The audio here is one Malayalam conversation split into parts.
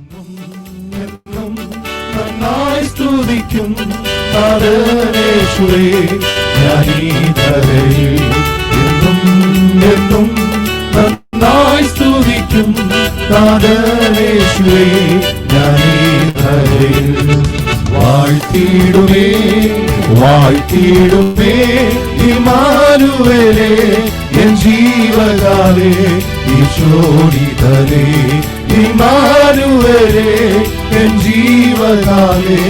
എന്നും നന്നായി സ്തുതിക്കും നാഥനേശുവേ, ഞാനീ ധരയിൽ എന്നും എന്നും നന്നായി സ്തുതിക്കും നാഥനേശുവേ, ഞാനീ ധരയിൽ വാഴ്ത്തിയിടുമേ വാഴ്ത്തിയിടുമേ ഇമ്മാനുവേലേ, എൻ ജീവകാലേ ഈശോനിധരേ, ഇമ്മാനുവേലേ എൻ ജീവകാലേ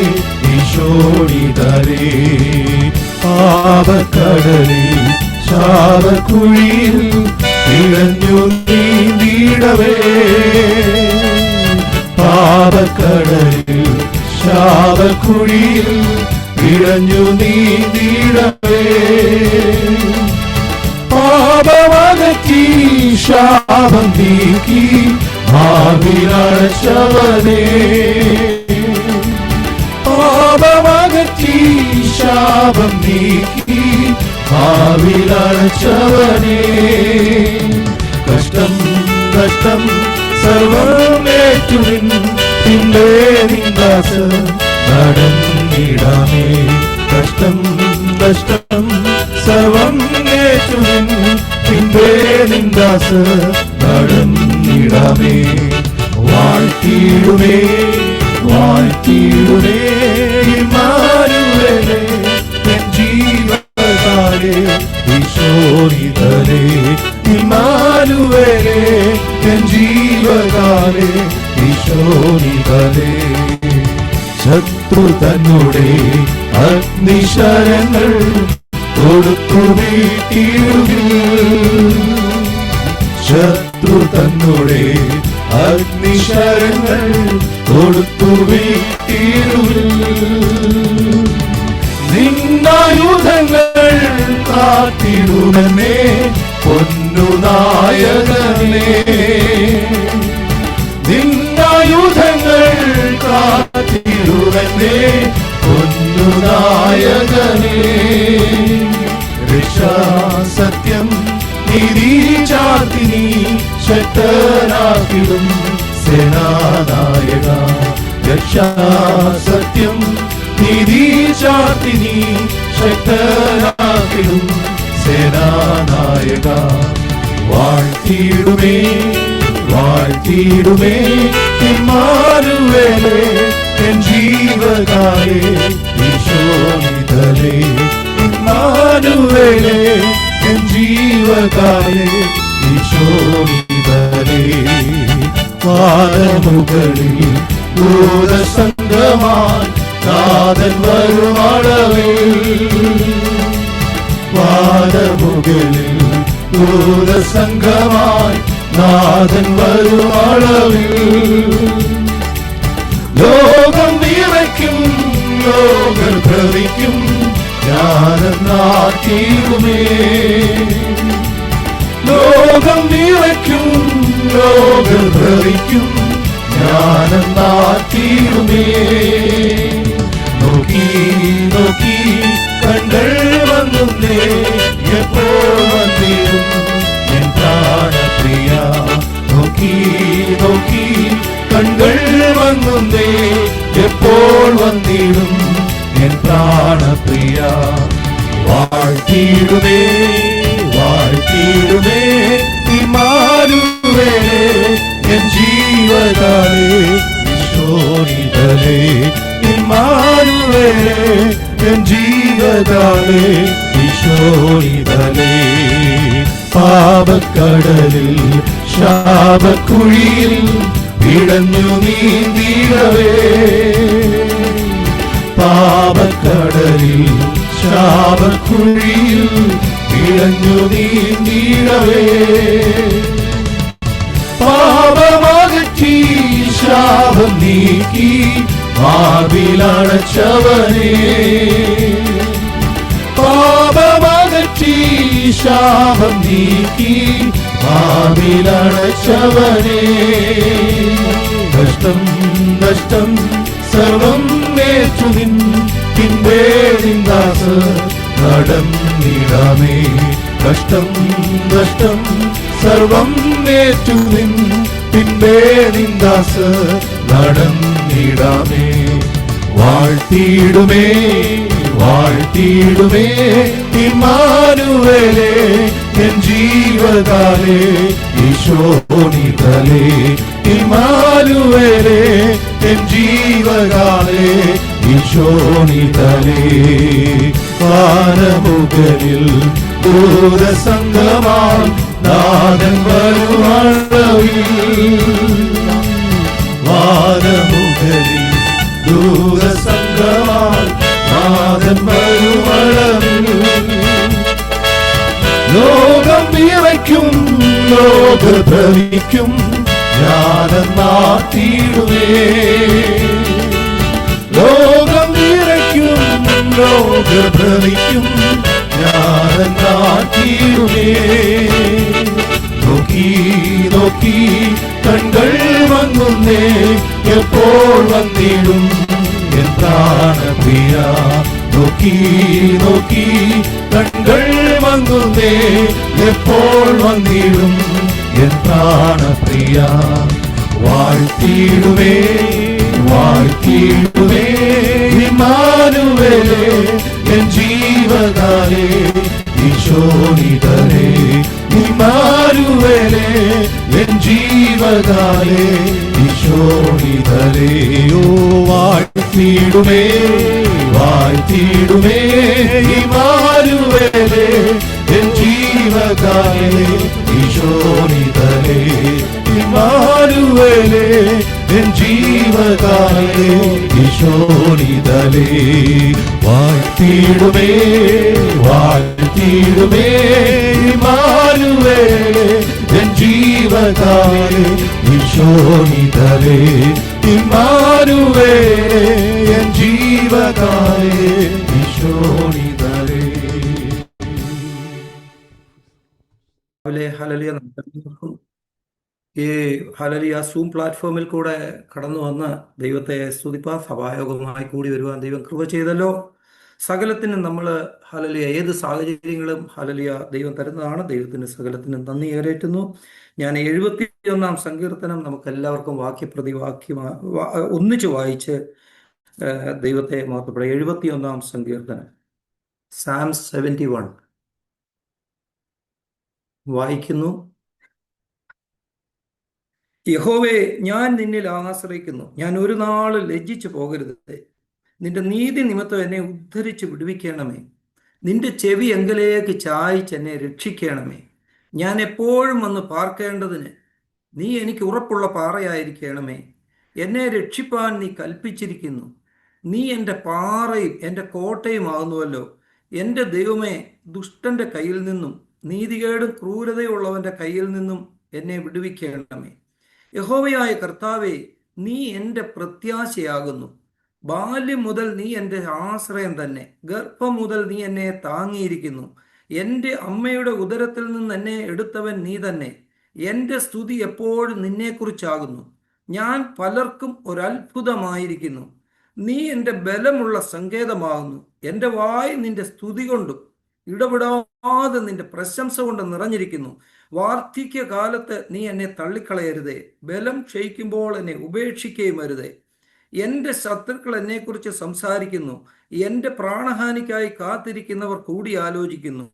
ഈശോനിധരേ. പാപക്കടലിൽ ശാപക്കുഴിയിൽ ഇഴഞ്ഞു നീന്തിടവേ, പാപക്കടലിൽ ശാപക്കുഴിയിൽ ഇഴഞ്ഞു നീന്തിടവേ, പാപമകറ്റി ശാപം നീക്കി ഭാവിയടച്ചവനേ, പാപമകറ്റി ശാപം നീക്കി ഭാവിയടച്ചവനേ. കഷ്ടം കഷ്ടം സർവമേറ്റുനിൻ പിന്നേ നിന്ദാസ നടന്നിടാമേ, കഷ്ടം കഷ്ടം സർവം ഏറ്റുനിൻ പിന്നേ നിന്ദാസ നടന്നിടാമേ. വാഴ്ത്തിയിടുമേ വാഴ്ത്തിയിടുമേ ഇമ്മാനുവേലേ, എൻ ജീവകാലേ ഈശോനിധരേ, ഇമ്മാനുവേലേ എൻ ജീവകാലേ ഈശോനിധരേ. ശത്രു തന്നോടെ അഗ്നിശരങ്ങൾ കൊടുത്തു വീട്ടിടുകിൽ, ശത്രു തന്നോടെ അഗ്നിശരങ്ങൾ കൊടുത്തു വീട്ടിടുകിൽ. നിന്നായുധങ്ങൾ കാത്തിടുമെന്നേ പൊന്നുനായകനേ, നിന്നായുധങ്ങൾ കാത്തിടുമെന്നേ പൊന്നുനായകനേ. രക്ഷാസത്യം നീതി ചാർത്തിനി ശക്തനാക്കിടും സേനാനായക, രക്ഷാസത്യം നീതി ചാർത്തിനി ശക്തനാക്കിടും സേനാനായക. വാഴ്ത്തിയിടുമേ വാഴ്ത്തിയിടുമേ ഇമ്മാനുവേലേ, എൻ ജീവകാലേ ഈശോനിധരേ, ഇമ്മാനുവേലേ എൻ ജീവകാലേ ഈശോനിധരേ. വാദമുകളിൽ ദൂതസംഗമായി നാഥൻ വരുമളവിൽ, വാദമുകളിൽ ദൂതസംഗമായി നാഥൻ വരുമളവിൽ. ലോകം വിറയ്ക്കും ലോകം ഭ്രമിക്കും ഞാനെന്നാക്കിയുമേ, ലോകം വിറയ്ക്കും ലോകം ഭ്രമിക്കും ഞാനെന്നാക്കിയുമേ. നോക്കി നോക്കി കണ്കൾ വന്നുന്നേ, എപ്പോൾ വന്നിടും എൻ പ്രാണപ്രിയ, നോക്കി നോക്കി കണ്കൾ വന്നുന്നേ, എപ്പോൾ വന്നിടും എൻ പ്രാണപ്രിയ. വാഴ്ത്തിയിടുമേ വാഴ്ത്തിയിടുമേ ഇമ്മാനുവേലേ, എൻ ജീവകാലേ ഈശോനിധരേ, ഇമ്മാനുവേലേ എൻ ജീവകാലേ ഈശോനിധരേ. പാപക്കടലിൽ ശാപക്കുഴിയിൽ ഇടഞ്ഞു നീന്തിടവേ, പാപക്കടലിൽ ശാപക്കുഴിയിൽ ഇടഞ്ഞു നീന്തിടവേ, പാപമകറ്റി ശാപം നീക്കി ഭാവിയടച്ചവനേ, പാപമകറ്റി ശാപം നീക്കി ഭാവിയടച്ചവനേ. കഷ്ടം നഷ്ടം സർവം ഏറ്റുനിൻ പിന്നേ നിന്ദാസ നടന്നിടാമേ, കഷ്ടം നഷ്ടം സർവം ഏറ്റുനിൻ പിന്നേ നിന്ദാസ നടന്നിടാമേ. വാഴ്ത്തിയിടുമേ വാഴ്ത്തിയിടുമേ ഇമ്മാനുവേലേ എൻ ജീവകാലേ ഈശോനിതലേ. ഇമ്മാനുവേലേ എൻ ജീവകാലേ ഈശോനിതലേ. വാനമുകളിൽ ദൂരസംഗമാം നാദൻ വരുമളവിൽ. വാനമുകളിൽ ദൂരസംഗമാം നാദൻ വരുമളവിൽ. ലോകം വിറയ്ക്കും ലോകഭവിക്കും ഞാനെന്നാട്ടിയിടുമേ. ലോകം വിറയ്ക്കും ലോകഭവിക്കും ഞാനെന്നാട്ടിയിടുമേ. നോക്കി നോക്കി കൺകൾ മങ്ങുന്നേ എപ്പോൾ വന്നിടും എൻ പ്രാണപ്രിയ. നോക്കി നോക്കി കൺകൾ മങ്ങുന്നേ എപ്പോൾ വന്നിടും എൻ പ്രാണപ്രിയ. വാഴ്ത്തിയിടുമേ വാഴ്ത്തിയിടുമേ ഇമ്മാനുവേലേ എൻ ജീവകാലേ ഈശോനിതലേ. ഇമ്മാനുവേലേ എൻ ജീവകാലേ ഈശോനിതലേ. ഓ വാഴ്ത്തിയിടുമേ വാഴ്ത്തിയിടുമേ ഇമ്മാനുവേലേ എൻ ജീവകാലേ ഈശോനിതലേ. ഇമ്മാനുവേലേ എൻ ജീവകാലേ ഈശോനിതലേ. വാഴ്ത്തിയിടുമേ വാഴ്ത്തിയിടുമേ ഇമ്മാനുവേലേ എൻ ജീവകാലേ ഈശോനിതലേ. ഇമ്മാനുവേലേ എൻ ജീവകാലേ ഈശോനിതലേ. ഹല്ലേലൂയ. ഈ ഹല്ലേലൂയ സൂം പ്ലാറ്റ്ഫോമിൽ കൂടെ കടന്നു വന്ന് ദൈവത്തെ സ്തുതിപ്പാൻ സഭായോഗമായി കൂടി വരുവാൻ ദൈവം കൃപ ചെയ്തല്ലോ. സകലത്തിനും നമ്മൾ ഹല്ലേലൂയ ഏത് സാഹചര്യങ്ങളും ഹല്ലേലൂയ ദൈവം തരുന്നതാണ്. ദൈവത്തിന് സകലത്തിനും നന്ദി ഏറേറ്റുന്നു. ഞാൻ 71 സങ്കീർത്തനം നമുക്ക് എല്ലാവർക്കും വാക്യപ്രതി ഒന്നിച്ച് വായിച്ച് ദൈവത്തെ മഹത്വപ്പെടും. 71 സങ്കീർത്തനം, Psalms 71 വായിക്കുന്നു. യഹോവേ, ഞാൻ നിന്നിൽ ആശ്രയിക്കുന്നു. ഞാൻ ഒരു നാൾ ലജ്ജിച്ചു പോകരുത്. നിന്റെ നീതി നിമിത്തം എന്നെ ഉദ്ധരിച്ച് വിടുവിക്കണമേ. നിന്റെ ചെവി എങ്കലേക്ക് ചായ്ച്ച് എന്നെ രക്ഷിക്കണമേ. ഞാൻ എപ്പോഴും വന്ന് പാർക്കേണ്ടതിന് നീ എനിക്ക് ഉറപ്പുള്ള പാറയായിരിക്കണമേ. എന്നെ രക്ഷിപ്പാൻ നീ കൽപ്പിച്ചിരിക്കുന്നു. നീ എൻ്റെ പാറയും എൻ്റെ കോട്ടയുമാകുന്നുവല്ലോ. എൻ്റെ ദൈവമേ, ദുഷ്ടന്റെ കയ്യിൽ നിന്നും നീതികേടും ക്രൂരതയുള്ളവന്റെ കയ്യിൽ നിന്നും എന്നെ വിടുവിക്കണമേ. യഹോവയായ കർത്താവേ, നീ എൻ്റെ പ്രത്യാശയാകുന്നു. ബാല്യം മുതൽ നീ എൻ്റെ ആശ്രയം തന്നെ. ഗർഭം മുതൽ നീ എന്നെ താങ്ങിയിരിക്കുന്നു. എൻ്റെ അമ്മയുടെ ഉദരത്തിൽ നിന്ന് എന്നെ എടുത്തവൻ നീ തന്നെ. എൻ്റെ സ്തുതി എപ്പോഴും നിന്നെക്കുറിച്ചാകുന്നു. ഞാൻ പലർക്കും ഒരത്ഭുതമായിരിക്കുന്നു. നീ എൻ്റെ ബലമുള്ള സങ്കേതമാകുന്നു. എൻ്റെ വായ് നിന്റെ സ്തുതി കൊണ്ടും ഇടപെടാതെ നിന്റെ പ്രശംസ കൊണ്ട് നിറഞ്ഞിരിക്കുന്നു. വാർദ്ധക്യ കാലത്ത് നീ എന്നെ തള്ളിക്കളയരുതേ. ബലം ക്ഷയിക്കുമ്പോൾ എന്നെ ഉപേക്ഷിക്കുകയും അരുതേ. എൻ്റെ ശത്രുക്കൾ എന്നെക്കുറിച്ച് സംസാരിക്കുന്നു. എൻ്റെ പ്രാണഹാനിക്കായി കാത്തിരിക്കുന്നവർ കൂടി ആലോചിക്കുന്നു.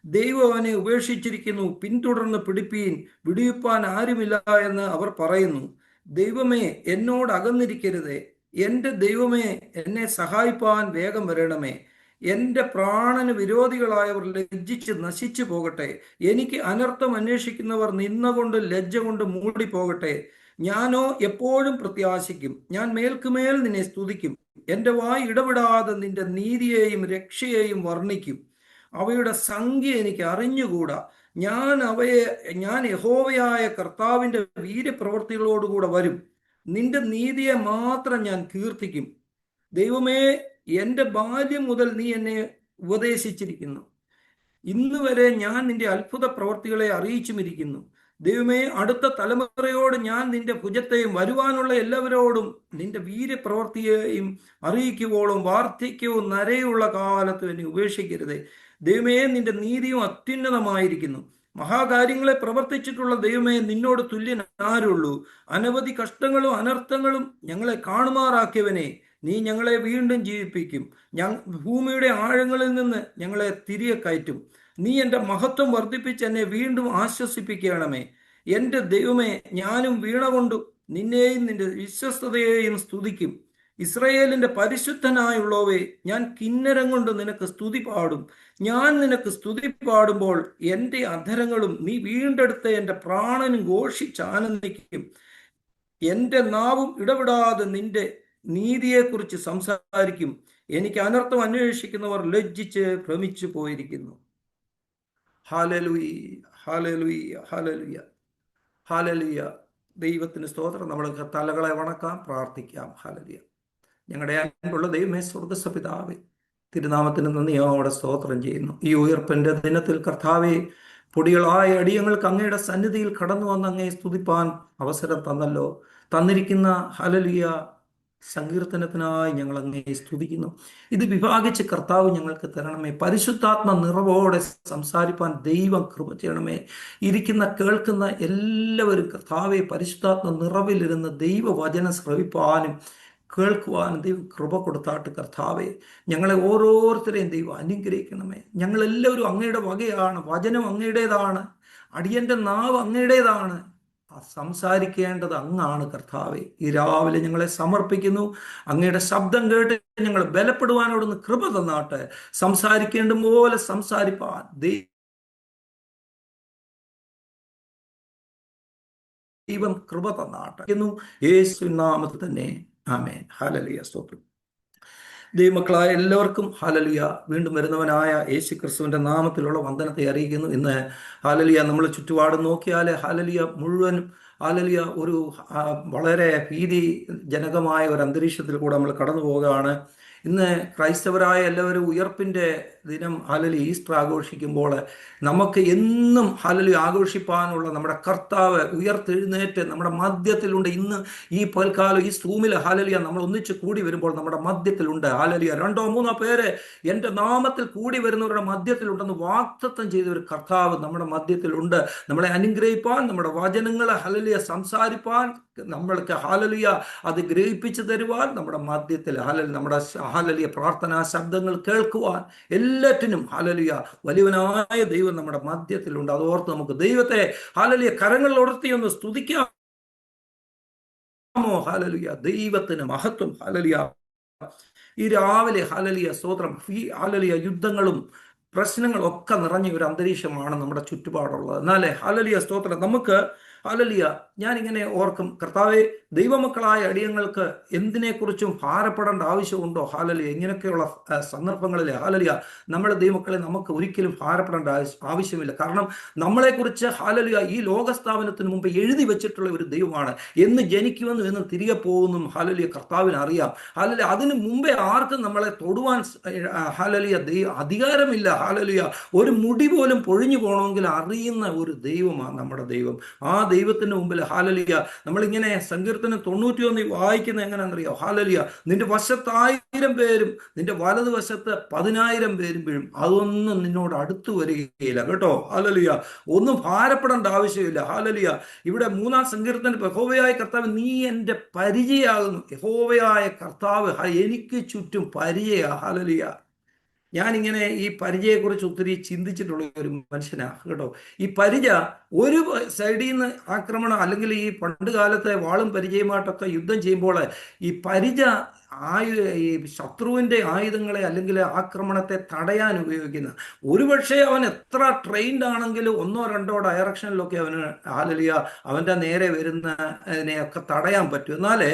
ദൈവം അവനെ ഉപേക്ഷിച്ചിരിക്കുന്നു, പിന്തുടർന്ന് പിടിപ്പീൻ, വിടുവിപ്പാൻ ആരുമില്ല എന്ന് അവർ പറയുന്നു. ദൈവമേ, എന്നോട് അകന്നിരിക്കരുതേ. എൻ്റെ ദൈവമേ, എന്നെ സഹായിപ്പാൻ വേഗം വരണമേ. എൻ്റെ പ്രാണന് വിരോധികളായവർ ലജ്ജിച്ച് നശിച്ചു പോകട്ടെ. എനിക്ക് അനർത്ഥം അന്വേഷിക്കുന്നവർ നിന്നകൊണ്ട് ലജ്ജ കൊണ്ട് മൂടിപ്പോകട്ടെ. ഞാനോ എപ്പോഴും പ്രത്യാശിക്കും. ഞാൻ മേൽക്കുമേൽ നിന്നെ സ്തുതിക്കും. എൻ്റെ വായ് ഇടപെടാതെ നിന്റെ നീതിയെയും രക്ഷയെയും വർണ്ണിക്കും. അവയുടെ സംഖ്യ എനിക്ക് അറിഞ്ഞുകൂടാ. ഞാൻ യഹോവയായ കർത്താവിൻ്റെ വീര്യപ്രവൃത്തികളോടുകൂടെ വരും. നിന്റെ നീതിയെ മാത്രം ഞാൻ കീർത്തിക്കും. ദൈവമേ, എൻ്റെ ബാല്യം മുതൽ നീ എന്നെ ഉപദേശിച്ചിരിക്കുന്നു. ഇന്ന് വരെ ഞാൻ നിന്റെ അത്ഭുത പ്രവർത്തികളെ അറിയിച്ചുമിരിക്കുന്നു. ദൈവമേ, അടുത്ത തലമുറയോട് ഞാൻ നിന്റെ ഭുജത്തെയും വരുവാനുള്ള എല്ലാവരോടും നിന്റെ വീര്യപ്രവൃത്തിയെയും അറിയിക്കുവോളും വാർദ്ധക്യവും നരയുള്ള കാലത്ത് എന്നെ ഉപേക്ഷിക്കരുതേ. ദൈവമേ, നിന്റെ നീതിയും അത്യുന്നതമായിരിക്കുന്നു. മഹാകാര്യങ്ങളെ പ്രവർത്തിച്ചിട്ടുള്ള ദൈവമേ, നിന്നോട് തുല്യൻ ആരുള്ളൂ? അനവധി കഷ്ടങ്ങളും അനർത്ഥങ്ങളും ഞങ്ങളെ കാണുമാറാക്കിയവനെ, നീ ഞങ്ങളെ വീണ്ടും ജീവിപ്പിക്കും. ഭൂമിയുടെ ആഴങ്ങളിൽ നിന്ന് ഞങ്ങളെ തിരികെ കയറ്റും. നീ എൻ്റെ മഹത്വം വർദ്ധിപ്പിച്ച് എന്നെ വീണ്ടും ആശ്വസിപ്പിക്കണമേ. എൻ്റെ ദൈവമേ, ഞാനും വീണ കൊണ്ടു നിന്നെയും നിന്റെ വിശ്വസ്തതയെയും സ്തുതിക്കും. ഇസ്രയേലിന്റെ പരിശുദ്ധനായുള്ളവേ, ഞാൻ കിന്നരം കൊണ്ട് നിനക്ക് സ്തുതി പാടും. ഞാൻ നിനക്ക് സ്തുതി പാടുമ്പോൾ എൻ്റെ അധരങ്ങളും നീ വീണ്ടെടുത്ത എൻ്റെ പ്രാണനും ഘോഷിച്ചാനന്ദിക്കും. എൻ്റെ നാവും ഇടപെടാതെ നിന്റെ നീതിയെക്കുറിച്ച് സംസാരിക്കും. എനിക്ക് അനർത്ഥം അന്വേഷിക്കുന്നവർ ലജ്ജിച്ച് ഭ്രമിച്ചു പോയിരിക്കുന്നു. Hallelujah, hallelujah, hallelujah, hallelujah. ദൈവത്തിന് സ്തോത്രം. നമ്മൾ തലകളെ വണക്കാം, പ്രാർത്ഥിക്കാം. ഹല്ലേലൂയ. ഞങ്ങളുടെ അൻപുള്ള ദൈവമേ, സ്വർഗ്ഗസ്ഥ പിതാവേ, തിരുനാമത്തിന് നന്ദിയോടെ സ്തോത്രം ചെയ്യുന്നു. ഈ ഉയർപ്പിന്റെ ദിനത്തിൽ കർത്താവേ, പൊടികളായ അടിയങ്ങൾക്ക് അങ്ങയുടെ സന്നിധിയിൽ കടന്നു വന്ന് അങ്ങയെ സ്തുതിപ്പാൻ അവസരം തന്നല്ലോ. തന്നിരിക്കുന്ന ഹല്ലേലൂയ സങ്കീർത്തനത്തിനായി ഞങ്ങൾ അങ്ങയെ സ്തുതിക്കുന്നു. ഇത് വിഭാഗിച്ച് കർത്താവ് ഞങ്ങൾക്ക് തരണമേ. പരിശുദ്ധാത്മ നിറവോടെ സംസാരിപ്പാൻ ദൈവം കൃപ ചെയ്യണമേ. ഇരിക്കുന്ന കേൾക്കുന്ന എല്ലാവരും കർത്താവെ പരിശുദ്ധാത്മ നിറവിലിരുന്ന് ദൈവവചനം ശ്രവിപ്പാനും കേൾക്കുവാനും ദൈവം കൃപ കൊടുത്താട്ട് കർത്താവെ. ഞങ്ങളെ ഓരോരുത്തരെയും ദൈവം അനുഗ്രഹിക്കണമേ. ഞങ്ങളെല്ലാവരും അങ്ങയുടെ വകയാണ്. വചനം അങ്ങയുടേതാണ്. അടിയന്റെ നാവ് അങ്ങയുടേതാണ്. സംസാരിക്കേണ്ടത് അങ്ങാണ് കർത്താവെ. ഈ രാവിലെ ഞങ്ങളെ സമർപ്പിക്കുന്നു. അങ്ങയുടെ ശബ്ദം കേട്ട് ഞങ്ങൾ ബലപ്പെടുവാനോടൊന്ന് കൃപ തന്നാട്ടെ. സംസാരിക്കേണ്ട പോലെ സംസാരിപ്പാൻ ദൈവം കൃപ തന്നാട്ടെ. യേശു നാമത്തിൽ തന്നെ ആമേൻ. ഹല്ലേലൂയ, സ്തോത്രം. ദൈവമക്കളായ എല്ലാവർക്കും ഹല്ലേലൂയ. വീണ്ടും വരുന്നവനായ യേശു ക്രിസ്തുവിന്റെ നാമത്തിലുള്ള വന്ദനത്തെ അറിയിക്കുന്നു. ഇന്ന് ഹല്ലേലൂയ നമ്മൾ ചുറ്റുപാടും നോക്കിയാൽ ഹല്ലേലൂയ മുഴുവനും ഹല്ലേലൂയ ഒരു വളരെ ഭീതിജനകമായ ഒരു അന്തരീക്ഷത്തിൽ കൂടെ നമ്മൾ കടന്നു പോവുകയാണ്. ഇന്ന് ക്രൈസ്തവരായ എല്ലാവരും ഉയർപ്പിന്റെ ദിനം ഹല്ലേലൂയ ഈസ്റ്റർ ആഘോഷിക്കുമ്പോൾ നമുക്ക് എന്നും ഹല്ലേലൂയ ആഘോഷിപ്പാനുള്ള നമ്മുടെ കർത്താവ് ഉയർത്തെഴുന്നേറ്റ് നമ്മുടെ മധ്യത്തിലുണ്ട്. ഇന്ന് ഈ പൽക്കാലം ഈ സൂമിൽ ഹല്ലേലൂയ നമ്മൾ ഒന്നിച്ച് കൂടി വരുമ്പോൾ നമ്മുടെ മധ്യത്തിലുണ്ട്. ഹല്ലേലൂയ 2-3 പേര് എൻ്റെ നാമത്തിൽ കൂടി വരുന്നവരുടെ മധ്യത്തിലുണ്ടെന്ന് വാഗ്ദത്തം ചെയ്ത ഒരു കർത്താവ് നമ്മുടെ മധ്യത്തിലുണ്ട്. നമ്മളെ അനുഗ്രഹിപ്പാൻ, നമ്മുടെ വചനങ്ങളെ ഹല്ലേലൂയ സംസാരിപ്പാൻ, നമ്മൾക്ക് ഹല്ലേലൂയ അത് ഗ്രഹിപ്പിച്ചു തരുവാൻ നമ്മുടെ മധ്യത്തിൽ നമ്മുടെ ഹല്ലേലൂയ പ്രാർത്ഥനാ ശബ്ദങ്ങൾ കേൾക്കുവാൻ എല്ലാറ്റിനും ഹല്ലേലൂയ വലിയവനായ ദൈവം നമ്മുടെ മധ്യത്തിലുണ്ട്. അതോർത്ത് നമുക്ക് ദൈവത്തെ ഹല്ലേലൂയ കരങ്ങളിൽ ഉയർത്തി ഒന്ന് സ്തുതിക്കാമോ? ഹല്ലേലൂയ. ദൈവത്തിന് മഹത്വം. ഹല്ലേലൂയ. ഈ രാവിലെ ഹല്ലേലൂയ സ്തോത്രം. ഈ ഹല്ലേലൂയ യുദ്ധങ്ങളും പ്രശ്നങ്ങളൊക്കെ നിറഞ്ഞ ഒരു അന്തരീക്ഷമാണ് നമ്മുടെ ചുറ്റുപാടുള്ളത്. എന്നാലേ ഹല്ലേലൂയ സ്തോത്രം നമുക്ക് ഹല്ലേലൂയ ഞാനിങ്ങനെ ഓർക്കും, കർത്താവെ, ദൈവമക്കളായ അടിയങ്ങൾക്ക് എന്തിനെക്കുറിച്ചും ഭാരപ്പെടേണ്ട ആവശ്യമുണ്ടോ? ഹല്ലേലൂയ. ഇങ്ങനെയൊക്കെയുള്ള സന്ദർഭങ്ങളിൽ ഹല്ലേലൂയ നമ്മുടെ ദൈവമക്കളെ നമുക്ക് ഒരിക്കലും ഭാരപ്പെടേണ്ട ആവശ്യമില്ല. കാരണം നമ്മളെക്കുറിച്ച് ഹല്ലേലൂയ ഈ ലോകസ്ഥാപനത്തിന് മുമ്പ് എഴുതി വെച്ചിട്ടുള്ള ഒരു ദൈവമാണ്. എന്ന് ജനിക്കുമെന്നും എന്ന് തിരികെ പോകുന്നു ഹല്ലേലൂയ കർത്താവിന് അറിയാം. ഹല്ലേലൂയ അതിന് മുമ്പേ ആർക്കും നമ്മളെ തൊടുവാൻ ഹല്ലേലൂയ അധികാരമില്ല. ഹല്ലേലൂയ ഒരു മുടി പോലും പൊഴിഞ്ഞു പോകണമെങ്കിൽ അറിയുന്ന ഒരു ദൈവമാണ് നമ്മുടെ ദൈവം. ആ ദൈവത്തിന് മുമ്പിൽ ഹല്ലേലൂയ നമ്മളിങ്ങനെ സങ്കീർത്തനം 91 വായിക്കുന്നത് എങ്ങനെയാണെന്നറിയോ? ഹല്ലേലൂയ നിന്റെ വശത്ത് 1000 പേരും നിന്റെ വലതു വശത്ത് 10,000 പേരും വീഴും, അതൊന്നും നിന്നോട് അടുത്തു വരികയില്ല കേട്ടോ. ഹല്ലേലൂയ ഒന്നും ഭാരപ്പെടേണ്ട ആവശ്യമില്ല. ഹല്ലേലൂയ ഇവിടെ 3-ാം സങ്കീർത്തനം യഹോവയായ കർത്താവ് നീ എൻ്റെ പരിചയാകുന്നു. യഹോവയായ കർത്താവ് എനിക്ക് ചുറ്റും പരിചയ. ഹല്ലേലൂയ ഞാനിങ്ങനെ ഈ പരിചയെക്കുറിച്ച് ഒത്തിരി ചിന്തിച്ചിട്ടുള്ള ഒരു മനുഷ്യനാണ് കേട്ടോ. ഈ പരിച ഒരു സൈഡിൽ നിന്ന് ആക്രമണം, അല്ലെങ്കിൽ ഈ പണ്ട് കാലത്തെ വാളും പരിചയമായിട്ടൊക്കെ യുദ്ധം ചെയ്യുമ്പോൾ ഈ പരിച ഈ ശത്രുവിൻ്റെ ആയുധങ്ങളെ അല്ലെങ്കിൽ ആക്രമണത്തെ തടയാൻ ഉപയോഗിക്കുന്ന, ഒരുപക്ഷെ അവൻ എത്ര ട്രെയിൻഡ് ആണെങ്കിലും 1-2 ഡയറക്ഷനിലൊക്കെ അവന് ഹല്ലേലൂയ അവൻ്റെ നേരെ വരുന്നതിനെയൊക്കെ തടയാൻ പറ്റും. എന്നാലേ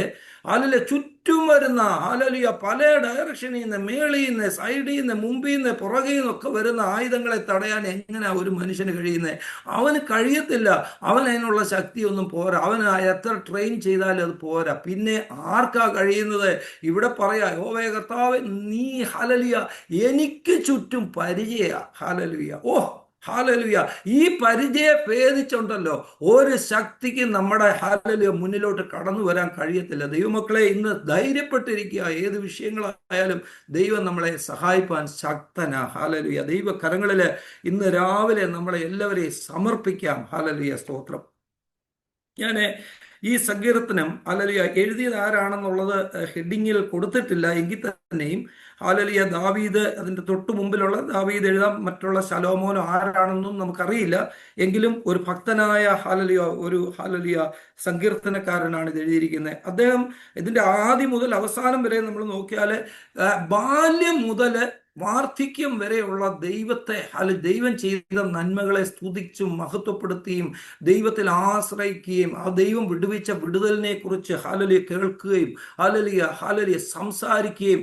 ഹല്ലേലൂയ ചുറ്റും വരുന്ന ഹല്ലേലൂയ പല ഡയറക്ഷനിൽ നിന്ന്, മേളിൽ നിന്ന്, സൈഡിൽ നിന്ന്, മുമ്പിൽ നിന്ന്, പുറകിൽ നിന്നൊക്കെ വരുന്ന ആയുധങ്ങളെ തടയാൻ എങ്ങനെ ഒരു മനുഷ്യന് കഴിയുന്നത്? അവന് കഴിയത്തില്ല. അവൻ അതിനുള്ള ശക്തിയൊന്നും പോരാ. അവൻ എത്ര ട്രെയിൻ ചെയ്താലും അത് പോരാ. പിന്നെ ആർക്കാ കഴിയുന്നത്? ഇവിടെ പറയാ യഹോവേ കർത്താവേ നീ ഹല്ലേലൂയ എനിക്ക് ചുറ്റും പരിചയ. ഹല്ലേലൂയ. ഓ ഹാലലുയ. ഈ പരിചയ ഭേദിച്ചുണ്ടല്ലോ ഒരു ശക്തിക്ക് നമ്മുടെ ഹാലലുയ മുന്നിലോട്ട് കടന്നു വരാൻ കഴിയത്തില്ല. ദൈവമക്കളെ, ഇന്ന് ധൈര്യപ്പെട്ടിരിക്കുക. ഏത് വിഷയങ്ങളായാലും ദൈവം നമ്മളെ സഹായിപ്പാൻ ശക്തനാ. ഹാലലുയ. ദൈവകരങ്ങളിൽ ഇന്ന് രാവിലെ നമ്മളെ എല്ലാവരെയും സമർപ്പിക്കാം. ഹാലലുയ, സ്തോത്രം. ഞാൻ ഈ സങ്കീർത്തനം ഹല്ലേലൂയ എഴുതിയത് ആരാണെന്നുള്ളത് ഹെഡിങ്ങിൽ കൊടുത്തിട്ടില്ല. എങ്കിൽ തന്നെയും ഹല്ലേലൂയ ദാവീദ്, അതിൻ്റെ തൊട്ടു മുമ്പിലുള്ള ദാവീദ് എഴുതാം, മറ്റുള്ള ശലോമോനോ ആരാണെന്നും നമുക്കറിയില്ല. എങ്കിലും ഒരു ഭക്തനായ ഹല്ലേലൂയ സങ്കീർത്തനക്കാരനാണ് ഇത് എഴുതിയിരിക്കുന്നത്. അദ്ദേഹം ഇതിൻ്റെ ആദ്യം മുതൽ അവസാനം വരെ നമ്മൾ നോക്കിയാൽ ബാല്യം മുതൽ വാർദ്ധക്യം വരെയുള്ള ദൈവത്തെ ദൈവം ചെയ്ത നന്മകളെ സ്തുതിച്ചും മഹത്വപ്പെടുത്തിയും ദൈവത്തിൽ ആശ്രയിക്കുകയും ആ ദൈവം വിടുവിച്ച വിടുതലിനെ കുറിച്ച് ഹല്ലേലൂയ കേൾക്കുകയും ഹല്ലേലൂയ സംസാരിക്കുകയും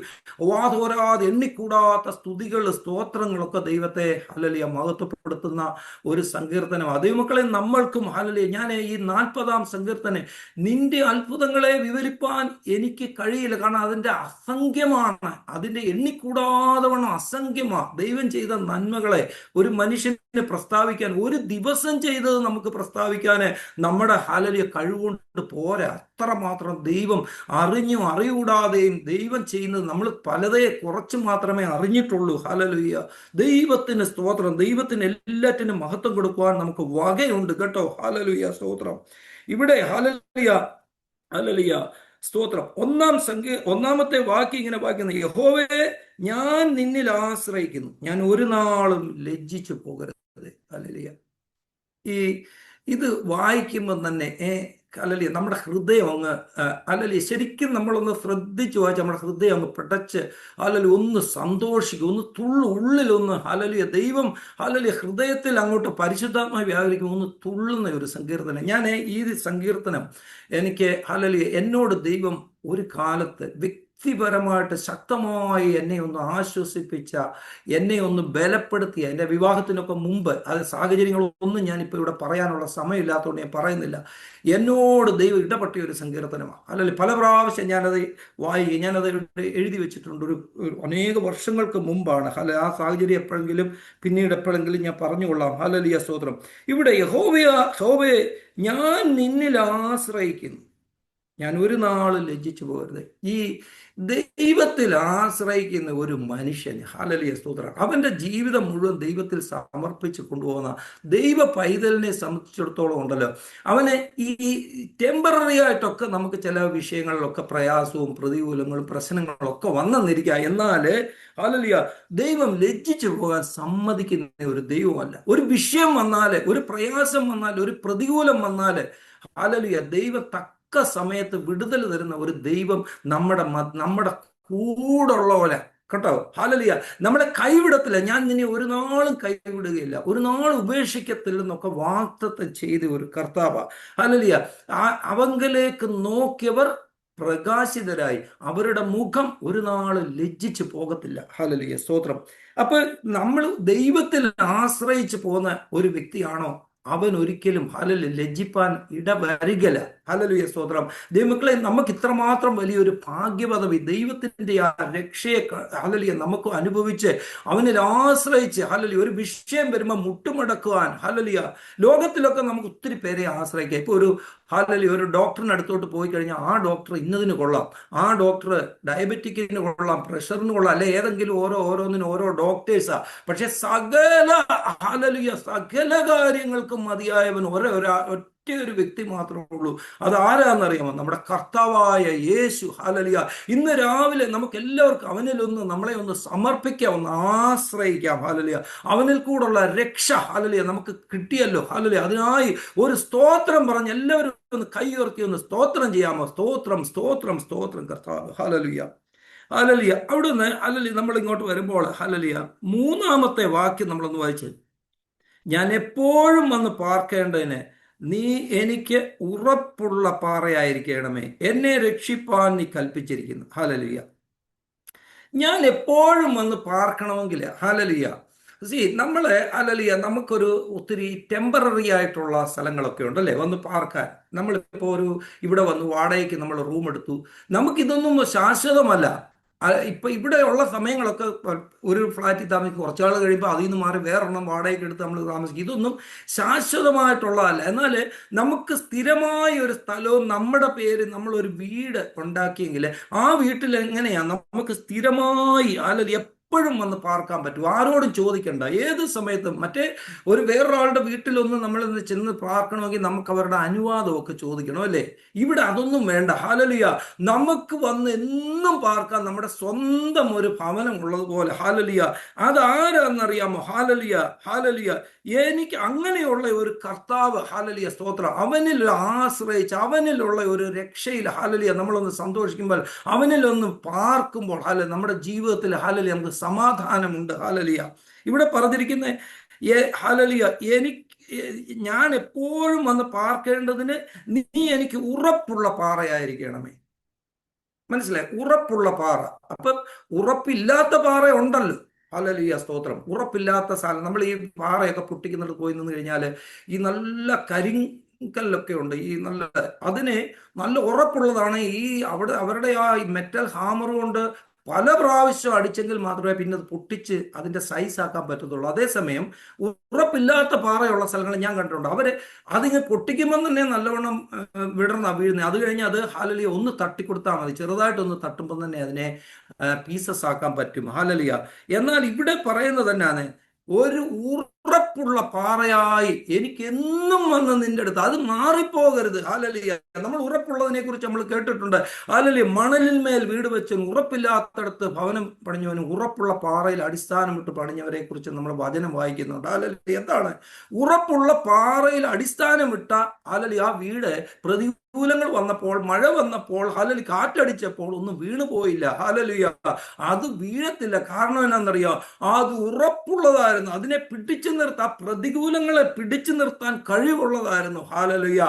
വാതോരാതെ എണ്ണിക്കൂടാത്ത സ്തുതികൾ സ്തോത്രങ്ങളൊക്കെ ദൈവത്തെ ഹല്ലേലൂയ മഹത്വപ്പെടുത്തുന്ന ഒരു സങ്കീർത്തനമാണ്. ദൈവമക്കളെ, നമ്മൾക്കും ഹല്ലേലൂയ, ഞാൻ ഈ 40-ാം സങ്കീർത്തനം, നിന്റെ അത്ഭുതങ്ങളെ വിവരിപ്പാൻ എനിക്ക് കഴിയില്ല, കാരണം അതിൻ്റെ അസംഖ്യമാണ്, അതിൻ്റെ എണ്ണിക്കൂടാതെ അസംഖ്യമാണ്. ദൈവം ചെയ്ത നന്മകളെ ഒരു മനുഷ്യന് പ്രസ്താവിക്കാൻ, ഒരു ദിവസം ചെയ്തത് നമുക്ക് പ്രസ്താവിക്കാൻ നമ്മുടെ ഹല്ലേലൂയ കഴിവുകൊണ്ട് പോരാ. അത്രമാത്രം ദൈവം അറിഞ്ഞും അറിയൂടാതെയും ദൈവം ചെയ്യുന്നത് നമ്മൾ പലതേ കുറച്ച് മാത്രമേ അറിഞ്ഞിട്ടുള്ളൂ. ഹല്ലേലൂയ. ദൈവത്തിന് സ്തോത്രം. ദൈവത്തിന് എല്ലാറ്റിനും മഹത്വം കൊടുക്കുവാൻ നമുക്ക് വകയുണ്ട് കേട്ടോ. ഹല്ലേലൂയ, സ്തോത്രം. ഇവിടെ ഹല്ലേലൂയ സ്തോത്രം. ഒന്നാമത്തെ വാക്യം ഇങ്ങനെ വായിക്കുന്നത്, യഹോവേ ഞാൻ നിന്നിൽ ആശ്രയിക്കുന്നു, ഞാൻ ഒരു നാളും ലജ്ജിച്ചു പോകരുത്. ഹല്ലേലൂയ. ഇത് വായിക്കുമ്പോൾ തന്നെ ഹല്ലേലൂയ നമ്മുടെ ഹൃദയം അങ്ങ് ശരിക്കും നമ്മളൊന്ന് ശ്രദ്ധിച്ചു വായിച്ച് നമ്മുടെ ഹൃദയം അങ്ങ് പിടച്ച് ഒന്ന് സന്തോഷിക്കും, ഒന്ന് ഉള്ളിലൊന്ന് ദൈവം ഹൃദയത്തിൽ അങ്ങോട്ട് പരിശുദ്ധാത്മാവ് വ്യാപരിക്കും, ഒന്ന് തുള്ളുന്ന ഒരു സങ്കീർത്തനം. ഞാൻ ഈ സങ്കീർത്തനം എനിക്ക് എന്നോട് ദൈവം ഒരു കാലത്ത് വ്യക്തിപരമായിട്ട് ശക്തമായി എന്നെ ഒന്ന് ആശ്വസിപ്പിച്ച, എന്നെ ഒന്ന് ബലപ്പെടുത്തിയ, എൻ്റെ വിവാഹത്തിനൊക്കെ മുമ്പ്, അത് സാഹചര്യങ്ങളൊന്നും ഞാനിപ്പോൾ ഇവിടെ പറയാനുള്ള സമയമില്ലാത്തതുകൊണ്ട് ഞാൻ പറയുന്നില്ല, എന്നോട് ദൈവം ഇടപെട്ടിയ ഒരു സങ്കീർത്തനമാണ്. പല പ്രാവശ്യം ഞാനത് ഞാനത് എഴുതി വെച്ചിട്ടുണ്ട്. ഒരു അനേക വർഷങ്ങൾക്ക് മുമ്പാണ്. ആ സാഹചര്യം എപ്പോഴെങ്കിലും പിന്നീട് എപ്പോഴെങ്കിലും ഞാൻ പറഞ്ഞുകൊള്ളാം. ഹല്ലേലൂയ, സ്തോത്രം. ഇവിടെ യഹോവേ ഞാൻ നിന്നിൽ ആശ്രയിക്കുന്നു, ഞാൻ ഒരു നാളും ലജ്ജിച്ചു പോകരുത്. ഈ ദൈവത്തിൽ ആശ്രയിക്കുന്ന ഒരു മനുഷ്യന് ഹല്ലേലൂയ, സ്തോത്രം, അവൻ്റെ ജീവിതം മുഴുവൻ ദൈവത്തിൽ സമർപ്പിച്ച് കൊണ്ടുപോകുന്ന ദൈവ പൈതലിനെ സംബന്ധിച്ചിടത്തോളം ഉണ്ടല്ലോ, അവന് ഈ ടെമ്പററി ആയിട്ടൊക്കെ നമുക്ക് ചില വിഷയങ്ങളിലൊക്കെ പ്രയാസവും പ്രതികൂലങ്ങളും പ്രശ്നങ്ങളൊക്കെ വന്നെന്നിരിക്കുക. എന്നാൽ ഹല്ലേലൂയ ദൈവം ലജ്ജിച്ചു പോകാൻ സമ്മതിക്കുന്ന ഒരു ദൈവമല്ല. ഒരു വിഷയം വന്നാൽ, ഒരു പ്രയാസം വന്നാൽ, ഒരു പ്രതികൂലം വന്നാൽ ഹല്ലേലൂയ ദൈവം സമയത്ത് വിടുതൽ തരുന്ന ഒരു ദൈവം നമ്മുടെ കൂടുള്ള പോലെ കേട്ടോ. ഹല്ലേലൂയ. നമ്മളെ കൈവിടത്തില്ല. ഞാൻ നിന്നെ ഒരു നാളും കൈവിടുകയില്ല, ഒരു നാൾ ഉപേക്ഷിക്കത്തില്ലെന്നൊക്കെ വാഗ്ദത്തം ചെയ്ത ഒരു കർത്താവ്. ഹല്ലേലൂയ. അവങ്കലേക്ക് നോക്കിയവർ പ്രകാശിതരായി, അവരുടെ മുഖം ഒരു നാൾ ലജ്ജിച്ചു പോകത്തില്ല. ഹല്ലേലൂയ, സ്തോത്രം. അപ്പൊ നമ്മൾ ദൈവത്തിൽ ആശ്രയിച്ചു പോകുന്ന ഒരു വ്യക്തിയാണോ, അവൻ ഒരിക്കലും ലജ്ജിപ്പാൻ ഇടവരികല. ഹല്ലേലൂയ, സ്തോത്രം. ദൈവമക്കളെ, നമുക്ക് ഇത്രമാത്രം വലിയൊരു ഭാഗ്യപദവി, ദൈവത്തിന്റെ ആ രക്ഷയെ ഹല്ലേലൂയ നമുക്ക് അനുഭവിച്ച് അവനിൽ ആശ്രയിച്ച് ഒരു വിഷയം വരുമ്പോൾ മുട്ടുമടക്കുവാൻ ലോകത്തിലൊക്കെ നമുക്ക് ഒത്തിരി പേരെ ആശ്രയിക്കാം. ഇപ്പൊ ഒരു ഡോക്ടറിന് അടുത്തോട്ട് പോയി കഴിഞ്ഞാൽ ആ ഡോക്ടർ ഇന്നതിന് കൊള്ളാം, ആ ഡോക്ടർ ഡയബറ്റിക്കിന് കൊള്ളാം, പ്രഷറിന് കൊള്ളാം, അല്ലെ ഏതെങ്കിലും ഓരോന്നിനും ഓരോ ഡോക്ടേഴ്സാ. പക്ഷെ സകല കാര്യങ്ങൾക്കും മതിയായവൻ ഒറ്റ ഒരു വ്യക്തി മാത്രമേ ഉള്ളൂ. അതാരാന്നറിയാമോ? നമ്മുടെ കർത്താവായ യേശു. ഹല്ലേലൂയ. ഇന്ന് രാവിലെ നമുക്ക് എല്ലാവർക്കും അവനിലൊന്ന് നമ്മളെ ഒന്ന് സമർപ്പിക്കാം, ഒന്ന് ആശ്രയിക്കാം. ഹല്ലേലൂയ. അവനിൽ കൂടെയുള്ള രക്ഷ നമുക്ക് കിട്ടിയല്ലോ. ഹല്ലേലൂയ. അതിനായി ഒരു സ്തോത്രം പറഞ്ഞ് എല്ലാവരും ഒന്ന് കൈയുയർത്തി ഒന്ന് സ്തോത്രം ചെയ്യാമോ? സ്തോത്രം, സ്തോത്രം, സ്തോത്രം കർത്താവ്. Hallelujah, hallelujah. അവിടുന്ന് നമ്മൾ ഇങ്ങോട്ട് വരുമ്പോൾ മൂന്നാമത്തെ വാക്യം നമ്മളൊന്ന് വായിച്ച്, ഞാൻ എപ്പോഴും വന്ന് പാർക്കേണ്ടതിന് നീ എനിക്ക് ഉറപ്പുള്ള പാറയായിരിക്കണമേ, എന്നെ രക്ഷിപ്പാൻ നീ കൽപ്പിച്ചിരിക്കുന്നു. ഹല്ലേലൂയ. ഞാൻ എപ്പോഴും വന്ന് പാർക്കണമെങ്കിൽ ഹല്ലേലൂയ നമ്മള് നമുക്കൊരു ഒത്തിരി ടെമ്പററി ആയിട്ടുള്ള സ്ഥലങ്ങളൊക്കെ ഉണ്ടല്ലേ വന്ന് പാർക്കാൻ. നമ്മളിപ്പോൾ ഇവിടെ വന്ന് വാടകയ്ക്ക് നമ്മൾ റൂം എടുത്തു. നമുക്കിതൊന്നും ശാശ്വതമല്ല. ഇപ്പൊ ഇവിടെയുള്ള സമയങ്ങളൊക്കെ ഒരു ഫ്ലാറ്റിൽ താമസിക്കും, കുറച്ചാൾ കഴിയുമ്പോൾ അതിൽ നിന്ന് മാറി വേറൊരെണ്ണം വാടകയ്ക്ക് എടുത്ത് നമ്മൾ താമസിക്കും. ഇതൊന്നും ശാശ്വതമായിട്ടുള്ളതല്ല. എന്നാൽ നമുക്ക് സ്ഥിരമായ ഒരു സ്ഥലവും നമ്മുടെ പേര് നമ്മൾ ഒരു വീട് ഉണ്ടാക്കിയെങ്കിൽ ആ വീട്ടിൽ എങ്ങനെയാ നമുക്ക് സ്ഥിരമായി അല്ലെങ്കിൽ എപ്പോഴും വന്ന് പാർക്കാൻ പറ്റും, ആരോടും ചോദിക്കണ്ട, ഏത് സമയത്തും. മറ്റേ ഒരു വേറൊരാളുടെ വീട്ടിലൊന്ന് നമ്മൾ ചെന്ന് പാർക്കണമെങ്കിൽ നമുക്ക് അവരുടെ അനുവാദമൊക്കെ ചോദിക്കണം, അല്ലേ? ഇവിടെ അതൊന്നും വേണ്ട. ഹാലലിയ, നമുക്ക് വന്ന് എന്നും പാർക്കാൻ നമ്മുടെ സ്വന്തം ഒരു ഭവനം ഉള്ളതുപോലെ. ഹാലലിയ, അതാരാന്നറിയാമോ? ഹാലലിയ, ഹാലലിയ, എനിക്ക് അങ്ങനെയുള്ള ഒരു കർത്താവ്, ഹാലലിയ സ്തോത്രം, അവനിൽ ആശ്രയിച്ച് അവനിലുള്ള ഒരു രക്ഷയിൽ, ഹാലലിയ, നമ്മളൊന്ന് സന്തോഷിക്കുമ്പോൾ, അവനിലൊന്ന് പാർക്കുമ്പോൾ, നമ്മുടെ ജീവിതത്തിൽ, ഹാലലിയ, നമുക്ക് സമാധാനമുണ്ട്. ഹാലലിയ, ഇവിടെ പറഞ്ഞിരിക്കുന്ന ഹാലലിയ, ഞാൻ എപ്പോഴും വന്ന് പാർക്കേണ്ടതിന് നീ എനിക്ക് ഉറപ്പുള്ള പാറയായിരിക്കണമേ. മനസ്സിലായി? ഉറപ്പുള്ള പാറ. അപ്പം ഉറപ്പില്ലാത്ത പാറ ഉണ്ടല്ലോ. ഹല്ലേലൂയ സ്തോത്രം. ഉറപ്പില്ലാത്ത സ്ഥലം, നമ്മൾ ഈ പാറയൊക്കെ പൊട്ടിക്കുന്നിടത്ത് പോയി നിന്ന് കഴിഞ്ഞാൽ ഈ നല്ല കരിങ്കല്ലൊക്കെ ഉണ്ട്, ഈ നല്ല അതിന് നല്ല ഉറപ്പുള്ളതാണ്. ഈ അവരുടെ ആ മെറ്റൽ ഹാമർ കൊണ്ട് പല പ്രാവശ്യം അടിച്ചെങ്കിൽ മാത്രമേ പിന്നെ അത് പൊട്ടിച്ച് അതിന്റെ സൈസ് ആക്കാൻ പറ്റത്തുള്ളൂ. അതേസമയം ഉറപ്പില്ലാത്ത പാറയുള്ള സ്ഥലങ്ങൾ ഞാൻ കണ്ടിട്ടുണ്ട്. അതിങ്ങനെ പൊട്ടിക്കുമ്പോൾ തന്നെ നല്ലവണ്ണം വീഴുന്നത്. അത് കഴിഞ്ഞ് അത് ഹാലലിയ ഒന്ന് തട്ടിക്കൊടുത്താൽ മതി, ചെറുതായിട്ടൊന്ന് തട്ടുമ്പോൾ തന്നെ അതിനെ പീസസ് ആക്കാൻ പറ്റും. ഹാലലിയ. എന്നാൽ ഇവിടെ പറയുന്നത് തന്നെയാണ്, ഒരു ഉറപ്പുള്ള പാറയായി എനിക്ക് എന്നും വന്ന് നിന്റെ അടുത്ത്, അത് മാറിപ്പോകരുത്. ഹാലലിയ. നമ്മൾ ഉറപ്പുള്ളതിനെ കുറിച്ച് നമ്മൾ കേട്ടിട്ടുണ്ട്. ഹാലലിയ, മണലിന്മേൽ വീട് വെച്ചവനും ഉറപ്പില്ലാത്തടത്ത് ഭവനം പണിഞ്ഞവനും ഉറപ്പുള്ള പാറയിൽ അടിസ്ഥാനമിട്ട് പണിഞ്ഞവരെ കുറിച്ച് നമ്മൾ വചനം വായിക്കുന്നുണ്ട്. ഹാലലിയ, എന്താണ് ഉറപ്പുള്ള പാറയിൽ അടിസ്ഥാനമിട്ട? ഹാലലിയ, ആ വീട് പ്രതികൂലങ്ങൾ വന്നപ്പോൾ, മഴ വന്നപ്പോൾ, ഹാലലി, കാറ്റടിച്ചപ്പോൾ ഒന്നും വീണു പോയില്ല. ഹാലലിയ, അത് വീഴത്തില്ല. കാരണം എന്നാന്നറിയോ? അത് ഉറപ്പുള്ളതായിരുന്നു. അതിനെ പിടിച്ചു നിർത്താൻ, പ്രതികൂലങ്ങളെ പിടിച്ചു നിർത്താൻ കഴിവുള്ളതായിരുന്നു. ഹാലലിയ,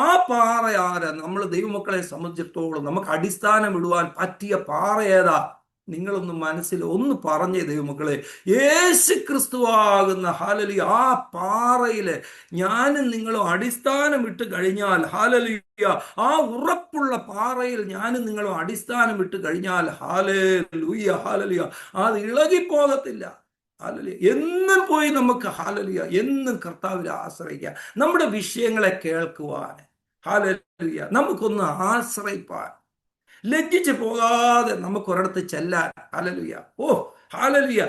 ആ പാറ ആരാ? നമ്മൾ ദൈവമക്കളെ സംബന്ധിച്ചിടത്തോളം നമുക്ക് അടിസ്ഥാനം ഇടുവാൻ പറ്റിയ പാറ ഏതാ? നിങ്ങളൊന്ന് മനസ്സിൽ ഒന്ന് പറഞ്ഞേ ദൈവമക്കളെ. യേശു ക്രിസ്തുവാകുന്ന, ഹാലലിയ, ആ പാറയില് ഞാനും നിങ്ങളും അടിസ്ഥാനം ഇട്ട് കഴിഞ്ഞാൽ, ഹാലലിയ, ആ ഉറപ്പുള്ള പാറയിൽ ഞാനും നിങ്ങളും അടിസ്ഥാനം ഇട്ട് കഴിഞ്ഞാൽ, ഹാലലൂയ, ഹാലലിയ, അത് ഇളകിപ്പോകത്തില്ല. ഹാലലിയ, എന്നും പോയി നമുക്ക്, ഹാലലിയ, എന്നും കർത്താവിൽ ആശ്രയിക്കാം. നമ്മുടെ വിഷയങ്ങളെ കേൾക്കുവാൻ, ഹാലലിയ, നമുക്കൊന്ന് ആശ്രയിപ്പാൻ, ലജ്ജിച്ച് പോകാതെ നമുക്കൊരിടത്ത് ചെല്ലാൻ. ഹല്ലേലൂയ. ഓ ഹാലലിയ,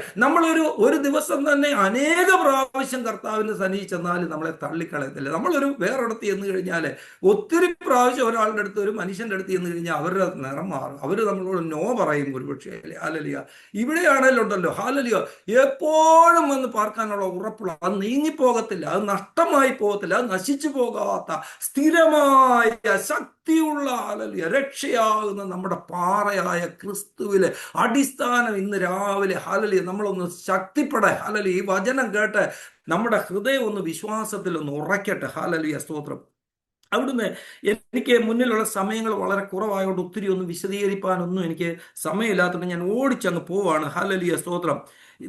ഒരു ദിവസം തന്നെ അനേക പ്രാവശ്യം കർത്താവിന്റെ സന്നിധി ചെന്നാലും നമ്മളെ തള്ളിക്കളയത്തില്ല. നമ്മളൊരു വേറൊരിടത്ത് ചെന്ന് കഴിഞ്ഞാൽ ഒത്തിരി പ്രാവശ്യം ഒരാളുടെ അടുത്ത്, ഒരു മനുഷ്യന്റെ അടുത്ത് ചെന്ന് കഴിഞ്ഞാൽ അവരുടെ നിറം മാറും, അവർ നമ്മളോട് നോ പറയും ഒരുപക്ഷെ. ഹാലലിയ, ഇവിടെയാണല്ലോ ഉണ്ടല്ലോ, ഹാലലിയ, എപ്പോഴും വന്ന് പാർക്കാനുള്ള ഉറപ്പുള്ള, അത് നീങ്ങിപ്പോകത്തില്ല, അത് നഷ്ടമായി പോകത്തില്ല, അത് നശിച്ചു പോകാത്ത സ്ഥിരമായ ശക്തിയുള്ള, ഹാലലിയ, രക്ഷയാകുന്ന നമ്മുടെ പാറയായ ക്രിസ്തുവിലെ അടിസ്ഥാനം ഇന്ന് രാവിലെ, ഹാലലിയ, നമ്മളൊന്ന് ശക്തിപ്പെടെ, ഹാലലിയ, ഈ വചനം കേട്ട് നമ്മുടെ ഹൃദയം ഒന്ന് വിശ്വാസത്തിൽ ഒന്ന് ഉറയ്ക്കട്ടെ. ഹാലലിയ സ്തോത്രം. അവിടുന്ന് എനിക്ക് മുന്നിലുള്ള സമയങ്ങൾ വളരെ കുറവായതുകൊണ്ട് ഒത്തിരി ഒന്നും വിശദീകരിക്കാനൊന്നും എനിക്ക് സമയമില്ലാത്തതുകൊണ്ട് ഞാൻ ഓടിച്ചങ്ങ് പോവാണ്. ഹാലലിയ സ്തോത്രം.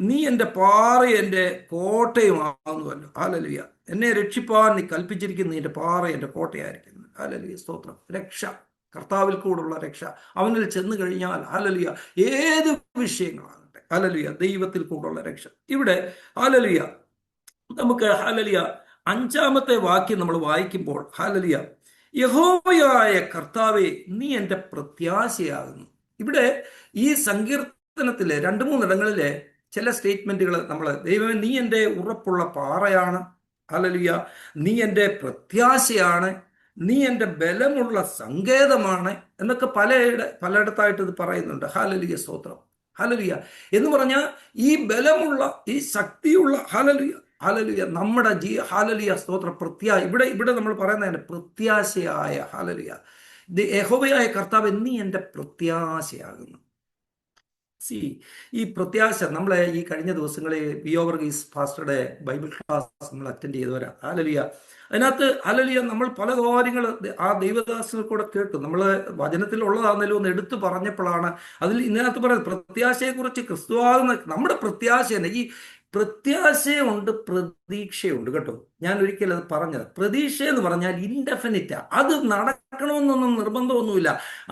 നീ എൻ്റെ പാറയും എൻ്റെ കോട്ടയും ആകുന്നുവല്ലോ. ഹാലലിയ, എന്നെ രക്ഷിപ്പാൻ നീ കൽപ്പിച്ചിരിക്കുന്ന എൻ്റെ പാറ എൻ്റെ കോട്ടയായിരിക്കുന്നു. ഹാലലിയ സ്തോത്രം. രക്ഷ, കർത്താവിൽ കൂടുള്ള രക്ഷ, അവനിൽ ചെന്ന് കഴിഞ്ഞാൽ, ഹാലലിയ, ഏത് വിഷയങ്ങളാകട്ടെ, ഹാലലിയ, ദൈവത്തിൽ കൂടുള്ള രക്ഷ. ഇവിടെ ഹാലലിയ നമുക്ക്, ഹാലലിയ, 5-ാമത്തെ വാക്യം നമ്മൾ വായിക്കുമ്പോൾ, ഹാലലിയ, യഹോവയായ കർത്താവേ നീ എൻ്റെ പ്രത്യാശയാകുന്നു. ഇവിടെ ഈ സങ്കീർത്തനത്തിലെ 2-3 ഇടങ്ങളിലെ ചില സ്റ്റേറ്റ്മെന്റുകൾ നമ്മൾ, ദൈവമേ നീ എൻ്റെ ഉറപ്പുള്ള പാറയാണ്, ഹാലലിയ, നീ എൻ്റെ പ്രത്യാശയാണ്, നീ എൻ്റെ ബലമുള്ള സങ്കേതമാണ് എന്നൊക്കെ പലയിടത്തായിട്ട് ഇത് പറയുന്നുണ്ട്. ഹാലലിയ സ്തോത്രം. ഹാലലിയ എന്ന് പറഞ്ഞാൽ ഈ ബലമുള്ള, ഈ ശക്തിയുള്ള, ഹാലലിയ, ഹാലലിയ, നമ്മുടെ ഹാലലിയ സ്തോത്രം, ഇവിടെ നമ്മൾ പറയുന്നതിന് പ്രത്യാശയായ, ഹാലലിയ, യഹോവയായ കർത്താവ് നീ എൻ്റെ പ്രത്യാശയാകുന്നു. ഈ പ്രത്യാശ, നമ്മളെ ഈ കഴിഞ്ഞ ദിവസങ്ങളിൽ വിയോഗീസ് ഫാസ്റ്ററുടെ ബൈബിൾ ക്ലാസ് നമ്മൾ അറ്റൻഡ് ചെയ്തവരാ. ഹാലലിയ, അതിനകത്ത് ഹാലലിയ നമ്മൾ പല കാര്യങ്ങൾ ആ ദൈവദാസനെ കൂടെ കേട്ടു. നമ്മൾ വചനത്തിലുള്ളതാണെങ്കിലും ഒന്ന് എടുത്തു പറഞ്ഞപ്പോഴാണ് അതിൽ ഇതിനകത്ത് പറയുന്നത് പ്രത്യാശയെക്കുറിച്ച്, ക്രിസ്തുവാകുന്ന നമ്മുടെ പ്രത്യാശ തന്നെ. ഈ പ്രത്യാശയുണ്ട്, പ്രതീക്ഷയുണ്ട് കേട്ടോ. ഞാൻ ഒരിക്കലും അത് പറഞ്ഞത്, പ്രതീക്ഷ എന്ന് പറഞ്ഞാൽ ഇൻഡെഫിനിറ്റാ. അത് നടക്കണമെന്നൊന്നും നിർബന്ധമൊന്നുമില്ല.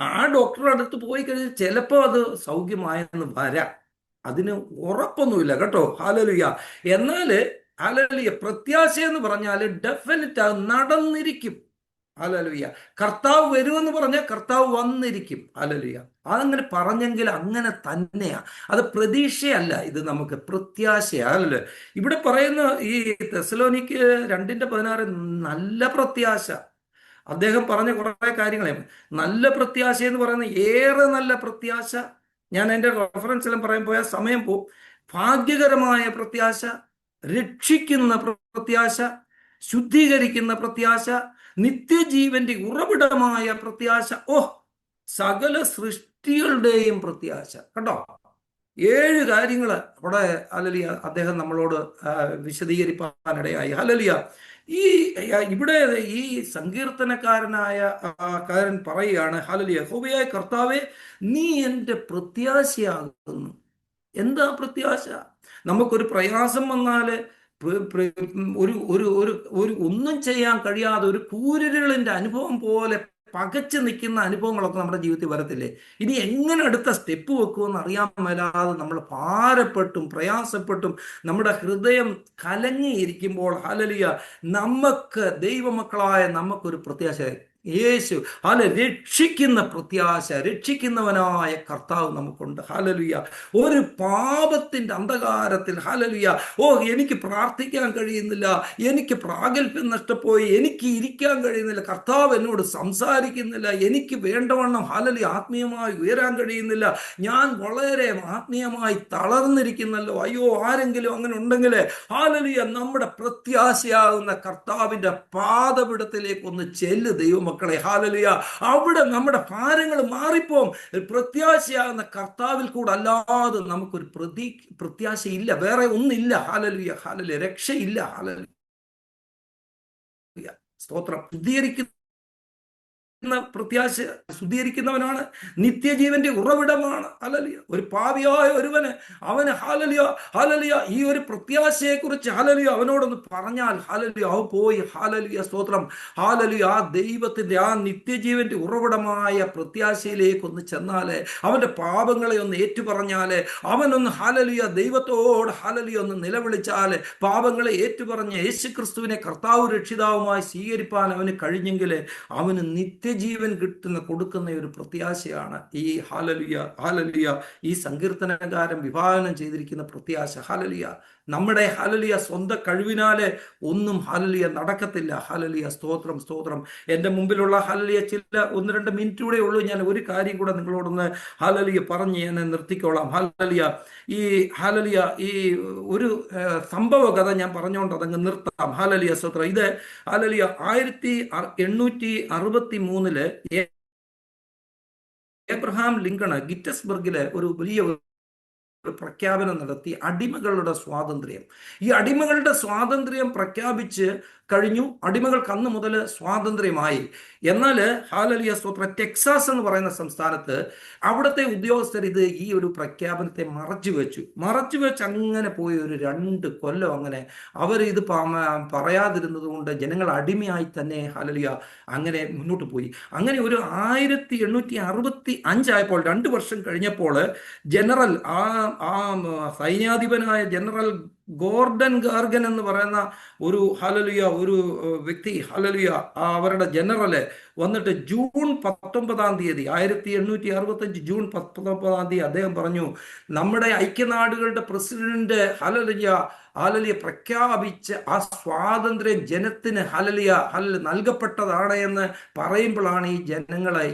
ആ ഡോക്ടറുടെ അടുത്ത് പോയി കഴിഞ്ഞാൽ ചിലപ്പോൾ അത് സൗഖ്യമായെന്ന് വരാം, അതിന് ഉറപ്പൊന്നുമില്ല കേട്ടോ. ഹല്ലേലൂയ. എന്നാൽ ഹല്ലേലൂയ, പ്രത്യാശ എന്ന് പറഞ്ഞാൽ ഡെഫിനറ്റ് അത് നടന്നിരിക്കും. ഹല്ലേലൂയ. കർത്താവ് വരുമെന്ന് പറഞ്ഞാൽ കർത്താവ് വന്നിരിക്കും. ഹല്ലേലൂയ. അതങ്ങനെ പറഞ്ഞെങ്കിൽ അങ്ങനെ തന്നെയാ, അത് പ്രതീക്ഷയല്ല, ഇത് നമുക്ക് പ്രത്യാശയല്ലേ. ഇവിടെ പറയുന്ന ഈ തെസ്സലോനിക്ക് 2:16 നല്ല പ്രത്യാശ. അദ്ദേഹം പറഞ്ഞ കുറെ കാര്യങ്ങളെ നല്ല പ്രത്യാശ എന്ന് പറയുന്നത് ഏറെ നല്ല പ്രത്യാശ. ഞാൻ എൻ്റെ റെഫറൻസ് എല്ലാം പറയാൻ പോയാൽ സമയം പോകും. ഭാഗ്യകരമായ പ്രത്യാശ, രക്ഷിക്കുന്ന പ്രത്യാശ, ശുദ്ധീകരിക്കുന്ന പ്രത്യാശ, നിത്യജീവന്റെ ഉറവിടമായ പ്രത്യാശ, സകല സൃഷ്ടികളുടെയും പ്രത്യാശ. കണ്ടോ, 7 കാര്യങ്ങൾ അവിടെ ഹല്ലേലൂയ അദ്ദേഹം നമ്മളോട് വിശദീകരിക്കാനിടയായി. ഹല്ലേലൂയ. ഈ ഇവിടെ ഈ സങ്കീർത്തനക്കാരനായ കാരൻ പറയുകയാണ്, ഹല്ലേലൂയ, യഹോവയായ കർത്താവേ, നീ എൻ്റെ പ്രത്യാശയാകുന്നു. എന്താ പ്രത്യാശ? നമുക്കൊരു പ്രയാസം വന്നാല് ഒരു ഒരു ഒരു ഒരു ഒന്നും ചെയ്യാൻ കഴിയാതെ ഒരു കൂരിരുളിന്റെ അനുഭവം പോലെ പകച്ചു നിൽക്കുന്ന അനുഭവങ്ങളൊക്കെ നമ്മുടെ ജീവിതത്തിൽ വരത്തില്ലേ? ഇനി എങ്ങനെ അടുത്ത സ്റ്റെപ്പ് വെക്കുമെന്ന് അറിയാൻ മേലാതെ നമ്മൾ ഭാരപ്പെട്ടും പ്രയാസപ്പെട്ടും നമ്മുടെ ഹൃദയം കലങ്ങിയിരിക്കുമ്പോൾ ഹല്ലേലൂയ, നമുക്ക് ദൈവമക്കളായ നമുക്കൊരു പ്രത്യാശ, യേശു രക്ഷിക്കുന്ന പ്രത്യാശ, രക്ഷിക്കുന്നവനായ കർത്താവ് നമുക്കുണ്ട്. ഹല്ലേലൂയ. ഒരു പാപത്തിന്റെ അന്ധകാരത്തിൽ ഹല്ലേലൂയ, എനിക്ക് പ്രാർത്ഥിക്കാൻ കഴിയുന്നില്ല, എനിക്ക് പ്രാഗൽഭ്യം നഷ്ടപ്പോയി, എനിക്ക് ഇരിക്കാൻ കഴിയുന്നില്ല, കർത്താവ് എന്നോട് സംസാരിക്കുന്നില്ല, എനിക്ക് വേണ്ടവണ്ണം ഹല്ലേലൂയ ആത്മീയമായി ഉയരാൻ കഴിയുന്നില്ല, ഞാൻ വളരെ ആത്മീയമായി തളർന്നിരിക്കുന്നല്ലോ, അയ്യോ ആരെങ്കിലും അങ്ങനെ ഉണ്ടെങ്കിൽ ഹല്ലേലൂയ, നമ്മുടെ പ്രത്യാശയാകുന്ന കർത്താവിന്റെ പാദപീഠത്തിലേക്ക് ഒന്ന് ചെല്ല് ദൈവമക്കളെ. ഹല്ലേലൂയ. അവിടെ നമ്മുടെ ഭാരങ്ങൾ മാറിപ്പോം. പ്രത്യാശയാകുന്ന കർത്താവിൽ കൂടെ അല്ലാതെ നമുക്കൊരു പ്രത്യാശയില്ല, വേറെ ഒന്നില്ല. ഹല്ലേലൂയ. ഹല്ലേലൂയ. രക്ഷയില്ല. ഹല്ലേലൂയ. സ്തോത്രം. പ്രത്യാശ ശുദ്ധീകരിക്കുന്നവനാണ്, നിത്യജീവന്റെ ഉറവിടമാണ്. ഹല്ലേലൂയ. ഒരു പാപിയായ ഒരുവന് അവന് ഹല്ലേലൂയ ഹല്ലേലൂയ ഈ ഒരു പ്രത്യാശയെ കുറിച്ച് ഹല്ലേലൂയ അവനോടൊന്ന് പറഞ്ഞാൽ ഹല്ലേലൂയ അവൻ പോയി ഹല്ലേലൂയ സ്തോത്രം ഹല്ലേലൂയ ആ ദൈവത്തിന്റെ ആ നിത്യജീവന്റെ ഉറവിടമായ പ്രത്യാശയിലേക്ക് ഒന്ന് ചെന്നാല്, അവന്റെ പാപങ്ങളെ ഒന്ന് ഏറ്റുപറഞ്ഞാല്, അവനൊന്ന് ഹല്ലേലൂയ ദൈവത്തോട് ഹല്ലേലൂയ ഒന്ന് നിലവിളിച്ചാല്, പാപങ്ങളെ ഏറ്റുപറഞ്ഞ് യേശുക്രിസ്തുവിനെ കർത്താവ് രക്ഷിതാവുമായി സ്വീകരിപ്പാൻ അവന് കഴിഞ്ഞെങ്കിൽ അവന് നിത്യജീവൻ കൊടുക്കുന്ന ഒരു പ്രത്യാശയാണ് ഈ ഹല്ലേലൂയ ഹല്ലേലൂയ ഈ സങ്കീർത്തനകാരൻ വിഭാവനം ചെയ്തിരിക്കുന്ന പ്രത്യാശ. ഹല്ലേലൂയ. നമ്മുടെ ഹല്ലേലൂയ സ്വന്തം കഴിവിനാല് ഒന്നും ഹല്ലേലൂയ നടക്കത്തില്ല. ഹല്ലേലൂയ. സ്തോത്രം സ്തോത്രം. എൻ്റെ മുമ്പിലുള്ള ഹല്ലേലൂയ ചില 1-2 മിനിറ്റ് കൂടെ ഉള്ളൂ. ഞാൻ ഒരു കാര്യം കൂടെ നിങ്ങളോടൊന്ന് ഹല്ലേലൂയ പറഞ്ഞ് ഞാൻ നിർത്തിക്കോളാം. ഹല്ലേലൂയ. ഈ ഹല്ലേലൂയ ഈ ഒരു സംഭവ കഥ ഞാൻ പറഞ്ഞുകൊണ്ട് അതങ്ങ് നിർത്താം. ഹല്ലേലൂയ സ്തോത്രം. ഇത് ഹല്ലേലൂയ 1863 എബ്രഹാം ലിങ്കൺ ഗിറ്റസ്ബർഗിലെ ഒരു വലിയ ഒരു പ്രഖ്യാപനം നടത്തി, അടിമകളുടെ സ്വാതന്ത്ര്യം. ഈ അടിമകളുടെ സ്വാതന്ത്ര്യം പ്രഖ്യാപിച്ച് കഴിഞ്ഞു. അടിമകൾക്ക് അന്ന് മുതൽ സ്വാതന്ത്ര്യമായി. എന്നാൽ ഹല്ലേലൂയ സ്തോത്രം, ടെക്സാസ് എന്ന് പറയുന്ന സംസ്ഥാനത്ത് അവിടുത്തെ ഉദ്യോഗസ്ഥർ ഈ ഒരു പ്രഖ്യാപനത്തെ മറച്ചു വെച്ച് അങ്ങനെ പോയി ഒരു 2 കൊല്ലം അങ്ങനെ ഇത് പറയാതിരുന്നത് കൊണ്ട് ജനങ്ങൾ അടിമയായി തന്നെ ഹല്ലേലൂയ അങ്ങനെ മുന്നോട്ട് പോയി. അങ്ങനെ ഒരു 1865 ആയപ്പോൾ, 2 വർഷം കഴിഞ്ഞപ്പോൾ ജനറൽ ആ സൈന്യാധിപനായ ജനറൽ ഗോർഡൻ ഗാർഗൻ എന്ന് പറയുന്ന ഒരു ഹല്ലേലൂയ ഒരു വ്യക്തി ഹല്ലേലൂയ അവരുടെ ജനറല് വന്നിട്ട് ജൂൺ 19 1865 ജൂൺ 19 അദ്ദേഹം പറഞ്ഞു, നമ്മുടെ ഐക്യനാടുകളുടെ പ്രസിഡന്റ് ഹല്ലേലൂയ പ്രഖ്യാപിച്ച് ആ സ്വാതന്ത്ര്യം ജനത്തിന് ഹല്ലേലൂയ നൽകപ്പെട്ടതാണ് എന്ന് പറയുമ്പോഴാണ്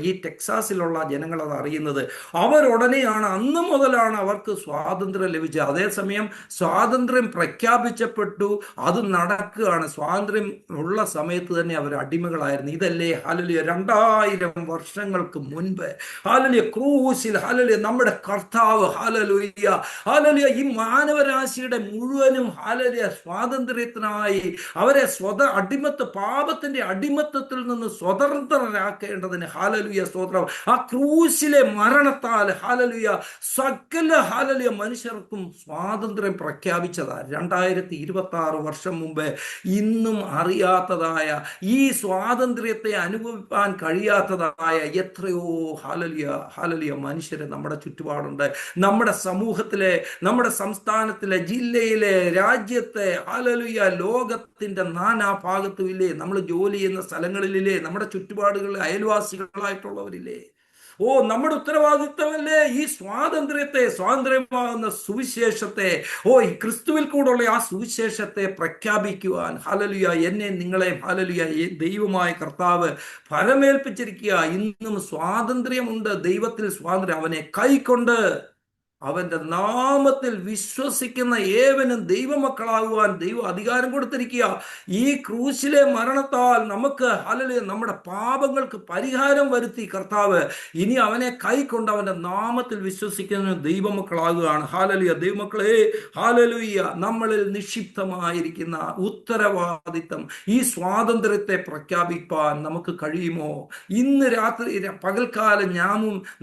ഈ ടെക്സാസിലുള്ള ജനങ്ങൾ അത് അറിയുന്നത്. അവരുടനെയാണ്, അന്ന് മുതലാണ് അവർക്ക് സ്വാതന്ത്ര്യം ലഭിച്ചത്. അതേസമയം സ്വാതന്ത്ര്യം പ്രഖ്യാപിച്ചപ്പെട്ടു, അത് നടക്കുകയാണ്. സ്വാതന്ത്ര്യം ഉള്ള സമയത്ത് തന്നെ അവർ അടിമകളായിരുന്നു. ഇതല്ലേ ഹല്ലേലൂയ ഹല്ലേലൂയ 2000 വർഷങ്ങൾക്ക് മുൻപ് ഹല്ലേലൂയ ക്രൂശിൽ ഹല്ലേലൂയ നമ്മുടെ കർത്താവ് ഹല്ലേലൂയ ഹല്ലേലൂയ ഈ മാനവരാശിയുടെ മുഴുവനും ഹല്ലേലൂയ സ്വാതന്ത്ര്യത്തിനായി അവരെ പാപത്തിന്റെ അടിമത്തത്തിൽ നിന്ന് സ്വതന്ത്രരാക്കേണ്ടതിന് ഹല്ലേലൂയ സ്തോത്രം ആ ക്രൂശിലെ മരണത്താൽ ഹല്ലേലൂയ സകല ഹല്ലേലൂയ മനുഷ്യർക്കും സ്വാതന്ത്ര്യം പ്രഖ്യാപിച്ചതാ 2026 വർഷം മുമ്പ് ഇന്നും അറിയാത്തതായ ഈ സ്വാതന്ത്ര്യത്തെ അനുഭവിക്കാൻ കഴിയാത്തതായ എത്രയോ ഹല്ലേലൂയ മനുഷ്യരെ നമ്മുടെ ചുറ്റുപാടുണ്ട്. നമ്മുടെ സമൂഹത്തിലെ, നമ്മുടെ സംസ്ഥാനത്തിലെ, ജില്ലയിലെ, രാജ്യത്തെ ഹല്ലേലൂയ ലോകത്തിന്റെ നാനാ ഭാഗത്തും ഇല്ലേ, നമ്മൾ ജോലി ചെയ്യുന്ന സ്ഥലങ്ങളിലില്ലേ, നമ്മുടെ ചുറ്റുപാടുകളിൽ അയൽവാസികളായിട്ടുള്ളവരില്ലേ. നമ്മുടെ ഉത്തരവാദിത്വമല്ലേ ഈ സ്വാതന്ത്ര്യമാകുന്ന സുവിശേഷത്തെ ഈ ക്രിസ്തുവിൽ കൂടെയുള്ള ആ സുവിശേഷത്തെ പ്രഖ്യാപിക്കുവാൻ ഹല്ലേലൂയ എന്നെ നിങ്ങളെ ഹല്ലേലൂയ ദൈവമായ കർത്താവ് ഫലമേൽപ്പിച്ചിരിക്കുക. ഇന്നും സ്വാതന്ത്ര്യമുണ്ട്, ദൈവത്തിൽ സ്വാതന്ത്ര്യം. അവനെ കൈക്കൊണ്ട് അവന്റെ നാമത്തിൽ വിശ്വസിക്കുന്ന ഏവനും ദൈവമക്കളാകുവാൻ ദൈവം അധികാരം കൊടുത്തിരിക്കുക. ഈ ക്രൂശിലെ മരണത്താൽ നമുക്ക് ഹല്ലേലൂയ നമ്മുടെ പാപങ്ങൾക്ക് പരിഹാരം വരുത്തി കർത്താവ്. ഇനി അവനെ കൈക്കൊണ്ട് അവന്റെ നാമത്തിൽ വിശ്വസിക്കുന്ന ദൈവമക്കളാകുകയാണ്. ഹല്ലേലൂയ ദൈവമക്കളെ ഹല്ലേലൂയ നമ്മളിൽ നിക്ഷിപ്തമായിരിക്കുന്ന ഉത്തരവാദിത്തം ഈ സ്വാതന്ത്ര്യത്തെ പ്രഖ്യാപിപ്പാൻ നമുക്ക് കഴിയുമോ? ഇന്ന് രാത്രി പകൽക്കാലം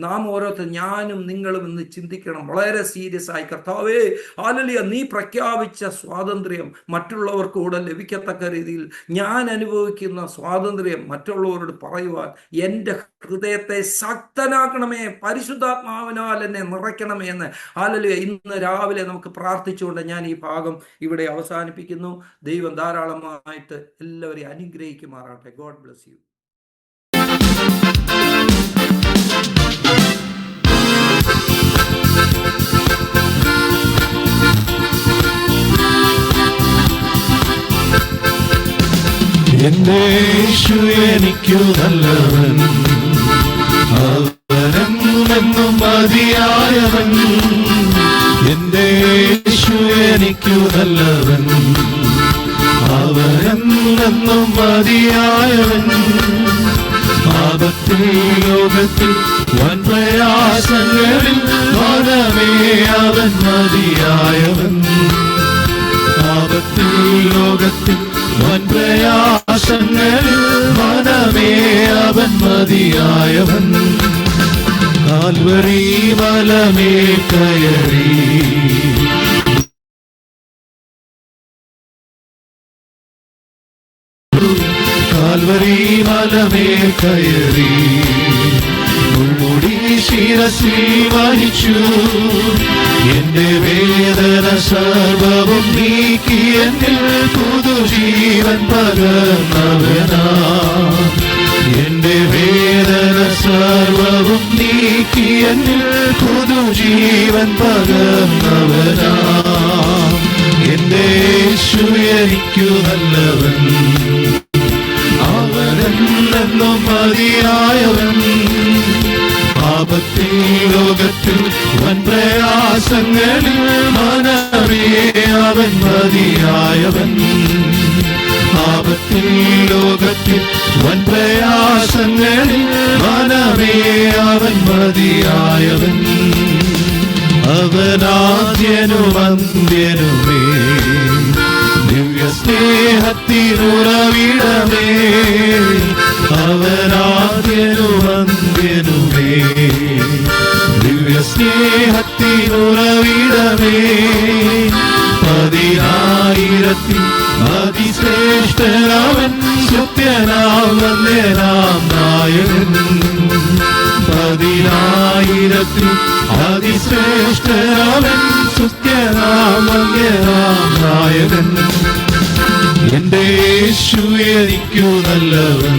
നാം ഓരോരുത്തർ ഞാനും നിങ്ങളും ഇന്ന് ചിന്തിക്കണം വളരെ സീരിയസ് ആയി. കർത്താവേ ഹല്ലേലൂയ നീ പ്രഖ്യാപിച്ച സ്വാതന്ത്ര്യം മറ്റുള്ളവർക്ക് കൂടെ ലഭിക്കത്തക്ക രീതിയിൽ ഞാൻ അനുഭവിക്കുന്ന സ്വാതന്ത്ര്യം മറ്റുള്ളവരോട് പറയുവാൻ എൻ്റെ ഹൃദയത്തെ ശക്തനാക്കണമേ, പരിശുദ്ധാത്മാവിനാൽ എന്നെ നിറയ്ക്കണമേ എന്ന് ഹല്ലേലൂയ ഇന്ന് രാവിലെ നമുക്ക് പ്രാർത്ഥിച്ചുകൊണ്ട് ഞാൻ ഈ ഭാഗം ഇവിടെ അവസാനിപ്പിക്കുന്നു. ദൈവം ധാരാളമായിട്ട് എല്ലാവരെയും അനുഗ്രഹിക്കുമാറാട്ടെ. God bless you. എന്റെ യേശു എനിക്കു നല്ലവൻ, അവനെന്നും മതിയായവൻ. എന്റെ യേശു എനിക്കു നല്ലവൻ, അവനെന്നും മതിയായവൻ. ആപത്തിൽ ലോകത്തിൽ വൻ പ്രയാസങ്ങളിൽ മനമേ അവൻ മതിയായവൻ. ആപത്തിൽ ലോകത്തിൽ വൻ പ്രയാസങ്ങളിൽ മനമേ അവൻ മതിയായവൻ. കാൽവരി മലമേൽ കയറി കാൽവരി മലമേൽ കയറി മുൾമുടി ശിരസിൽ വഹിച്ചു. എന്റെ വേദന സർവവും നീക്കി എന്നിൽ പുതുജീവൻ പകർന്നവനാ. എന്റെ വേദന സർവവും നീക്കി എന്നിൽ പുതുജീവൻ പകർന്നവനാ. എന്റെ യേശു എനിക്കു നല്ലവൻ, അവനെന്നും മതിയായവൻ. ആപത്തിൽ ലോകത്തിൽ വൻ പ്രയാസങ്ങളിൽ മനമേ അവൻ മതിയായവൻ. ആപത്തിൽ ലോകത്തിൽ വൻ പ്രയാസങ്ങളിൽ മനമേ അവൻ മതിയായവൻ. അവനാദ്യനും അന്ത്യനുമേ ദിവ്യ സ്നേഹത്തിനുറവിടമേ. അവനാദ്യനും അന്ത്യനുമേ ദിവ്യ സ്നേഹത്തിനുറവിടമേ. 10,000 അതിശ്രേഷ്ഠനവൻ, സത്യനാം നായകൻ. 10,000 അതിശ്രേഷ്ഠനവൻ, സത്യനാം നായകൻ. എന്റെ യേശു എനിക്കു നല്ലവൻ,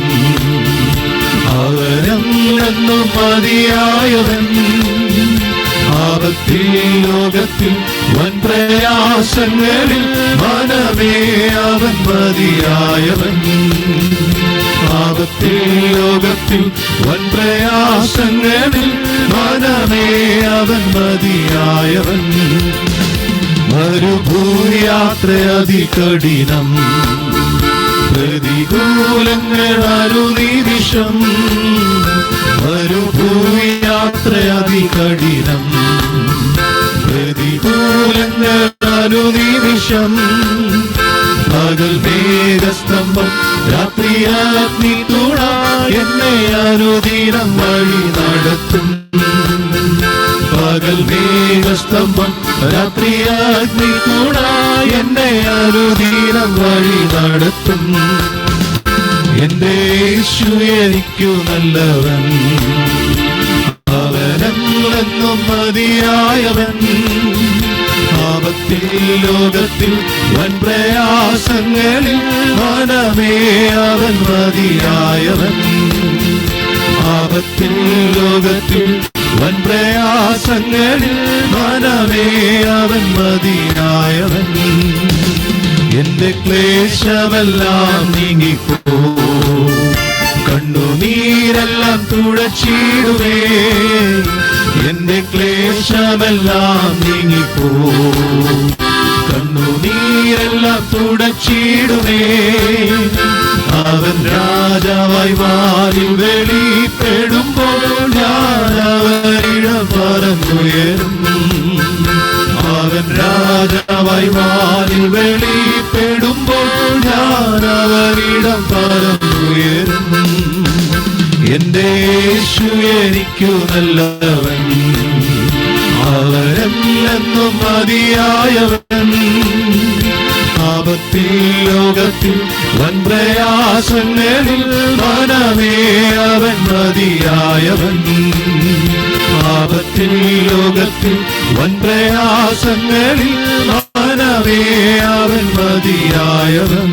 അവനെന്നും മതിയായവൻ. ആപത്തിൽ ലോകത്തിൽ വൻ പ്രയാസങ്ങളിൽ മനമേ അവൻ മതിയായവൻ. ആപത്തിൽ ലോകത്തിൽ വൻ പ്രയാസങ്ങളിൽ മനമേ അവൻ മതിയായവൻ. മരുഭൂയാത്ര അതികഠിനം, പ്രതികൂലങ്ങൾ അനുനിമിഷം, മരുഭൂയാത്ര അതികഠിനം. പ്രതികൂലങ്ങൾ അനുനിമിഷം, പകൽ മേഘസ്തംഭം രാത്രി അഗ്നിത്തുണ എന്നെ അനുദിനം വഴി നടത്തും. പകൽ മേഘസ്തംഭം രാത്രി അഗ്നിത്തുണ എന്നെ അനുദിനം വഴി നടത്തും. എന്റെ യേശു എനിക്കു നല്ലവൻ, അവനെന്നും മതിയായവൻ. ആപത്തിൽ ലോകത്തിൽ വൻ പ്രയാസങ്ങളിൽ മനമേ അവൻ മതിയായവൻ. ആപത്തിൽ ലോകത്തിൽ വൻ പ്രയാസങ്ങളിൽ മനമേ അവൻ മതിയായവൻ. എന്റെ ക്ലേശമെല്ലാം നീങ്ങിപ്പോ, കണ്ണുനീരെല്ലാം തുടച്ചിടുവേ. എന്റെ ക്ലേശമെല്ലാം നീങ്ങിപ്പോ, കണ്ണുനീരെല്ലാം തുടച്ചിടുവേ. അവൻ രാജാവായി വാരിൽ വെളിപ്പെടുമ്പോൾ ഞാൻ അവരിടം പറന്നുയരും. അവൻ രാജാവായി വാരിൽ വെളിപ്പെടുമ്പോൾ ഞാൻ അവരിടം പറന്നുയരും. എന്റെ യേശു എനിക്കു നല്ലവൻ, അവനെന്നും മതിയായവൻ. ആപത്തിൽ ലോകത്തിൽ വൻ പ്രയാസങ്ങളിൽ മനമേ അവൻ മതിയായവൻ. ആപത്തിൽ ലോകത്തിൽ വൻ പ്രയാസങ്ങളിൽ മനമേ അവൻ മതിയായവൻ.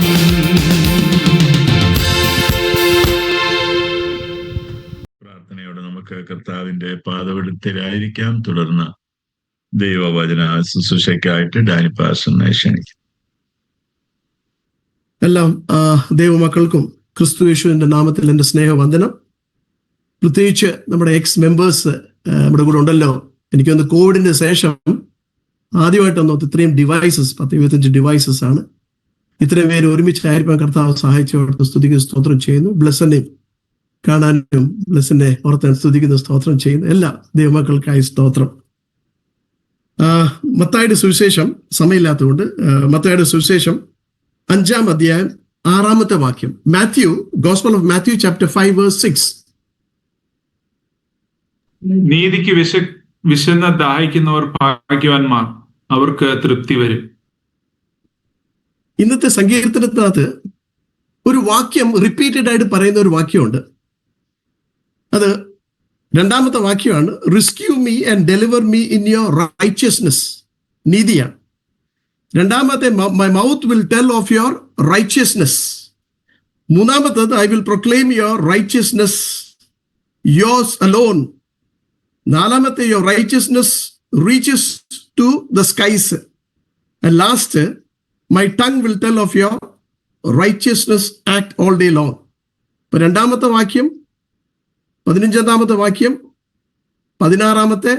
പ്രാർത്ഥനയോടെ നമുക്ക് കർത്താവിന്റെ പാദപീഠത്തിലായിരിക്കാം. തുടർന്ന് ദൈവവചന ശുശ്രൂഷയ്ക്കായിട്ട് ഡാനി പാസ്റ്ററിനെ ക്ഷണിക്കും. എല്ലാം ദൈവമക്കൾക്കും ക്രിസ്തു യേശുവിന്റെ നാമത്തിൽ എൻ്റെ സ്നേഹവന്ദനം. പ്രത്യേകിച്ച് നമ്മുടെ എക്സ് മെമ്പേഴ്സ് നമ്മുടെ കൂടെ ഉണ്ടല്ലോ. എനിക്കൊന്ന് കോവിഡിന്റെ ശേഷം ആദ്യമായിട്ടൊന്ന് ഇത്രയും ഡിവൈസസ് 10-25 ഡിവൈസസ് ആണ്. ഇത്രയും പേര് ഒരുമിച്ചായിരിക്കാൻ കർത്താവ് സഹായിച്ചവർക്ക് സ്തുതിക്കുന്ന സ്തോത്രം ചെയ്യുന്നു. ബ്ലെസ്സിനെ കാണാനും ബ്ലെസ്സിനെ ഓർത്താൻ സ്തുതിക്കുന്ന സ്തോത്രം ചെയ്യുന്നു. എല്ലാ ദൈവമക്കൾക്കായി സ്തോത്രം. മത്തായിയുടെ സുവിശേഷം, സമയമില്ലാത്തതുകൊണ്ട് മത്തായിയുടെ സുവിശേഷം 5-ാം അധ്യായം 6-ാമത്തെ വാക്യം. Mathew, gospel of Matthew chapter 5:6. നീതിക്ക് വിശന്ന് ദാഹിക്കുന്നവർ ഭാഗ്യവാന്മാർ, അവർക്ക് തൃപ്തി വരും. ഇന്നത്തെ സങ്കീർത്തനത്തിനകത്ത് ഒരു വാക്യം റിപ്പീറ്റഡ് ആയിട്ട് പറയുന്ന ഒരു വാക്യമുണ്ട്. അത് 2-ാമത്തെ വാക്യമാണ്. Rescue me and deliver me in your righteousness. നീതിയാണ്. രണ്ടാമത്തെ my mouth will tell of your righteousness. മൂന്നാമത്തത് I will proclaim your righteousness yours alone. നാലാമത്തെ your righteousness reaches to the skies. And last my tongue will tell of your righteousness act all day long. ഇപ്പൊ 2-ാമത്തെ വാക്യം, 15-ാമത്തെ വാക്യം, 16-ാമത്തെ,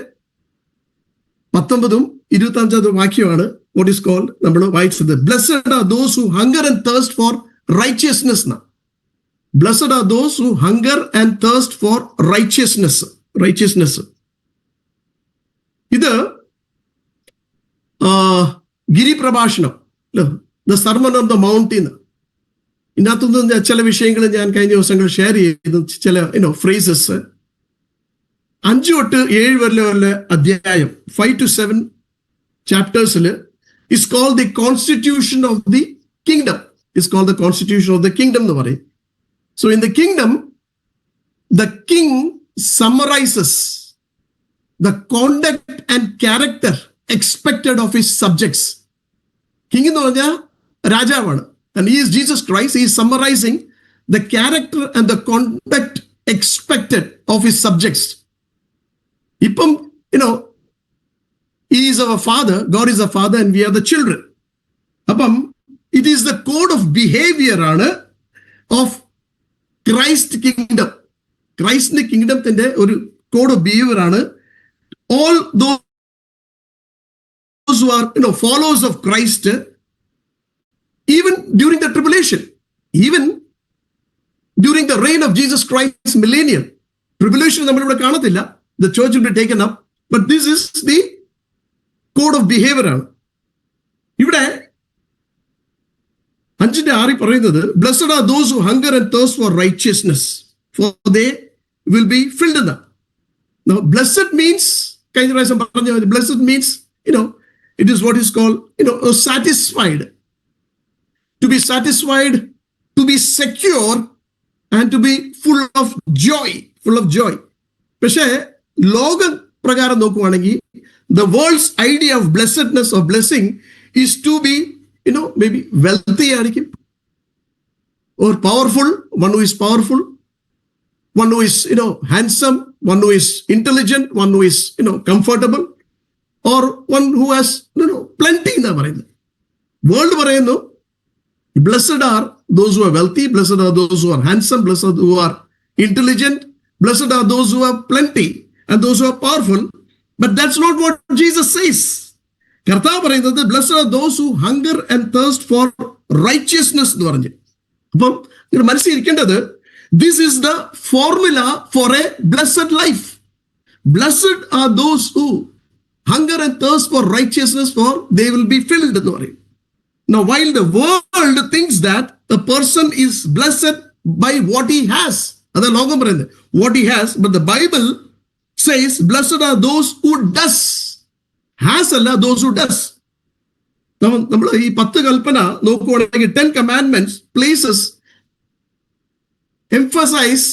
19-ഉം 25-ാമത്തെ വാക്യമാണ് what is called, നമ്മൾ വായിച്ചത്. Blessed are those who hunger and thirst for righteousness. Blessed are those who hunger and thirst for righteousness. ഇത് ഗിരിപ്രഭാഷണം, the sermon on the mountain. ഇതിനകത്തുനിന്ന് ചില വിഷയങ്ങൾ ഞാൻ കഴിഞ്ഞ ദിവസങ്ങൾ ഷെയർ ചെയ്തു. ചില ഫ്രേസസ് 5 തൊട്ട് 7 വരെ അധ്യായം 5 to 7 ചാപ്റ്റേഴ്സിൽ is called the constitution of the kingdom. Is called the constitution of the kingdom എന്ന് പറയും. So in the kingdom, the king summarizes the conduct and character expected of his subjects. King എന്ന് പറഞ്ഞാൽ രാജാവാണ്. And he is Jesus Christ. He is summarizing the character and the conduct expected of his subjects. ഇപ്പം He is our father, God is our father, and we are the children. അപ്പം it is the code of behavior ആണ് of Christ kingdom. Christ kingdomത്തിന്റെ ഒരു code of behavior ആണ്. All those who are followers of Christ, even during the tribulation, Even during the reign of Jesus Christ's millennium, tribulation നമ്മളിവിടെ കാണത്തില്ല, the church will be taken up, but this is the code of behavior ആണ്. ഇവിടെ 5:6 പറയുന്നത്, blessed are those who hunger and thirst for righteousness, for they will be filled in them. Now, blessed means, കഴിഞ്ഞ പ്രാവശ്യം പറഞ്ഞ, blessed means, it is what is called, satisfied. To be satisfied, to be secure, and to be full of joy. പക്ഷേ ലോക പ്രകാരം നോക്കുവാണെങ്കിൽ the world's idea of blessedness or blessing is to be, maybe wealthy ആയിരിക്കും, or powerful, one who is powerful, one who is, handsome, one who is intelligent, one who is, comfortable, or one who has, plenty എന്നാ പറയുന്നത്. വേൾഡ് പറയുന്നു, blessed are those who are wealthy, blessed are those who are handsome, blessed who are intelligent, blessed are those who have plenty, and those who are powerful. But that's not what Jesus says. കർത്താവ് പറയുന്നത്, blessed are those who hunger and thirst for righteousness എന്ന് പറഞ്ഞു. അപ്പം നിങ്ങൾ മനസ്സിലിരിക്കേണ്ടത്, this is the formula for a blessed life. Blessed are those who hunger and thirst for righteousness, for they will be filled എന്ന് പറയും. Now, while the world thinks that a person is blessed by what he has, അത് ലോകം പറയുന്നത് what he has, but the Bible says blessed are those who does. Has അല്ല, those who does. നമ്മൾ ഈ 10 കൽപ്പന നോക്കുവാണെങ്കിൽ 10 commandments places emphasize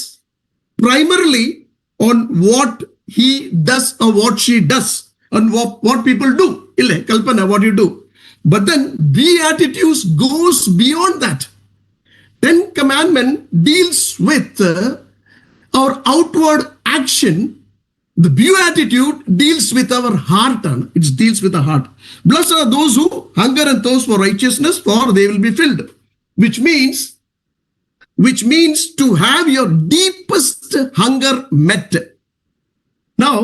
primarily on what he does or what she does, and what people do. ഇല്ലേ, കൽപ്പന, what you do. But then Beatitudes goes beyond that. 10 commandment deals with our outward action. The Beatitude deals with our heart. It deals with the heart. Blessed are those who hunger and thirst for righteousness, for they will be filled. Which means to have your deepest hunger met. Now,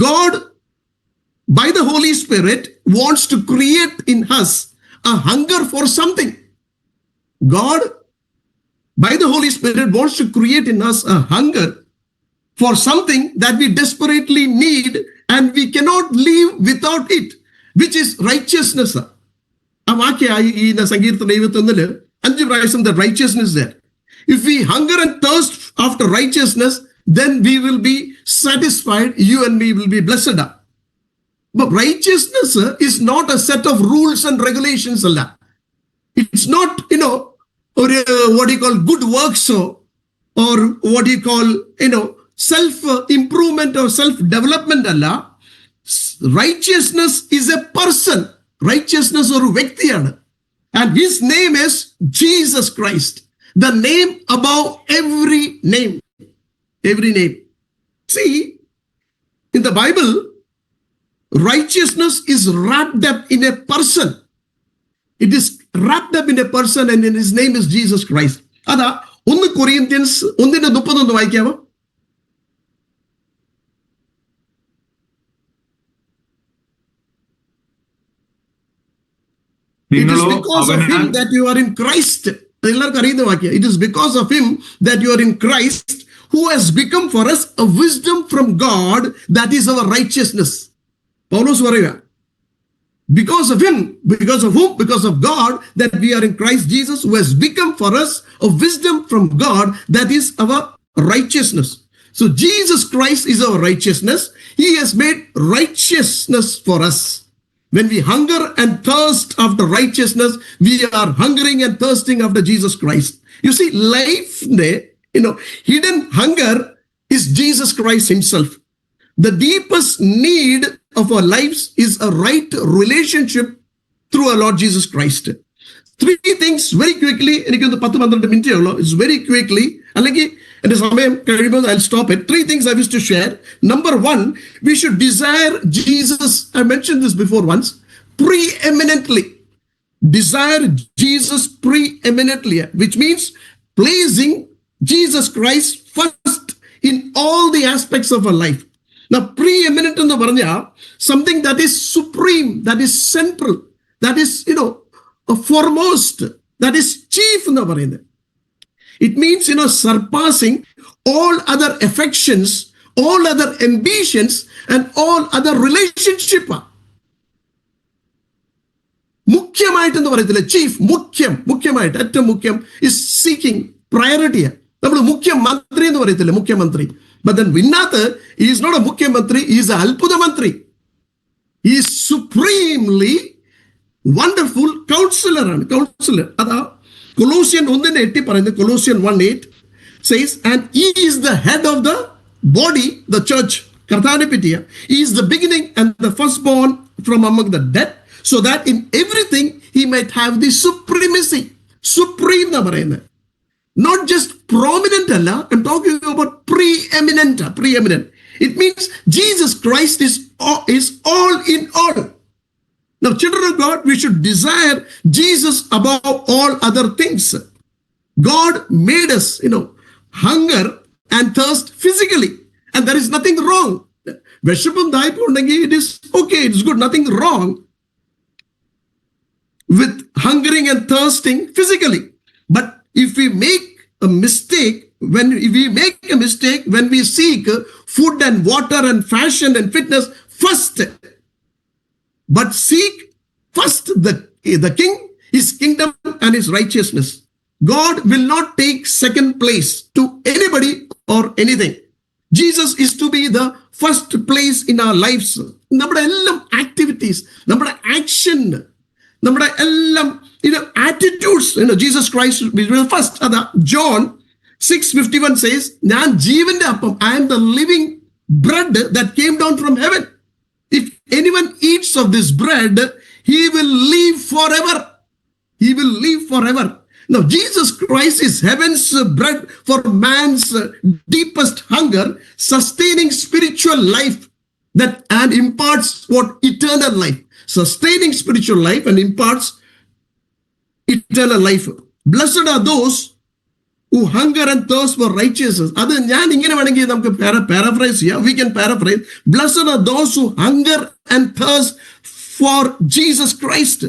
God, by the Holy Spirit, wants to create in us a hunger for something. God, by the Holy Spirit, wants to create in us a hunger for something that we desperately need and we cannot live without it, which is righteousness. ആ വാക്യമായി ഈ സങ്കീർത്തനം 21 5 പ്രാവശ്യം the righteousness there. If we hunger and thirst after righteousness, then we will be satisfied, you and me will be blessed. But righteousness is not a set of rules and regulations. It's not, or what you call good works, or what you call, self-improvement or self-development. Righteousness is a person. Righteousness or Vyaktiyana. And his name is Jesus Christ. The name above every name. Every name. See, in the Bible, righteousness is wrapped up in a person. It is wrapped up in a person, and his name is Jesus Christ. അതാ 1 Corinthians 1:30 വായിക്കാമോ? It is because of him that you are in Christ. എല്ലാവർക്കും അറിയുന്ന വാക്യം. It is because of him that you are in Christ, who has become for us a wisdom from God, that is our righteousness. പൗലോസ് പറയുക, because of him, because of whom? Because of God, that we are in Christ Jesus, who has become for us a wisdom from God, that is our righteousness. So Jesus Christ is our righteousness. He has made righteousness for us. When we hunger and thirst after righteousness, we are hungering and thirsting after Jesus Christ. You see, life, hidden hunger is Jesus Christ himself. The deepest need of our lives is a right relationship through our Lord Jesus Christ. 3 things very quickly. എനിക്കൊന്ന് 10-12 മിനിറ്റേ ഉള്ളൂ. It's very quickly. അല്ലെങ്കിൽ എന്റെ സമയം കഴിയുമ്പോൾ I'll stop it. 3 things I wish to share. Number 1, we should desire Jesus. I mentioned this before once. Preeminently. Desire Jesus preeminently, which means placing Jesus Christ first in all the aspects of our life. Now, preeminent എന്ന് പറഞ്ഞാൽ something that is supreme, that is central, that is, foremost, That is chief എന്ന് പറയുന്നത്. It means, surpassing all other affections, all other ambitions, and all other relationship. മുഖ്യമായിട്ടെന്ന് പറയത്തില്ല, ചീഫ്, മുഖ്യമായിട്ട് ഏറ്റവും മുഖ്യം is seeking priority. നമ്മൾ മുഖ്യമന്ത്രി എന്ന് പറയത്തില്ല, മുഖ്യമന്ത്രി. But then ഇതിനകത്ത് he is not a മുഖ്യമന്ത്രി, he is a അത്ഭുത മന്ത്രി. He is supremely wonderful counselor ആണ്, counselor. അതാ കൊളോസിയൻ 1:8 പറയുന്നത്. കൊളോസിയൻ 1:8 says, and he is the head of the body, the church. കർത്താവിനെ പറ്റിയ, he is the beginning and the firstborn from among the dead, so that in everything he might have the supremacy. Supreme എന്നാ പറയുന്നത്. Not just prominent അല്ല, I'm talking about preeminent. It means Jesus Christ is all in all. Now, children of God, we should desire Jesus above all other things. God made us, hunger and thirst physically, and there is nothing wrong. Veshapum daippu undengi, it is okay, it's good, nothing wrong with hungering and thirsting physically. But if we make a mistake, when we seek food and water and fashion and fitness first, but seek first the king, his kingdom and his righteousness, God will not take second place to anybody or anything. Jesus is to be the first place in our lives. നമ്മുടെ എല്ലാം activities, നമ്മുടെ action, നമ്മുടെ എല്ലാം attitudes, Jesus Christ will be first. അതാ John 6:51 says, ഞാൻ ജീവന്റെ അപ്പം, I am the living bread that came down from heaven. If anyone eats of this bread, he will live forever. He will live forever. Now, Jesus Christ is heaven's bread for man's deepest hunger, sustaining spiritual life and imparts what? Eternal life. Sustaining spiritual life and imparts eternal life. Blessed are those who hunger and thirst for righteousness. അത് ഞാൻ ഇങ്ങനെ വേണമെങ്കിൽ നമുക്ക് paraphrase ചെയ്യാം. We can paraphrase. Blessed are those who hunger and thirst for Jesus Christ.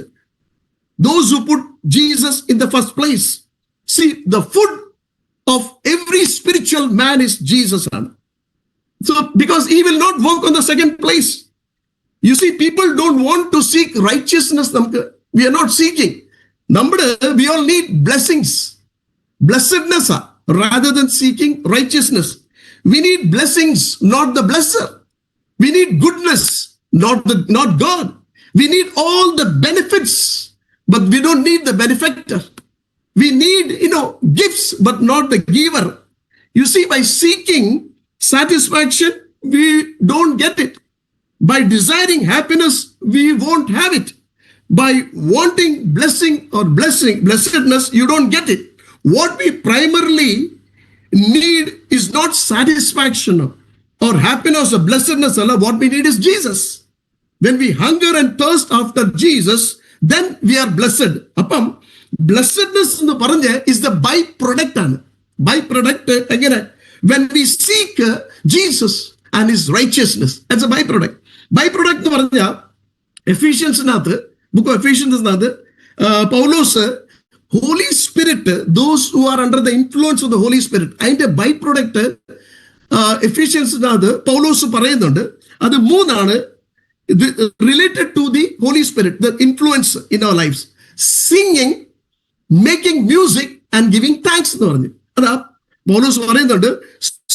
Those who put Jesus in the first place. See, the food of every spiritual man is Jesus. So, because he will not work on the second place. You see, people don't want to seek righteousness. We are not seeking. We all need blessings. Blessedness rather than seeking righteousness. We need blessings, not the blesser. We need goodness, not God. We need all the benefits, but we don't need the benefactor. We need, gifts, but not the giver. You see, by seeking satisfaction, we don't get it. By desiring happiness, we won't have it. By wanting blessing or blessedness, you don't get it. What we primarily need is not satisfaction or happiness or blessedness. What we need is Jesus. When we hunger and thirst after Jesus, then we are blessed. Appam blessedness is the byproduct. Byproduct again. When we seek Jesus and his righteousness, that's a byproduct. Byproduct Ephesians, book of Ephesians, Paulos, Holy Spirit, those who are under the influence of the Holy Spirit, and a byproduct, Ephesians, Paulos പറയുന്നുണ്ട്. അത് മൂന്നാണ് related to the Holy Spirit, the influence in our lives. Singing, making music, and giving thanks എന്ന് പറഞ്ഞു. അതാ പൗലോസ് പറയുന്നുണ്ട്.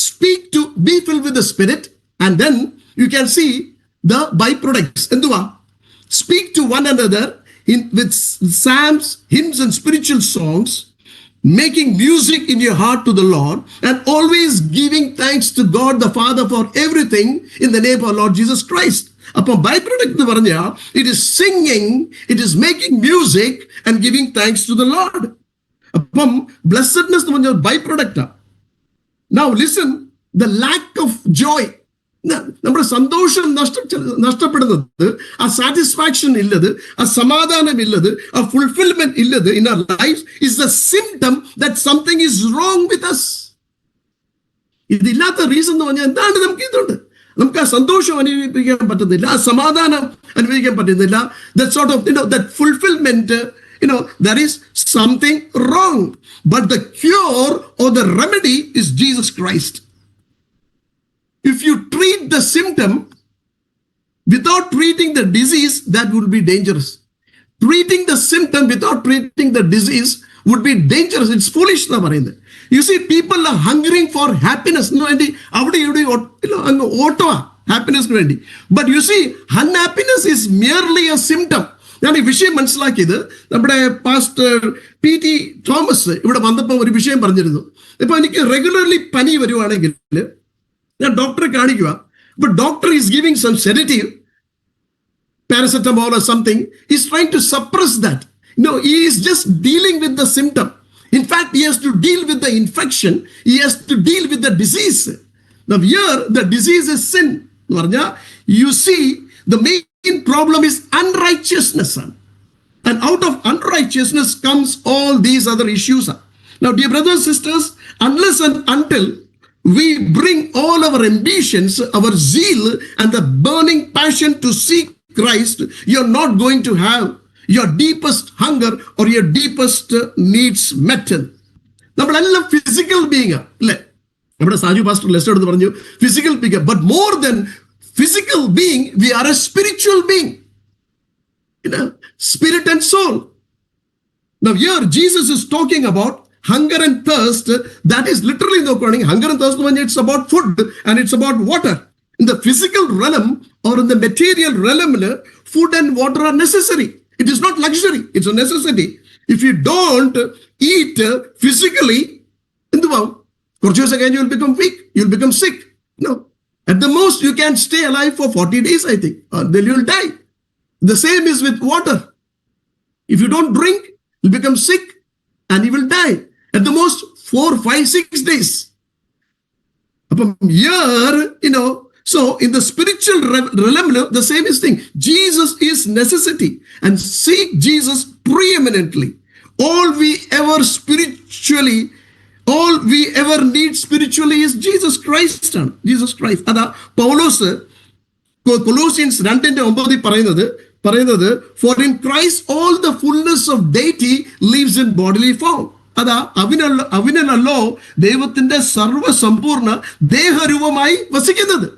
Speak to, be filled with the Spirit, and then you can see the byproducts. എന്തുവാ? Speak to one another with psalms, hymns, and spiritual songs, making music in your heart to the Lord, and always giving thanks to God the Father for everything in the name of our Lord Jesus Christ. Upon byproduct, it is singing, it is making music, and giving thanks to the Lord. Upon blessedness, byproduct. Now listen, the lack of joy. നമ്മുടെ സന്തോഷം നഷ്ടപ്പെടുന്നത്, ആ സാറ്റിസ്ഫാക്ഷൻ ഇല്ലത്, ആ സമാധാനം ഇല്ലത്, ആ ഫുൾഫിൽമെന്റ് ഇല്ലത് in our life is the symptom that something is wrong with us. ഇതില്ലാത്ത റീസൺ എന്ന് പറഞ്ഞാൽ എന്താണ്? നമുക്ക് ഇതുണ്ട്, നമുക്ക് ആ സന്തോഷം അനുഭവിക്കാൻ പറ്റുന്നില്ല, ആ സമാധാനം അനുഭവിക്കാൻ പറ്റുന്നില്ല. That sort of, that fulfillment there is something wrong. But the cure or the remedy is Jesus Christ. If you treat the symptom without treating the disease, that would be dangerous. Treating the symptom without treating the disease would be dangerous. It's foolish. You see, people are hungering for happiness. Happiness. But you see, unhappiness is merely a symptom. ഞാൻ ഈ വിഷയം മനസ്സിലാക്കിയത് നമ്മുടെ പാസ്റ്റർ PT തോമസ് ഇവിടെ വന്നപ്പോൾ ഒരു വിഷയം പറഞ്ഞിരുന്നു. ഇപ്പൊ എനിക്ക് റെഗുലർലി പനി വരുവാണെങ്കിൽ ഞാൻ ഡോക്ടറെ കാണിക്കുക. But doctor is giving some sedative, paracetamol or something. He's trying to suppress that. No, he is just dealing with the symptom. In fact, he has to deal with the infection. He has to deal with the disease. Now here, the disease is sin. You see, the main problem is unrighteousness. And out of unrighteousness comes all these other issues. Now, dear brothers and sisters, unless and until we bring all our ambitions, our zeal, and the burning passion to seek Christ, you're not going to have your deepest hunger or your deepest needs met. നമ്മളെല്ലാം ഫിസിക്കൽ ബീങ് അല്ലേ? നമ്മുടെ സാജു പാസ്റ്റർ ലെസ്റ്റ് എടുത്ത് പറഞ്ഞു physical being. But more than physical being, we are a spiritual being, spirit and soul. Now here Jesus is talking about hunger and thirst. That is literally the according hunger and thirst when it's about food and it's about water. In the physical realm or in the material realm, food and water are necessary. It is not luxury, it's a necessity. If you don't eat physically, in the world, again you will become weak, you will become sick. No, at the most you can stay alive for 40 days, I think, or then you will die. The same is with water. If you don't drink, you'll become sick and you will die. At the most 4, 5, 6 days. Here, so in the spiritual realm, the same is thing. Jesus is necessity, and seek Jesus preeminently. All we ever need spiritually is Jesus Christ. Jesus Christ. Ada Paulus Colossians 2:9 പറയുന്നത് for in Christ all the fullness of deity lives in bodily form. അതാ അവനല്ലോ ദൈവത്തിന്റെ സർവ്വസമ്പൂർണ്ണ ദേഹരൂപമായി വസിക്കുന്നത്.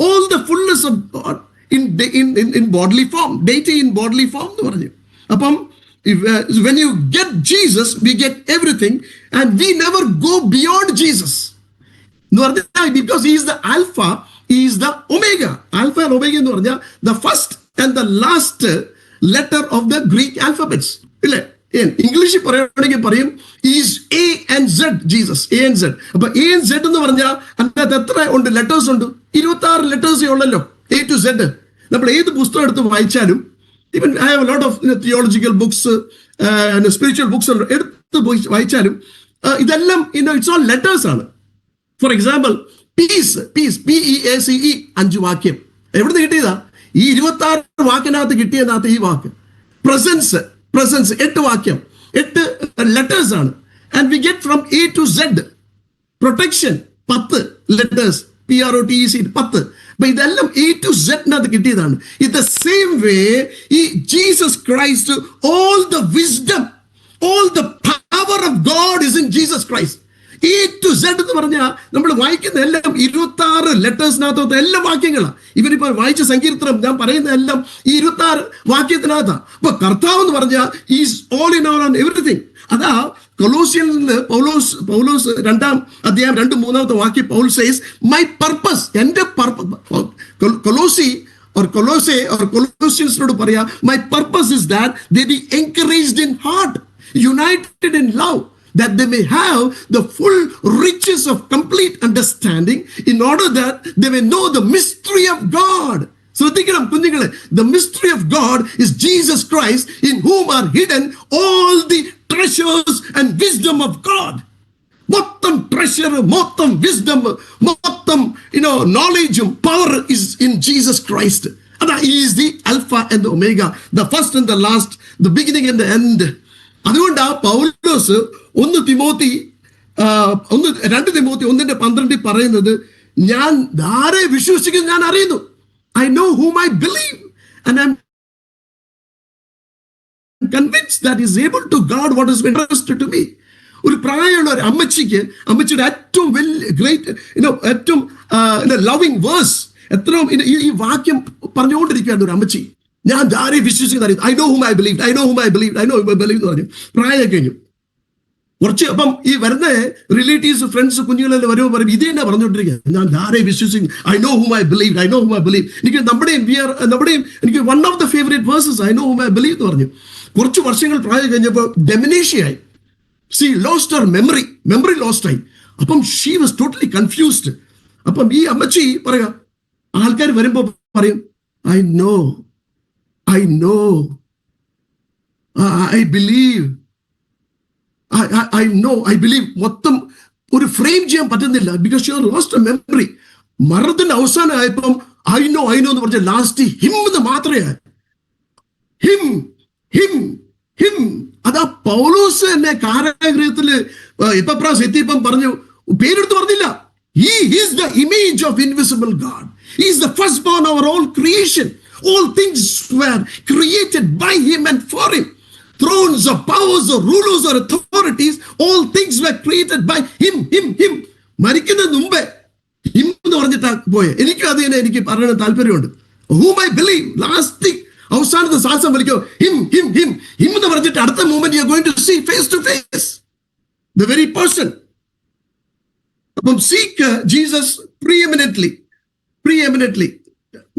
All the fullness of God in bodily form, deity in bodily form എന്ന് പറഞ്ഞു. അപ്പം when you get Jesus, we get everything, and we never go beyond Jesus. Because he is the Alpha, he is the Omega. Alpha and Omega എന്ന് പറഞ്ഞാൽ the first and the last letter of the Greek alphabets. ഇംഗ്ലീഷിൽ പറയുകയാണെങ്കിൽ പറയും is A and Z, Jesus A and Z. അപ്പൊ A and Z എന്ന് പറഞ്ഞാൽ അതിനകത്ത് എത്ര ഉണ്ട്? ലെറ്റേഴ്സ് ഉണ്ട്. 26 ലെറ്റേഴ്സേ ഉള്ളല്ലോ, A to Z. നമ്മൾ ഏത് പുസ്തകം എടുത്ത് വായിച്ചാലും, even I have a lot of theological books, spiritual books എടുത്ത് പോയി വായിച്ചാലും ഇതെല്ലാം ഇറ്റ്സ് ഓൾ ലെറ്റേഴ്സ് ആണ്. ഫോർ എക്സാമ്പിൾ പീസ്, PEACE 5 വാക്യം എവിടുന്ന് കിട്ടിയതാ? ഈ 26 വാക്കിനകത്ത് കിട്ടിയതിനകത്ത് ഈ വാക്ക്. പ്രസൻസ് 8 വാക്യം, 8 ലെറ്റേഴ്സ് ആണ്. And we get from A to Z. Protection 10 letters, PROTEC 10. അപ്പൊ ഇതെല്ലാം A to Z നകത്ത് കിട്ടിയതാണ്. ഇൻ ദ സെയിം വേ ഈ Jesus Christ, all the wisdom, all the power of God is in Jesus Christ. A to Z എന്ന് പറഞ്ഞാൽ നമ്മൾ വായിക്കുന്ന എല്ലാം 26 ലെറ്റേഴ്സിനകത്ത് എല്ലാ വാക്യങ്ങളാണ്. ഇവരിപ്പോ വായിച്ച സങ്കീർത്തനം ഞാൻ പറയുന്ന എല്ലാം ഈ 26 വാക്യത്തിനകത്താണ്. അപ്പൊ കർത്താവ് എന്ന് പറഞ്ഞാൽ is all in all and everything. അതാ കൊലോസിയനിൽ പൗലോസ് 2-ാം അധ്യായം 2-3 വാക്യം പൗൽ സേസ് മൈ പർപ്പസ്, എന്റെ കൊലോസിയൻസിനോട് പറയാ my purpose is that they B encouraged in heart, United in love, that they may have the full riches of complete understanding, in order that they may know the mystery of God. ശ്രദ്ധിക്കണം കുഞ്ഞുങ്ങളെ, the mystery of God is Jesus Christ, in whom are hidden all the treasures and wisdom of God. മൊത്തം ട്രഷർ, മൊത്തം വിസ്ഡം, മൊത്തം knowledge, power is in Jesus Christ. He is the Alpha and the Omega, the first and the last, the beginning and the end. അതുകൊണ്ട് ആ പൗലോസ് 2 തിമോത്തി 1:12 പറയുന്നത്, ഞാൻ ആരെ വിശ്വസിക്കുന്നു ഞാൻ അറിയുന്നു. I know whom I believe and I'm convinced that he's able to guard what is entrusted to me. ഒരു പ്രായമുള്ള ഒരു അമ്മച്ചിയുടെ ഏറ്റവും വലിയ ഗ്രേറ്റ് ഏറ്റവും ലവിങ് വേഴ്സ് എത്രയും ഈ വാക്യം പറഞ്ഞുകൊണ്ടിരിക്കുകയാണ് ഒരു അമ്മച്ചി. ഞാൻ ആരെയും വിശ്വസിക്കുന്ന ഐ നോ ഹൂം ഐ ബിലീവ് എന്ന് പറഞ്ഞു. പ്രായം കഴിഞ്ഞു കുറച്ച്. അപ്പം ഈ വരുന്ന റിലേറ്റീവ്സ്, ഫ്രണ്ട്സ്, കുഞ്ഞുങ്ങളെല്ലാം വരുമ്പോൾ പറയും ഇത് തന്നെ പറഞ്ഞുകൊണ്ടിരിക്കുക, ഞാൻ ആരെയും വിശ്വസിക്കും, ഐ നോ ഹൂം ഐ ബിലീവ്. എനിക്ക് നമ്മുടെയും എനിക്ക് one of the favourite versus I know ഹൂം I believe എന്ന് പറഞ്ഞു. കുറച്ച് വർഷങ്ങൾ പ്രായം കഴിഞ്ഞപ്പോൾ ഡെമിനേഷ്യായി. She lost her memory lost ആയി. അപ്പം she was totally confused. അപ്പം ഈ അമ്മച്ചി പറയാ, ആൾക്കാർ വരുമ്പോ പറയും I know, I believe, I believe. മൊത്തം ഒരു ഫ്രെയിം ചെയ്യാൻ പറ്റുന്നില്ല, because she lost her memory. മരണത്തിന്റെ അവസാനം ആയപ്പം I know എന്ന് പറഞ്ഞ ലാസ്റ്റ് ഹിം എന്ന് മാത്രമേ ഹിം. അതാ പൗലോസ് എന്നെ കാരാഗൃഹത്തില് എപ്പപ്രാസ് എത്തിയപ്പം പറഞ്ഞു, പേരെടുത്ത് പറഞ്ഞില്ല. He is the image of invisible God. He is the firstborn of all creation. All things were created by him and for him. Thrones or powers or rulers or authorities, all things were created by him. മരിക്കുന്നതിന് മുമ്പേ ഹിം എന്ന് പറഞ്ഞിട്ടാ പോയെ. എനിക്ക് പറയാൻ താല്പര്യമുണ്ട്. Whom I believe. ലാസ്റ്റ് അവസാനത്തെ ശ്വാസം വലിക്കോ ഹിം എന്ന് പറഞ്ഞിട്ട് അടുത്ത moment you are going to see face to face the very person. അപ്പം seek Jesus preeminently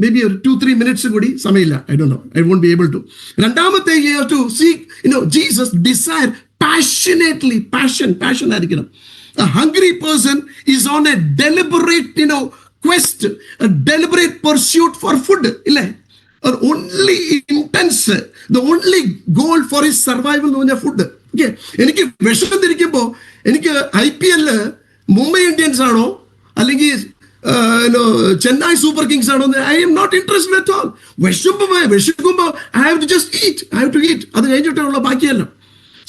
may be ഒരു 2-3 minutes കൂടി സമയമില്ല, I don't know, I won't be able to. രണ്ടാമത്തെ you have to seek Jesus desire passionately. Passion ആയിരിക്കണം. A hungry person is on a deliberate quest, a deliberate pursuit for food, ഇല്ലേ? Or only intense, the only goal for his survival എന്ന് പറഞ്ഞാൽ ഫുഡ്. എനിക്ക് വിഷമത്തിരിക്കുമ്പോ എനിക്ക് IPL മുംബൈ ഇന്ത്യൻസ് ആണോ അല്ലെങ്കിൽ ചെന്നൈ സൂപ്പർ കിങ്സ് ആണോ, I am not interested at all. വിശക്കുമ്പോ I have to just eat. അത് കഴിഞ്ഞിട്ടുള്ള ബാക്കിയല്ല.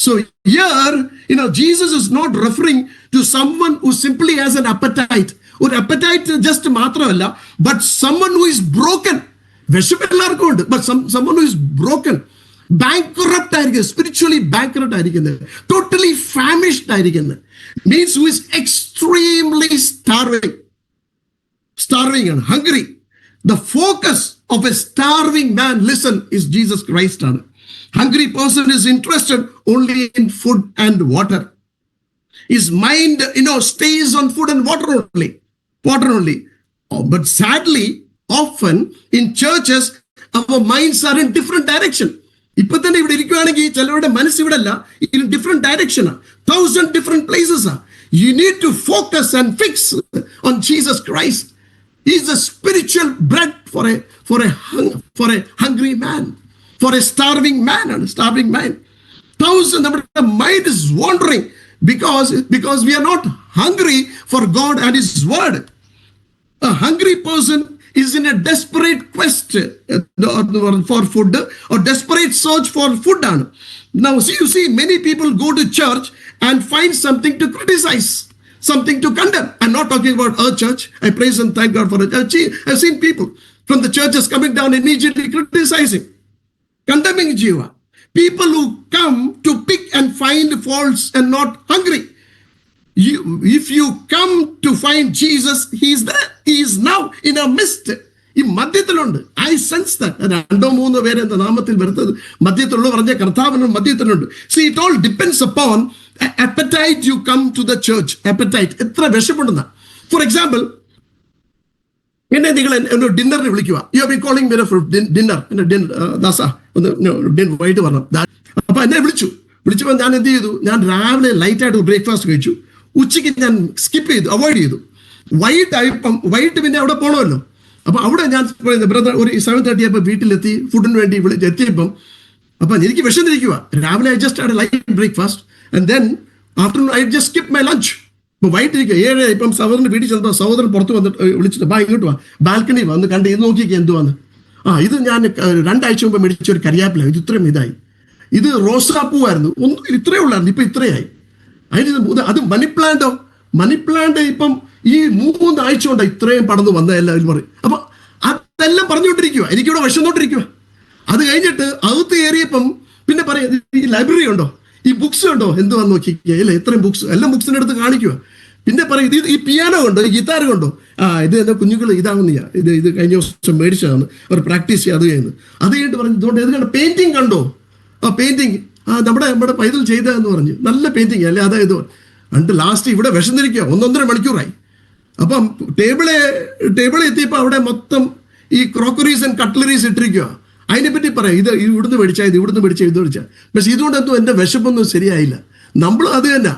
So here, Jesus is not referring to someone who simply has an appetite. ഒരു appetite just മാത്രമല്ല, but someone who is broken. വിശപ്പ് എല്ലാവർക്കും ഉണ്ട്, but someone who is broken, bankrupt ആയിരിക്കുന്നത്, spiritually bankrupt ആയിരിക്കുന്നത്, totally famished ആയിരിക്കുന്നത്, means who is extremely starving and hungry. The focus of a starving man, listen, is Jesus Christ. Hungry person is interested only in food and water. His mind stays on food and water only. But sadly, often in churches our minds are in different direction. ഇപ്പൊ തന്നെ ഇവിടെ ഇരിക്കുകയാണെങ്കിൽ ചിലരുടെ മനസ്സ് ഇവിടെ അല്ല, in different direction, 1,000 different places. You need to focus and fix on Jesus Christ. He is the spiritual bread for a hungry man, for a starving man. 1,000, our mind is wandering because we are not hungry for God and his word. A hungry person is in a desperate quest for food, or desperate search for food. Now you see many people go to church and find something to criticize, something to condemn. I'm not talking about our church. I praise and thank God for it. I've seen people from the churches coming down immediately criticizing, condemning Jiva. People who come to pick and find faults and not hungry. If you come to find Jesus, he is there. He is now in our midst. ഈ മധ്യത്തിലുണ്ട്. I sense that. 2-3 പേര് എന്ന നാമത്തിൽ വരുന്നത് മധ്യത്തിലുള്ള പറഞ്ഞ കർത്താവിന് മധ്യത്തിലുണ്ട്. See it all depends upon appetite you come to the church. appetite എത്ര വിശപ്പുണ്ടെന്ന. ഫോർ എക്സാമ്പിൾ, എന്നെ നിങ്ങൾ ഡിന്നറിന് വിളിക്കുക. You have been calling me for dinner. ദാസ ഒന്ന് വൈകിട്ട് പറഞ്ഞു. അപ്പൊ എന്നെ വിളിച്ചപ്പോൾ ഞാൻ എന്ത് ചെയ്തു? ഞാൻ രാവിലെ ലൈറ്റായിട്ട് ബ്രേക്ക്ഫാസ്റ്റ് കഴിച്ചു. ഉച്ചയ്ക്ക് ഞാൻ സ്കിപ്പ് ചെയ്തു, അവോയ്ഡ് ചെയ്തു. വൈകിട്ട് പിന്നെ അവിടെ പോകണമല്ലോ. അപ്പൊ അവിടെ ഞാൻ ബ്രദർ ഒരു 7:30 ആയപ്പോൾ വീട്ടിലെത്തി, ഫുഡിന് വേണ്ടി എത്തിയപ്പം അപ്പൊ എനിക്ക് വിശന്നിരിക്കുക. രാവിലെ I just had A light breakfast and then afternoon I just skip my lunch. ഇപ്പൊ വൈകിട്ടിരിക്കുക 7 ഇപ്പം സഹോദരന്റെ വീട്ടിൽ ചെന്നപ്പോൾ സഹോദരൻ പുറത്ത് വന്നിട്ട് വിളിച്ചിട്ട് ഇങ്ങോട്ട് വാ, ബാൽക്കണി വന്ന് കണ്ട് ഇത് നോക്കിയൊക്കെ എന്തുവാന്ന്. ഇത് ഞാൻ 2 ആഴ്ച മുമ്പ് മേടിച്ച ഒരു കരിയാപ്പില, ഇത് ഇത്രയും ഇതായി. ഇത് റോസാപ്പൂവായിരുന്നു, ഒന്നും ഇത്രയേ ഉള്ളായിരുന്നു, ഇപ്പൊ ഇത്രയായി. അത് മണി പ്ലാന്റ് ഇപ്പം ഈ 3 ആഴ്ച കൊണ്ട് ഇത്രയും പടന്ന് വന്ന എല്ലാവരും പറയും. അപ്പൊ അതെല്ലാം പറഞ്ഞുകൊണ്ടിരിക്കുക, എനിക്കിവിടെ വിശന്നോണ്ടിരിക്കുക. അത് കഴിഞ്ഞിട്ട് അകത്ത് കയറിയപ്പം പിന്നെ പറയാം, ഈ ലൈബ്രറി ഉണ്ടോ, ഈ ബുക്സ് ഉണ്ടോ, എന്തുവാന്ന് നോക്കിക്കുക, അല്ലേ എത്രയും ബുക്സ്, എല്ലാം ബുക്സിന്റെ അടുത്ത് കാണിക്കുക. പിന്നെ പറയും, ഈ പിയാനോ ഉണ്ടോ, ഈ ഗിത്താർ കൊണ്ടോ, ഇത് എന്താ കുഞ്ഞുങ്ങൾ ഇതാണെന്ന് ഇത് കഴിഞ്ഞ ദിവസം മേടിച്ചതാണ്, അവർ പ്രാക്ടീസ് ചെയ്യുക, അത് ചെയ്യുന്നത്. അത് കഴിഞ്ഞിട്ട് പറഞ്ഞു, ഇതുകൊണ്ട് ഇത് കണ്ടോ, പെയിന്റിങ് കണ്ടോ, പെയിന്റിങ് നമ്മുടെ പൈതൽ ചെയ്തതെന്ന് പറഞ്ഞു, നല്ല പെയിന്റിങ് അല്ലേ, അതായത് എന്നിട്ട് ലാസ്റ്റ് ഇവിടെ വിശന്നിരിക്കുക, 1.5 മണിക്കൂറായി. അപ്പം ടേബിളിൽ എത്തിയപ്പോൾ അവിടെ മൊത്തം ഈ ക്രോക്കറീസ് ആൻഡ് കട്ട്ലറീസ് ഇട്ടിരിക്കുക. അതിനെപ്പറ്റി പറയാം, ഇത് ഇവിടുന്ന് മേടിച്ചാൽ ഇത് മേടിച്ചാൽ. പക്ഷെ ഇതുകൊണ്ട് എന്തോ എൻ്റെ വിശപ്പൊന്നും ശരിയായില്ല. നമ്മൾ അത് തന്നെ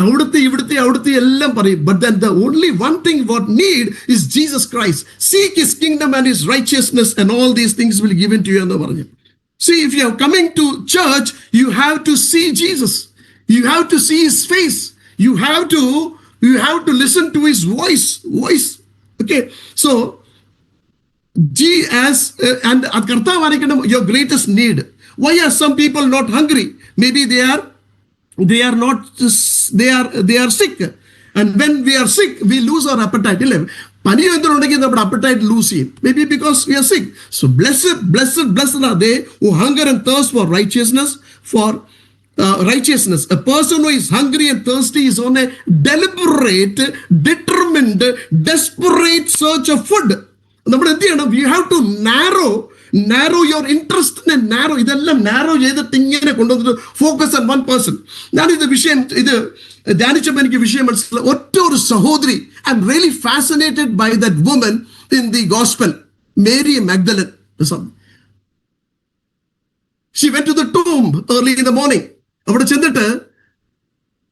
അവിടുത്തെ എല്ലാം പറയും. But then the only one thing what need is Jesus Christ. Seek his kingdom and his righteousness and all these things will given to you എന്ന് പറഞ്ഞു. See, if you are coming to church, you have to see Jesus. You have to see his face. You have to listen to his voice. Okay, so and Kartav anikkanam your greatest need. Why are some people not hungry? Maybe they are sick, and when we are sick we lose our appetite. പനി എന്തുണ്ടെങ്കിൽ നമ്മുടെ appetite lose ചെയ്യും. Maybe because we are sick. So blessed are they who hunger and thirst for righteousness. A person who is hungry and thirsty is on a deliberate, determined, desperate search of food. നമ്മൾ എന്ത് ചെയ്യണം? We have to narrow your interest. ഇതെല്ലാം നാരോ ചെയ്തിട്ട് ഇങ്ങനെ കൊണ്ടുവന്നിട്ട് ഫോക്കസ് ഓൺ വൺ പേഴ്സൺ. ഞാനിത് ധ്യാനിച്ചപ്പോൾ എനിക്ക് വിഷയം മനസ്സിലായി. ഒറ്റ ഒരു സഹോദരി, I am really fascinated by that woman in the gospel, Mary Magdalene. She went to the tomb early in the morning. അവിടെ ചെന്നിട്ട്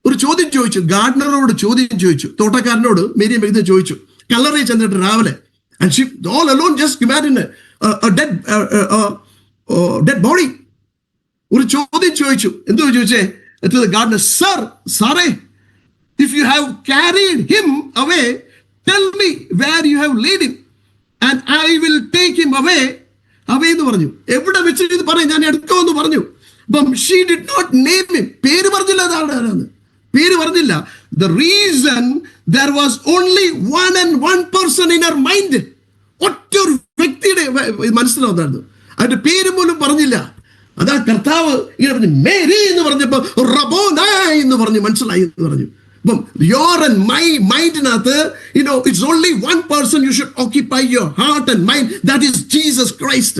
ഒരു ചോദ്യം ചോദിച്ചു, ഗാർഡനറോട് ചോദ്യം ചോദിച്ചു, തോട്ടക്കാരനോട് മേരി മഗ്ദലൻ ചോദിച്ചു, കല്ലറയിൽ ചെന്നിട്ട് രാവിലെ. And she all alone, just imagine a dead body. ഒരു ചോദ്യം ചോദിച്ചു. എന്തോ ചോദിച്ചേ? To the gardener, sir, if you have carried him away, tell me where you have laid him and I will take him away എന്ന് പറഞ്ഞു. എവിടെ വെച്ചിട്ട് ഇത് പറയും, ഞാൻ എടുക്കുമെന്ന് പറഞ്ഞു. അപ്പം she did not name him. പേര് പറഞ്ഞില്ല, അതാണ് പേര് പറഞ്ഞില്ല. The reason, there was only one person in her mind. ഒറ്റൊരു വ്യക്തിയുടെ മനസ്സിലാവുന്നതായിരുന്നു. അതിന്റെ പേര് പോലും പറഞ്ഞില്ല. അതാ കർത്താവ് ഇങ്ങനെ പറഞ്ഞു, മേരി എന്ന് പറഞ്ഞപ്പോ റബോനായി എന്ന് പറഞ്ഞു, മനസ്സിലായി എന്ന് പറഞ്ഞു. അപ്പം your and my മൈൻഡിനകത്ത് it's only one person you should occupy your heart and mind. That is Jesus Christ.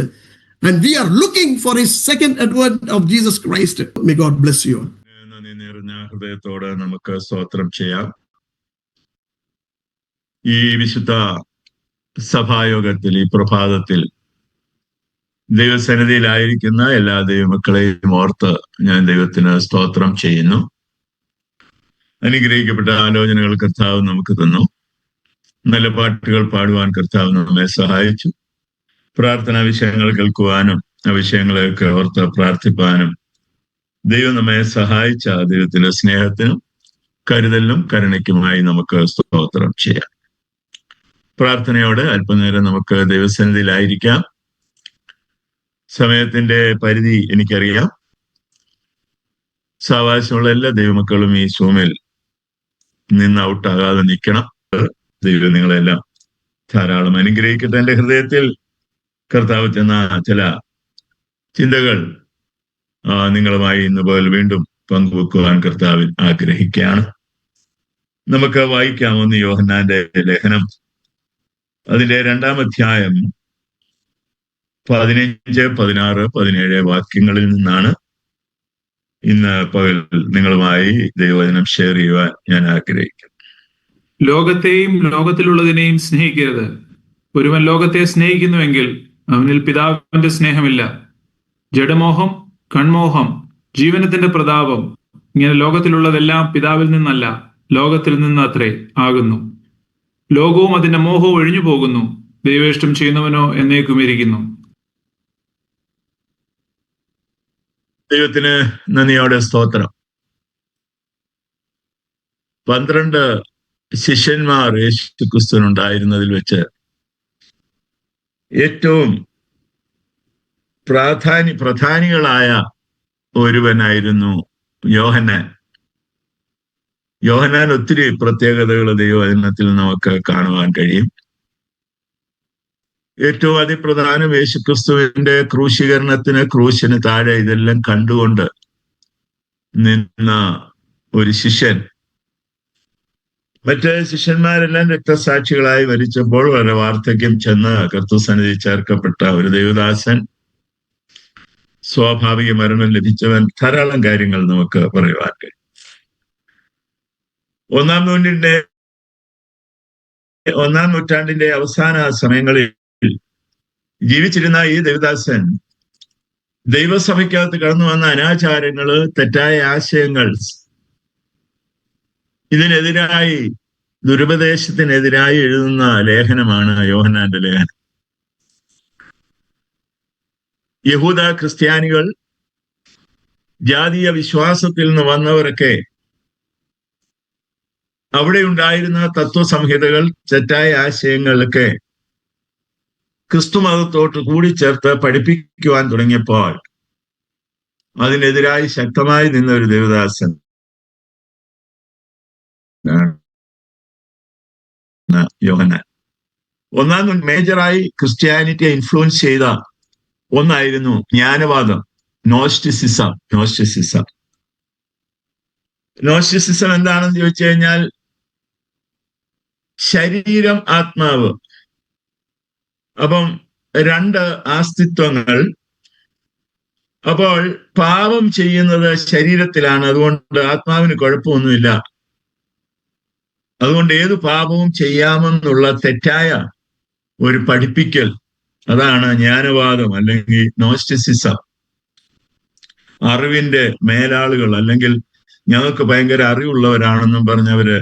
And we are looking for his second advent of Jesus Christ. May God bless you all. നന്ദി നിറഞ്ഞ ഹൃദയത്തോടെ നമുക്ക് സ്തോത്രം ചെയ്യാം. ഈ വിശുദ്ധ സഭായോഗത്തിൽ, ഈ പ്രഭാതത്തിൽ ദൈവസന്നിധിയിലായിരിക്കുന്ന എല്ലാ ദൈവമക്കളെയും ഓർത്ത് ഞാൻ ദൈവത്തിന് സ്തോത്രം ചെയ്യുന്നു. അനുഗ്രഹിക്കപ്പെട്ട ആലോചനകൾ കർത്താവ് നമുക്ക് തന്നു. നല്ല പാട്ടുകൾ പാടുവാൻ കർത്താവ് നമ്മെ സഹായിച്ചു. പ്രാർത്ഥനാ വിഷയങ്ങൾ കേൾക്കുവാനും ആ വിഷയങ്ങളെയൊക്കെ ഓർത്ത് പ്രാർത്ഥിപ്പാനും ദൈവം നമ്മെ സഹായിച്ച ദൈവത്തിന്റെ സ്നേഹത്തിനും കരുതലിനും കരുണയ്ക്കുമായി നമുക്ക് സ്തോത്രം ചെയ്യാം. പ്രാർത്ഥനയോടെ അല്പനേരം നമുക്ക് ദൈവസന്നിധിയിലായിരിക്കാം. സമയത്തിന്റെ പരിധി എനിക്കറിയാം. സാവകാശമുള്ള എല്ലാ ദൈവമക്കളും ഈ സൂമിൽ നിന്ന് ഔട്ടാകാതെ നിൽക്കണം. ദൈവം നിങ്ങളെല്ലാം ധാരാളം അനുഗ്രഹിക്കട്ടെ. എൻ്റെ ഹൃദയത്തിൽ കർത്താവ് ചെന്ന ചില ചിന്തകൾ നിങ്ങളുമായി ഇന്ന് പോൽ വീണ്ടും പങ്കുവെക്കുവാൻ കർത്താവിൽ ആഗ്രഹിക്കുകയാണ്. നമുക്ക് വായിക്കാം 1 യോഹന്നാന്റെ ലേഖനം, അതിന്റെ 2-ാം അധ്യായം 15, 16, 17 വാക്യങ്ങളിൽ നിന്നാണ് ഇന്ന് പകൽ നിങ്ങളുമായി ദൈവവചനം ഷെയർ ചെയ്യുവാൻ ഞാൻ ആഗ്രഹിക്കുന്നു. ലോകത്തെയും ലോകത്തിലുള്ളതിനെയും സ്നേഹിക്കരുത്. ഒരുവൻ ലോകത്തെ സ്നേഹിക്കുന്നുവെങ്കിൽ അവനിൽ പിതാവിന്റെ സ്നേഹമില്ല. ജഡമോഹം, കൺമോഹം, ജീവനത്തിന്റെ പ്രതാപം, ഇങ്ങനെ ലോകത്തിലുള്ളതെല്ലാം പിതാവിൽ നിന്നല്ല, ലോകത്തിൽ നിന്ന് അത്രേ ആകുന്നു. ലോകവും അതിന്റെ മോഹവും ഒഴിഞ്ഞു പോകുന്നു, ദൈവേഷ്ടം ചെയ്യുന്നവനോ എന്നേക്കും ഇരിക്കുന്നു. ദൈവത്തിന് നന്ദിയോടെ സ്തോത്രം. 12 ശിഷ്യന്മാർ യേശുക്രിസ്തുവിനുണ്ടായിരുന്നതിൽ വെച്ച് ഏറ്റവും പ്രധാനികളായ ഒരുവനായിരുന്നു യോഹന്നാൻ. യോഹന്നാൻ ഒത്തിരി പ്രത്യേകതകൾ ദൈവവചനത്തിൽ നമുക്ക് കാണുവാൻ കഴിയും. ഏറ്റവും അതിപ്രധാനം യേശുക്രിസ്തുവിന്റെ ക്രൂശിന് താഴെ ഇതെല്ലാം കണ്ടുകൊണ്ട് നിന്ന ഒരു ശിഷ്യൻ. മറ്റ് ശിഷ്യന്മാരെല്ലാം രക്തസാക്ഷികളായി മരിച്ചപ്പോൾ വളരെ വാർദ്ധക്യം ചെന്ന് കർത്തൃസന്നിധി ചേർക്കപ്പെട്ട ഒരു ദേവദാസൻ, സ്വാഭാവിക മരണം ലഭിച്ചവൻ, ധാരാളം കാര്യങ്ങൾ നമുക്ക് പറയുവാൻ കഴിയും. ഒന്നാം നൂറ്റാണ്ടിന്റെ അവസാന സമയങ്ങളിൽ ജീവിച്ചിരുന്ന ഈ ദേവദാസൻ ദൈവസഭയ്ക്കകത്ത് കടന്നു വന്ന അനാചാരങ്ങള്, തെറ്റായ ആശയങ്ങൾ, ഇതിനെതിരായി, ദുരുപദേശത്തിനെതിരായി എഴുതുന്ന ലേഖനമാണ് യോഹന്നാന്റെ ലേഖനം. യഹൂദ ക്രിസ്ത്യാനികൾ, ജാതീയ വിശ്വാസത്തിൽ നിന്ന് വന്നവരൊക്കെ അവിടെ ഉണ്ടായിരുന്ന തത്വസംഹിതകൾ, തെറ്റായ ആശയങ്ങളൊക്കെ ക്രിസ്തുമതത്തോട്ട് കൂടിച്ചേർത്ത് പഠിപ്പിക്കുവാൻ തുടങ്ങിയപ്പോൾ അതിനെതിരായി ശക്തമായി നിന്ന ഒരു ദേവദാസൻ യോഹന്നാൻ. ഒന്നാം മേജറായി ക്രിസ്ത്യാനിറ്റിയെ ഇൻഫ്ലുവൻസ് ചെയ്ത ഒന്നായിരുന്നു ജ്ഞാനവാദം, നോസ്റ്റിസിസം. നോസ്റ്റിസിസം എന്താണെന്ന് ചോദിച്ചു കഴിഞ്ഞാൽ ശരീരം, ആത്മാവ്. അപ്പം രണ്ട് അസ്തിത്വങ്ങൾ. അപ്പോൾ പാപം ചെയ്യുന്നത് ശരീരത്തിലാണ്, അതുകൊണ്ട് ആത്മാവിന് കുഴപ്പമൊന്നുമില്ല. അതുകൊണ്ട് ഏത് പാപവും ചെയ്യാമെന്നുള്ള തെറ്റായ ഒരു പഠിപ്പിക്കൽ, അതാണ് ജ്ഞാനവാദം അല്ലെങ്കിൽ നോസ്റ്റിസിസം. അറിവിന്റെ മേലാളുകൾ, അല്ലെങ്കിൽ ഞങ്ങൾക്ക് ഭയങ്കര അറിവുള്ളവരാണെന്നും പറഞ്ഞവര്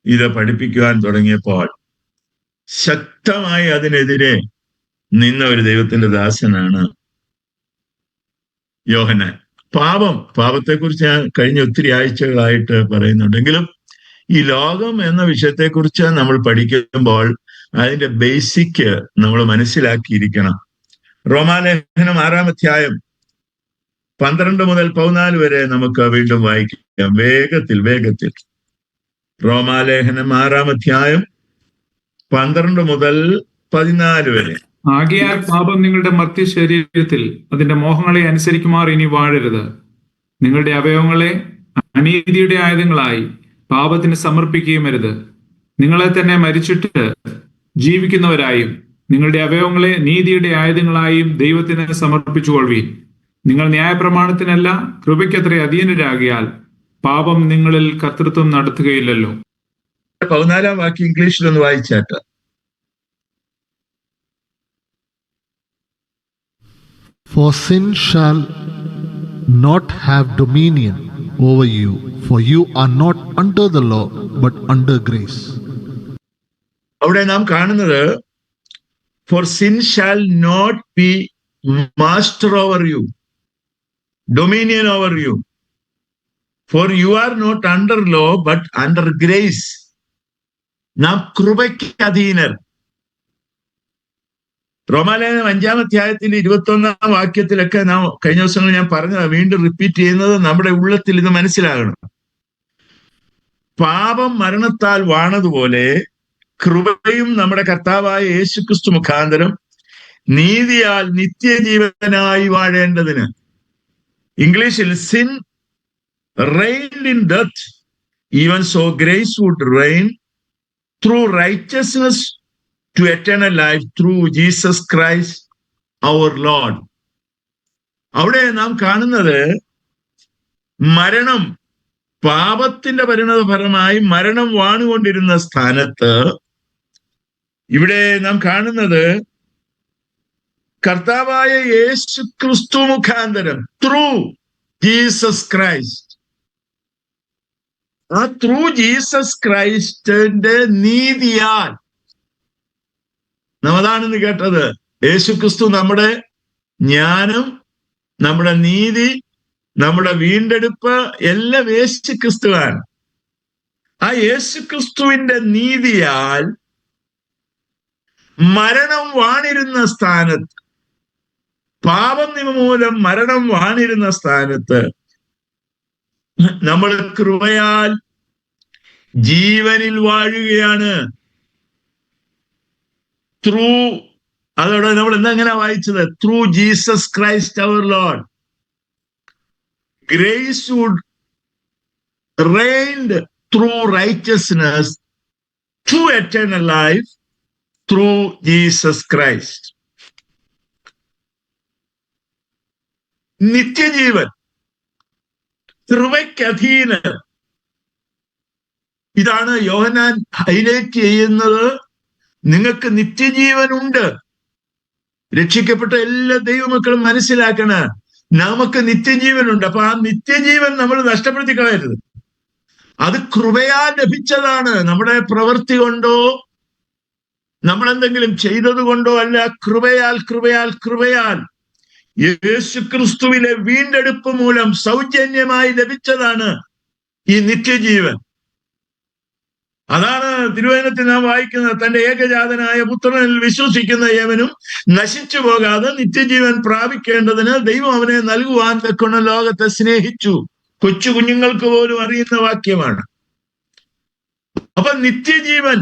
ഇത് പഠിപ്പിക്കുവാൻ തുടങ്ങിയപ്പോൾ ശക്തമായി അതിനെതിരെ നിന്ന ഒരു ദൈവത്തിന്റെ ദാസനാണ് യോഹന്നാൻ. പാപത്തെക്കുറിച്ച് ഞാൻ കഴിഞ്ഞ ഒത്തിരി ആഴ്ചകളായിട്ട് പറയുന്നുണ്ടെങ്കിലും ഈ ലോകം എന്ന വിഷയത്തെക്കുറിച്ച് നമ്മൾ പഠിക്കുമ്പോൾ അതിന്റെ ബേസിക് നമ്മൾ മനസ്സിലാക്കിയിരിക്കണം. റോമാലേഖനം 6-ാം അധ്യായം 12 മുതൽ 14 വരെ നമുക്ക് വീണ്ടും വായിക്കാം. വേഗത്തിൽ റോമാലേഖനം 6-ാം അധ്യായം 12 മുതൽ 14 വരെ. ആകയാൽ പാപം നിങ്ങളുടെ മർത്യ ശരീരത്തിൽ അതിന്റെ മോഹങ്ങളെ അനുസരിക്കുമാർ ഇനി വാഴരുത്. നിങ്ങളുടെ അവയവങ്ങളെ അനീതിയുടെ ആയുധങ്ങളായി പാപത്തിന് സമർപ്പിക്കുകയും അരുത്. നിങ്ങളെ തന്നെ മരിച്ചിട്ട് ജീവിക്കുന്നവരായും നിങ്ങളുടെ അവയവങ്ങളെ നീതിയുടെ ആയുധങ്ങളായും ദൈവത്തിന് സമർപ്പിച്ചുകൊള്ളുവീൻ. നിങ്ങൾ ന്യായപ്രമാണത്തിനല്ല കൃപയ്ക്കത്ര അധീനരാകിയാൽ പാപം നിങ്ങളിൽ കർത്തൃത്വം നടത്തുകയില്ലല്ലോ. 14-ാം വാക്യം ഇംഗ്ലീഷിലൊന്ന് വായിച്ചാട്ട്. For sin shall not have dominion over you, for you are not under the law, but under grace. അവിടെ നാം കാണുന്നത് for sin shall not be master over you, dominion over you, for you are not under law, but under grace. നാം കൃപയ്ക്ക് അധീനർ. റോമാലേഖനം 5-ാം അധ്യായത്തിൽ 21-ാം വാക്യത്തിലൊക്കെ നാം കഴിഞ്ഞ ദിവസങ്ങൾ ഞാൻ പറഞ്ഞത്, വീണ്ടും റിപ്പീറ്റ് ചെയ്യുന്നത്, നമ്മുടെ ഉള്ളത്തിൽ ഇത് മനസ്സിലാകണം. പാപം മരണത്താൽ വാണതുപോലെ കൃപയും നമ്മുടെ കർത്താവായ യേശുക്രിസ്തു മുഖാന്തരം നീതിയാൽ നിത്യജീവനായി വാഴേണ്ടതിന്. ഇംഗ്ലീഷിൽ sin reigned in death, even so grace would reign through righteousness to eternal life through Jesus Christ our Lord. അവിടെ നാം കാണുന്നത് മരണം, പാപത്തിന്റെ പരിണതഫലമായി മരണം വാണുകൊണ്ടിരുന്ന സ്ഥാനത്ത് ഇവിടെ നാം കാണുന്നത് കർത്താവായ യേശു ക്രിസ്തു മുഖാന്തരം ത്രൂ ജീസസ് ക്രൈസ്റ്റ്. ആ ത്രൂ ജീസസ് ക്രൈസ്റ്റിന്റെ നീതിയാൽ നാം അതാണെന്ന് കേട്ടത്. യേശുക്രിസ്തു നമ്മുടെ ജ്ഞാനം, നമ്മുടെ നീതി, നമ്മുടെ വീണ്ടെടുപ്പ് എല്ലാം യേശുക്രിസ്തുവാണ്. ആ യേശുക്രിസ്തുവിന്റെ നീതിയാൽ മരണം വാണിരുന്ന സ്ഥാനത്ത്, പാപം മൂലം മരണം വാണിരുന്ന സ്ഥാനത്ത് നമ്മൾ കൃപയാൽ ജീവനിൽ വാഴുകയാണ്. ത്രൂ അതോടെ നമ്മൾ എന്തെങ്ങനെ വായിച്ചത്? Through Jesus Christ our Lord grace would reigned through righteousness to eternal life through Jesus Christ. നിത്യജീവൻ, കൃപയ്ക്കധീനൻ, ഇതാണ് യോഹന്നാൻ ഹൈലൈറ്റ് ചെയ്യുന്നത്. നിങ്ങൾക്ക് നിത്യജീവനുണ്ട്. രക്ഷിക്കപ്പെട്ട എല്ലാ ദൈവമക്കളും മനസ്സിലാക്കണം, നമുക്ക് നിത്യജീവനുണ്ട്. അപ്പൊ ആ നിത്യജീവൻ നമ്മൾ നഷ്ടപ്പെടുത്തി കളയരുത്. അത് കൃപയാൽ ലഭിച്ചതാണ്. നമ്മുടെ പ്രവൃത്തി കൊണ്ടോ നമ്മളെന്തെങ്കിലും ചെയ്തത് കൊണ്ടോ അല്ല, കൃപയാൽ കൃപയാൽ കൃപയാൽ യേശുക്രിസ്തുവിലെ വീണ്ടെടുപ്പ് മൂലം സൗജന്യമായി ലഭിച്ചതാണ് ഈ നിത്യജീവൻ. അതാണ് തിരുവചനത്തിൽ നാം വായിക്കുന്നത്, തന്റെ ഏകജാതനായ പുത്രനിൽ വിശ്വസിക്കുന്ന ഏവനും നശിച്ചു പോകാതെ നിത്യജീവൻ പ്രാപിക്കേണ്ടതിന് ദൈവം അവനെ നൽകുവാൻ തക്കവണ്ണ ലോകത്തെ സ്നേഹിച്ചു. കൊച്ചു കുഞ്ഞുങ്ങൾക്ക് പോലും അറിയുന്ന വാക്യമാണ്. അപ്പൊ നിത്യജീവൻ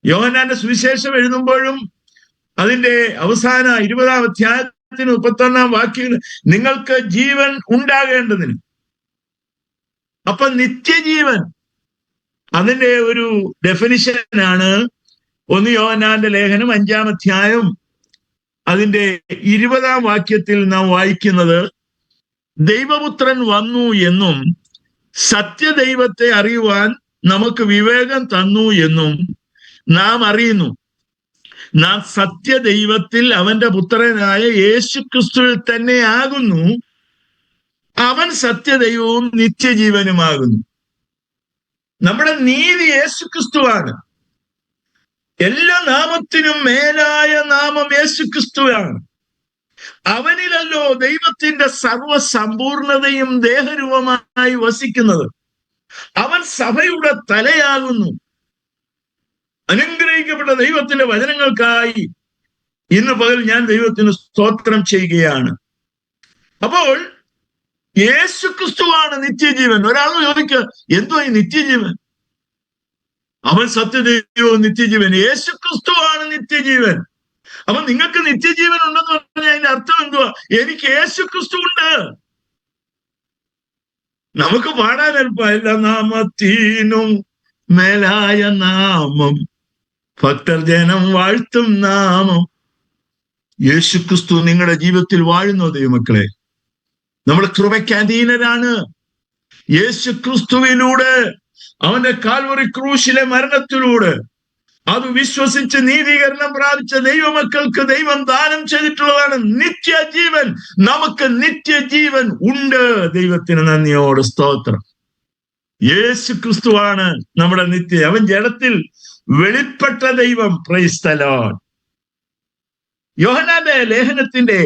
യോഹന്നാന്റെ സുവിശേഷം എഴുതുമ്പോഴും അതിന്റെ അവസാന 20-ാം അധ്യായത്തിന് 31-ാം വാക്യം, നിങ്ങൾക്ക് ജീവൻ ഉണ്ടാകേണ്ടതിന്. അപ്പൊ നിത്യജീവൻ അതിന്റെ ഒരു ഡെഫിനിഷനാണ് 1 യോഹന്നാന്റെ ലേഖനം 5-ാം അധ്യായം അതിന്റെ 20-ാം വാക്യത്തിൽ നാം വായിക്കുന്നത്, ദൈവപുത്രൻ വന്നു എന്നും സത്യദൈവത്തെ അറിയുവാൻ നമുക്ക് വിവേകം തന്നു എന്നും നാം അറിയുന്നു. നാം സത്യദൈവത്തിൽ അവന്റെ പുത്രനായ യേശുക്രിസ്തുവിൽ തന്നെ ആകുന്നു. അവൻ സത്യദൈവവും നിത്യജീവനുമാകുന്നു. നമ്മുടെ നീതി യേശുക്രിസ്തുവാണ്. എല്ലാ നാമത്തിനും മേലായ നാമം യേശുക്രിസ്തുവാണ്. അവനിലല്ലോ ദൈവത്തിന്റെ സർവസമ്പൂർണതയും ദേഹരൂപമായി വസിക്കുന്നത്. അവൻ സഭയുടെ തലയാകുന്നു. അനുഗ്രഹിക്കപ്പെട്ട ദൈവത്തിന്റെ വചനങ്ങൾക്കായി ഇന്ന് പകൽ ഞാൻ ദൈവത്തിന് സ്തോത്രം ചെയ്യുകയാണ്. അപ്പോൾ യേശുക്രിസ്തുവാണ് നിത്യജീവൻ. ഒരാൾ ചോദിക്കുക, എന്തോ ഈ നിത്യജീവൻ? അവൻ സത്യദൈവവും നിത്യജീവൻ. യേശുക്രിസ്തുവാണ് നിത്യജീവൻ. അപ്പൊ നിങ്ങൾക്ക് നിത്യജീവൻ ഉണ്ടെന്ന് പറഞ്ഞാൽ അതിന്റെ അർത്ഥം എന്തുവാ? എനിക്ക് യേശുക്രിസ്തു ഉണ്ട്. നമുക്ക് പാടാൻ എളുപ്പമില്ല, നാമത്തിനും മേലായ നാമം, ഭക്തർ ജനം വാഴ്ത്തും നാമം. യേശുക്രിസ്തു നിങ്ങളുടെ ജീവിതത്തിൽ വാഴുന്നു ദൈവമക്കളെ. നമ്മൾ കൃപയ്ക്ക് അധീനരാണ്. യേശുക്രിസ്തുവിലൂടെ, അവന്റെ കാൽവറി ക്രൂശിലെ മരണത്തിലൂടെ അത് വിശ്വസിച്ച് നീതീകരണം പ്രാപിച്ച ദൈവമക്കൾക്ക് ദൈവം ദാനം ചെയ്തിട്ടുള്ളതാണ് നിത്യജീവൻ. നമുക്ക് നിത്യജീവൻ ഉണ്ട്. ദൈവത്തിന് നന്ദിയോട് സ്തോത്രം. യേശുക്രിസ്തുവാണ് നമ്മുടെ നിത്യ. അവൻ ജഡത്തിൽ വെളിപ്പെട്ട ദൈവം. Price the Lord. യോഹന്നാന്റെ ലേഖനത്തിന്റെ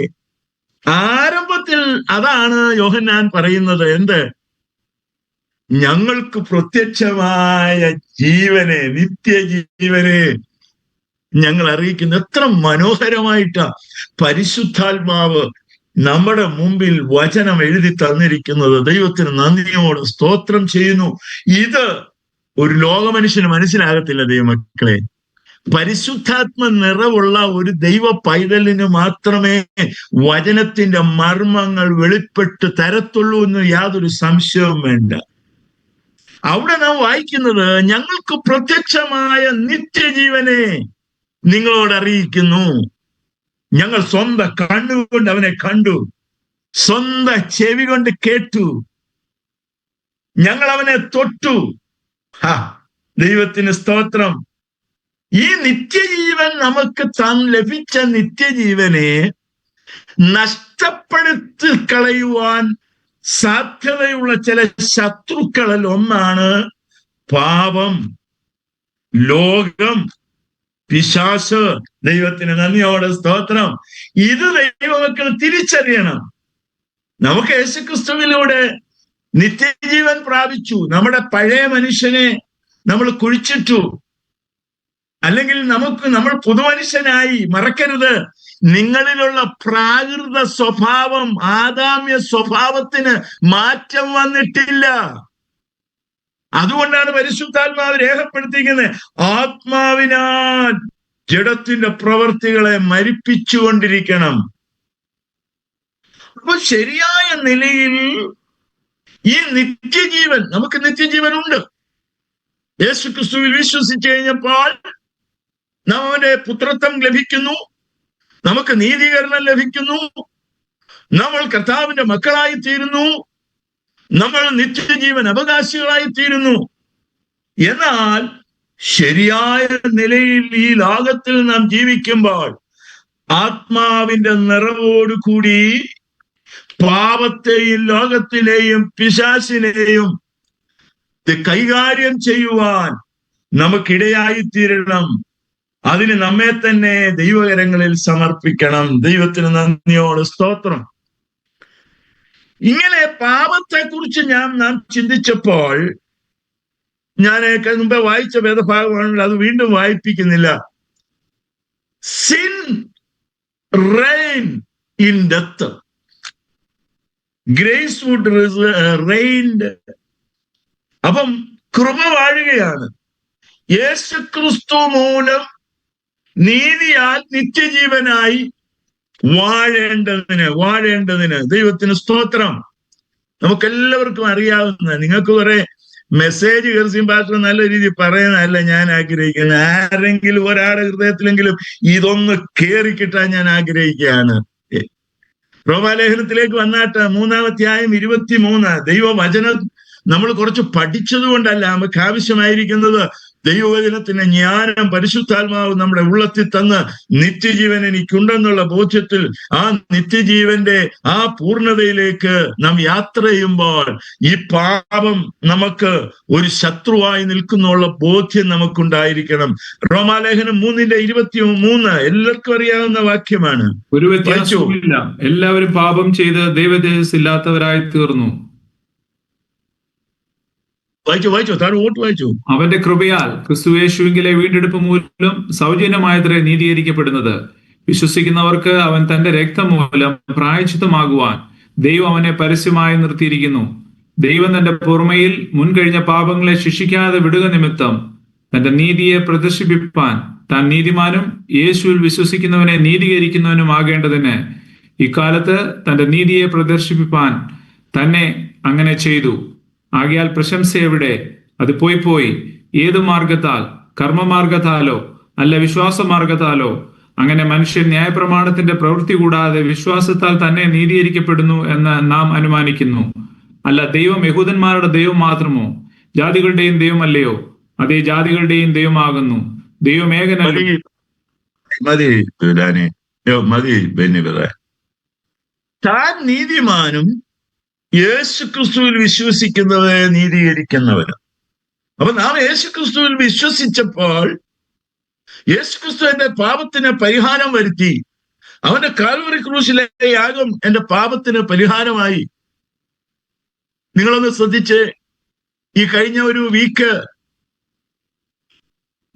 ആരംഭത്തിൽ അതാണ് യോഹന്നാൻ പറയുന്നത്. എന്ത്? ഞങ്ങൾക്ക് പ്രത്യക്ഷമായ ജീവനെ, നിത്യജീവനെ ഞങ്ങൾ അറിയിക്കുന്നു. എത്ര മനോഹരമായിട്ടാ പരിശുദ്ധാത്മാവ് നമ്മുടെ മുമ്പിൽ വചനം എഴുതി തന്നിരിക്കുന്നത്. ദൈവത്തിന് നന്ദിയോട് സ്തോത്രം ചെയ്യുന്നു. ഇത് ഒരു ലോകമനുഷ്യന് മനസ്സിലാകത്തില്ല ദൈവമക്കളെ. പരിശുദ്ധാത്മ നിറവുള്ള ഒരു ദൈവ പൈതലിന് മാത്രമേ വചനത്തിന്റെ മർമ്മങ്ങൾ വെളിപ്പെട്ട് തരത്തുള്ളൂ എന്ന് യാതൊരു സംശയവും വേണ്ട. അവിടെ നാം വായിക്കുന്നത്, ഞങ്ങൾക്ക് പ്രത്യക്ഷമായ നിത്യജീവനെ നിങ്ങളോട് അറിയിക്കുന്നു. ഞങ്ങൾ സ്വന്തം കണ്ണുകൊണ്ട് അവനെ കണ്ടു, സ്വന്തം ചെവി കൊണ്ട് കേട്ടു, ഞങ്ങൾ അവനെ തൊട്ടു. ദൈവത്തിന് സ്തോത്രം. ഈ നിത്യജീവൻ നമുക്ക് ലഭിച്ച നിത്യജീവനെ നഷ്ടപ്പെടുത്തി കളയുവാൻ സാധ്യതയുള്ള ചില ശത്രുക്കളിൽ ഒന്നാണ് പാപം, ലോകം, പിശാച്. ദൈവത്തിന് നന്ദിയോടെ സ്തോത്രം. ഇത് ദൈവമക്കൾ തിരിച്ചറിയണം. നമുക്ക് യേശുക്രിസ്തുവിലൂടെ നിത്യജീവൻ പ്രാപിച്ചു. നമ്മുടെ പഴയ മനുഷ്യനെ നമ്മൾ കുഴിച്ചിട്ടു, അല്ലെങ്കിൽ നമ്മൾ പുതുമനുഷ്യനായി. മറക്കരുത്, നിങ്ങളിലുള്ള പ്രാകൃത സ്വഭാവം, ആദാമ്യ സ്വഭാവത്തിന് മാറ്റം വന്നിട്ടില്ല. അതുകൊണ്ടാണ് പരിശുദ്ധാത്മാവ് രേഖപ്പെടുത്തിയിരിക്കുന്നത്, ആത്മാവിനാൽ ജഡത്തിന്റെ പ്രവൃത്തികളെ മരിപ്പിച്ചുകൊണ്ടിരിക്കണം. അപ്പൊ ശരിയായ നിലയിൽ ഈ നിത്യജീവൻ, നമുക്ക് നിത്യജീവൻ ഉണ്ട്. യേശുക്രിസ്തുവിൽ വിശ്വസിച്ചു കഴിഞ്ഞപ്പോൾ നാം അവന്റെ പുത്രത്വം ലഭിക്കുന്നു, നമുക്ക് നീതീകരണം ലഭിക്കുന്നു, നമ്മൾ കർത്താവിന്റെ മക്കളായി തീരുന്നു, നമ്മൾ നിത്യജീവൻ അവകാശികളായി തീരുന്നു. എന്നാൽ ശരിയായ നിലയിൽ ഈ ലോകത്തിൽ നാം ജീവിക്കുമ്പോൾ ആത്മാവിന്റെ നിറവോടുകൂടി പാപത്തെയും ലോകത്തിലെയും പിശാചിനെയും കൈകാര്യം ചെയ്യുവാൻ നമുക്കിടയായിത്തീരണം. അതിന് നമ്മെ തന്നെ ദൈവകരങ്ങളിൽ സമർപ്പിക്കണം. ദൈവത്തിന് നന്ദിയോട് സ്തോത്രം. ഇങ്ങനെ പാപത്തെക്കുറിച്ച് നാം ചിന്തിച്ചപ്പോൾ, ഞാൻ മുമ്പേ വായിച്ച വേദഭാഗമാണെങ്കിൽ അത് വീണ്ടും വായിപ്പിക്കുന്നില്ല. Sin reign in death, grace would reigned. അപ്പം കൃപ വാഴുകയാണ്. യേശുക്രിസ്തു മൂലം നീതിയാൽ നിത്യജീവനായി വാഴേണ്ടതിന് ദൈവത്തിന് സ്തോത്രം. നമുക്കെല്ലാവർക്കും അറിയാവുന്ന, നിങ്ങൾക്ക് കുറെ മെസ്സേജ് കർസിയും പാസ്റ്റർ നല്ല രീതിയിൽ പറയുന്നതല്ല ഞാൻ ആഗ്രഹിക്കുന്നത്. ആരെങ്കിലും ഒരാളുടെ ഹൃദയത്തിലെങ്കിലും ഇതൊന്ന് കേറിക്കിട്ടാൻ ഞാൻ ആഗ്രഹിക്കുകയാണ്. റോമാലേഖനത്തിലേക്ക് വന്നാട്ട് 3-ാം അധ്യായം 23 ദൈവവചനം നമ്മൾ കുറച്ച് പഠിച്ചത് കൊണ്ടല്ല, നമുക്ക് ആവശ്യമായിരിക്കുന്നത് ദൈവവചനത്തിന്റെ ജ്ഞാനം പരിശുദ്ധാത്മാവ് നമ്മുടെ ഉള്ളത്തിൽ തന്ന് നിത്യജീവൻ എനിക്കുണ്ടെന്നുള്ള ബോധ്യത്തിൽ ആ നിത്യജീവന്റെ ആ പൂർണ്ണതയിലേക്ക് നാം യാത്ര ചെയ്യുമ്പോൾ ഈ പാപം നമുക്ക് ഒരു ശത്രുവായി നിൽക്കുന്നുള്ള ബോധ്യം നമുക്കുണ്ടായിരിക്കണം. റോമാലേഖനം 3:23 എല്ലാവർക്കും അറിയാവുന്ന വാക്യമാണ്. ഒരു വ്യത്യാസവുമില്ല, എല്ലാവരും പാപം ചെയ്ത് ദൈവതേജസ്സില്ലാത്തവരായി തീർന്നു. വായിച്ചു. അവന്റെ കൃപയാൽ ക്രിസ്തുയേശുവിലെ വീണ്ടെടുപ്പ് മൂലം സൗജന്യമായത്രേ നീതീകരിക്കപ്പെടുന്നത്. വിശ്വസിക്കുന്നവർക്ക് അവൻ തന്റെ രക്തം മൂലം പ്രായശ്ചിത്തമാകുവാൻ ദൈവം അവനെ പരസ്യമായി നിർത്തിയിരിക്കുന്നു. ദൈവം തന്റെ പുറമയിൽ മുൻകഴിഞ്ഞ പാപങ്ങളെ ശിക്ഷിക്കാതെ വിടുക നിമിത്തം തന്റെ നീതിയെ പ്രദർശിപ്പിപ്പാൻ താൻ നീതിമാനും യേശുവിൽ വിശ്വസിക്കുന്നവനെ നീതീകരിക്കുന്നവനും ആകേണ്ടതിന് ഇക്കാലത്ത് തന്റെ നീതിയെ പ്രദർശിപ്പിപ്പാൻ തന്നെ അങ്ങനെ ചെയ്തു. ആകയാൽ പ്രശംസ എവിടെ? അത് പോയി ഏതു മാർഗത്താൽ? കർമ്മമാർഗത്താലോ അല്ല വിശ്വാസമാർഗത്താലോ? അങ്ങനെ മനുഷ്യൻ ന്യായപ്രമാണത്തിന്റെ പ്രവൃത്തി കൂടാതെ വിശ്വാസത്താൽ തന്നെ നീതീകരിക്കപ്പെടുന്നു എന്ന് നാം അനുമാനിക്കുന്നു. അല്ല, ദൈവം യഹൂദന്മാരുടെ ദൈവം മാത്രമോ? ജാതികളുടെയും ദൈവമല്ലയോ? അതേ, ജാതികളുടെയും ദൈവമാകുന്നു. ദൈവം ഏകനല്ല. താൻ നീതിമാനും യേശുക്രിസ്തുവിൽ വിശ്വസിക്കുന്നവരെ നീതീകരിക്കുന്നവനും. അപ്പൊ നാം യേശുക്രിസ്തുവിൽ വിശ്വസിച്ചപ്പോൾ യേശുക്രിസ്തു എന്റെ പാപത്തിന് പരിഹാരം വരുത്തി. അവന്റെ കാൽവറി ക്രൂശിലെ യാഗം എന്റെ പാപത്തിന് പരിഹാരമായി. നിങ്ങളൊന്ന് ശ്രദ്ധിച്ച്, ഈ കഴിഞ്ഞ ഒരു വീക്ക്